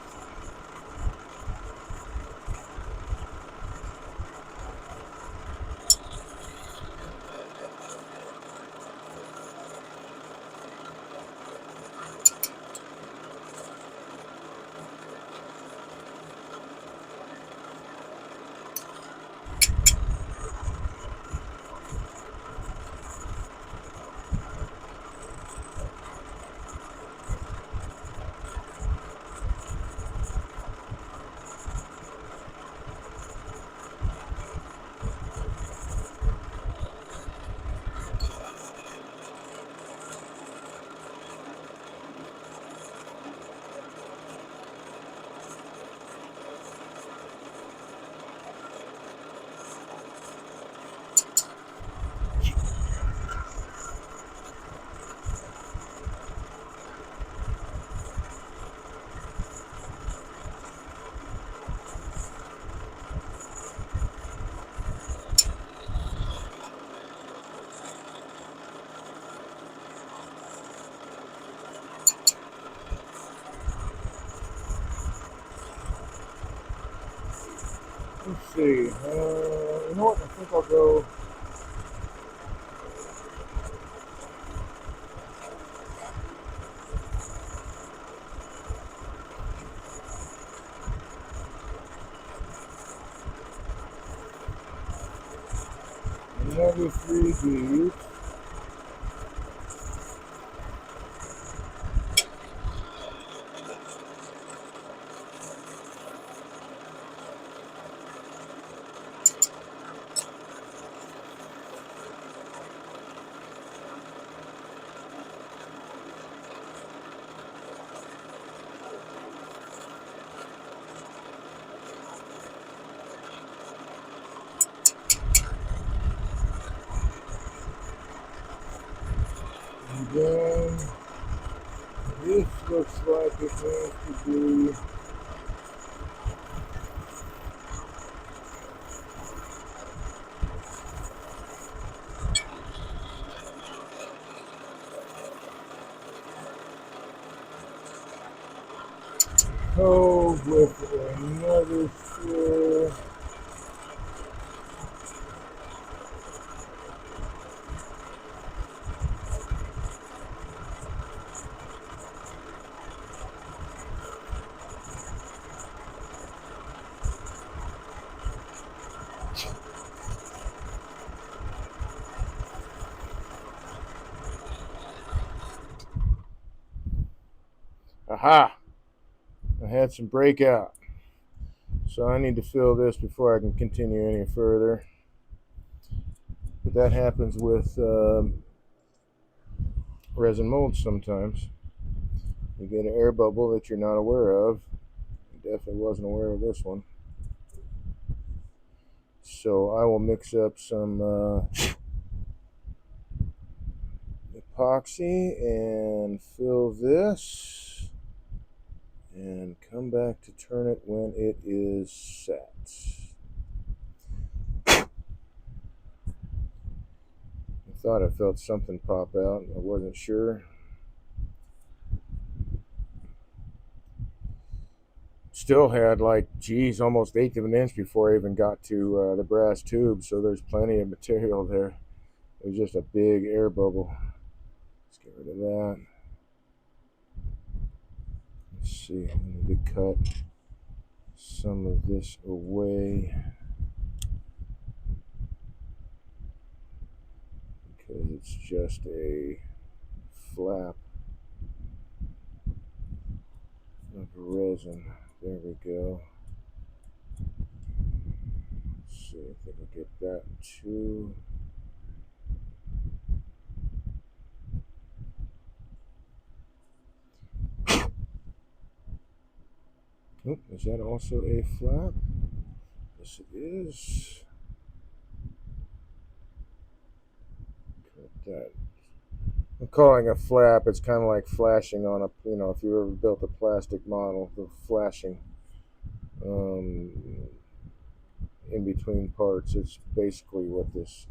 Let's see. You know what? I think I'll go. Another 3D. And then this looks like it has to be. Cove with another swirl. Aha! I had some breakout. So I need to fill this before I can continue any further. But that happens with resin molds sometimes. You get an air bubble that you're not aware of. I definitely wasn't aware of this one. So I will mix up some epoxy and fill this and come back to turn it when it is set. I thought I felt something pop out. I wasn't sure. still had like, geez, almost 1/8 of an inch before I even got to the brass tube. So there's plenty of material there. It was just a big air bubble. Let's get rid of that. Let's see, I need to cut some of this away because it's just a flap of resin. There we go. Let's see, I think I'll get that too. Oh, is that also a flap? Yes, it is. Cut that. I'm calling a flap. It's kind of like flashing on a, if you ever built a plastic model, the flashing um, in between parts. It's basically what this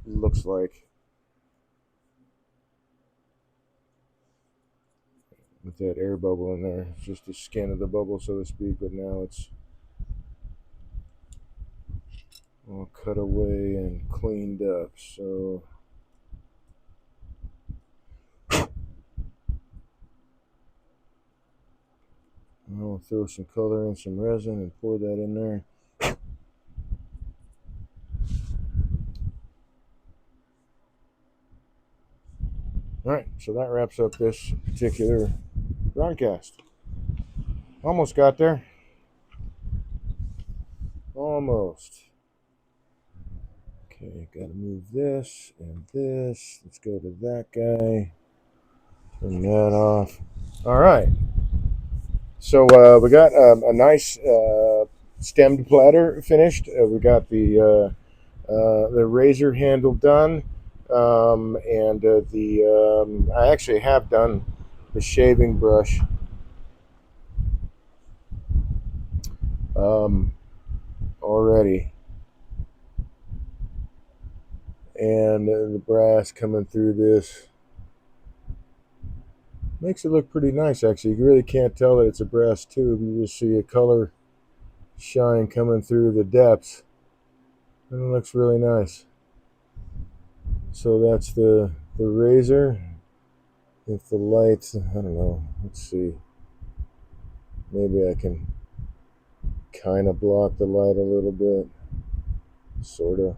looks like with that air bubble in there. It's just the skin of the bubble, so to speak, but now it's all cut away and cleaned up. So I'll throw some color and some resin and pour that in there. All right, so that wraps up this particular broadcast. Almost got there. Almost. Okay, gotta move this and this. Let's go to that guy. Turn that off. All right. So we got a nice stemmed platter finished. We got the razor handle done, and I actually have done the shaving brush already, and the brass coming through this makes it look pretty nice. Actually, you really can't tell that it's a brass tube. You just see a color shine coming through the depths, and it looks really nice. So that's the razor. If the lights, I don't know. Let's see. Maybe I can kind of block the light a little bit, sort of.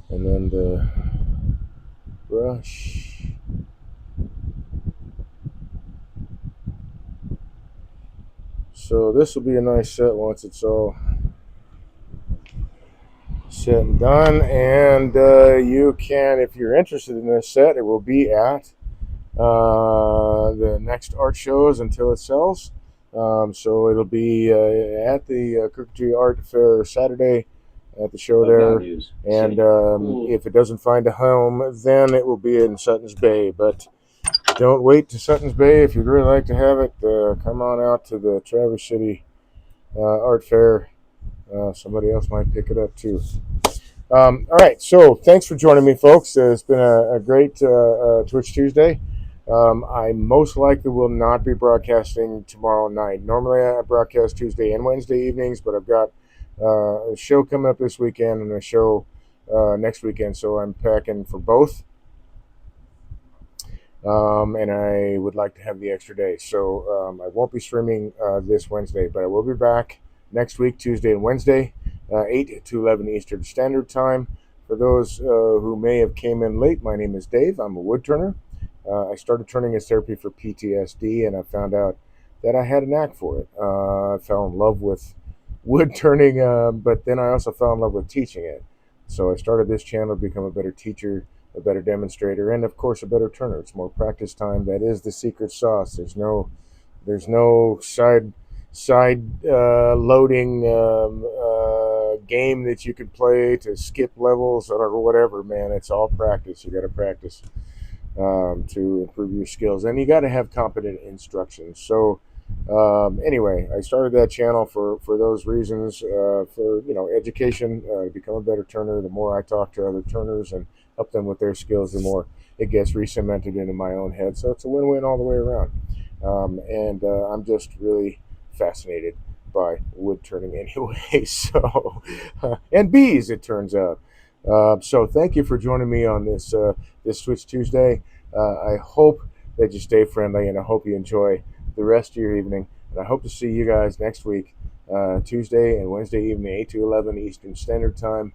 And then the brush. So this will be a nice set once it's all set and done. And you can, if you're interested in this set, it will be at the next art shows until it sells. So it'll be at the Crooked Tree Art Fair Saturday at the show there. And if it doesn't find a home, then it will be in Sutton's Bay. But don't wait to Sutton's Bay. If you'd really like to have it, come on out to the Traverse City Art Fair. Somebody else might pick it up too. All right, so thanks for joining me, folks. It's been a great Twitch Tuesday. I most likely will not be broadcasting tomorrow night. Normally I broadcast Tuesday and Wednesday evenings, but I've got a show coming up this weekend and a show next weekend, so I'm packing for both. And I would like to have the extra day. So I won't be streaming this Wednesday, but I will be back next week, Tuesday and Wednesday, 8 to 11 Eastern Standard Time. For those who may have came in late, my name is Dave. I'm a woodturner. I started turning as therapy for PTSD, and I found out that I had a knack for it. I fell in love with wood turning, but then I also fell in love with teaching it. So I started this channel to become a better teacher, a better demonstrator, and of course a better turner. It's more practice time. That is the secret sauce. There's no side loading game that you can play to skip levels or whatever. Man, it's all practice. You got to practice to improve your skills, and you got to have competent instruction. So Anyway, I started that channel for those reasons, for education, to become a better turner. The more I talk to other turners and help them with their skills, the more it gets re-cemented into my own head. So it's a win-win all the way around. And I'm just really fascinated by wood turning anyway. So and bees, it turns out. So thank you for joining me on this Switch Tuesday. I hope that you stay friendly, and I hope you enjoy the rest of your evening. And I hope to see you guys next week, Tuesday and Wednesday evening, 8 to 11 Eastern Standard Time.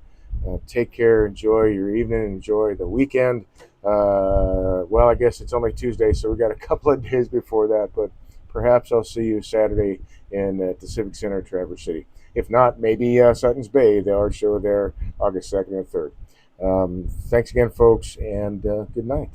Take care. Enjoy your evening. Enjoy the weekend. Well, I guess it's only Tuesday, so we got a couple of days before that, but perhaps I'll see you Saturday at the Civic Center, Traverse City. If not, maybe Sutton's Bay, the art show there, August 2nd and 3rd. Thanks again, folks, and good night.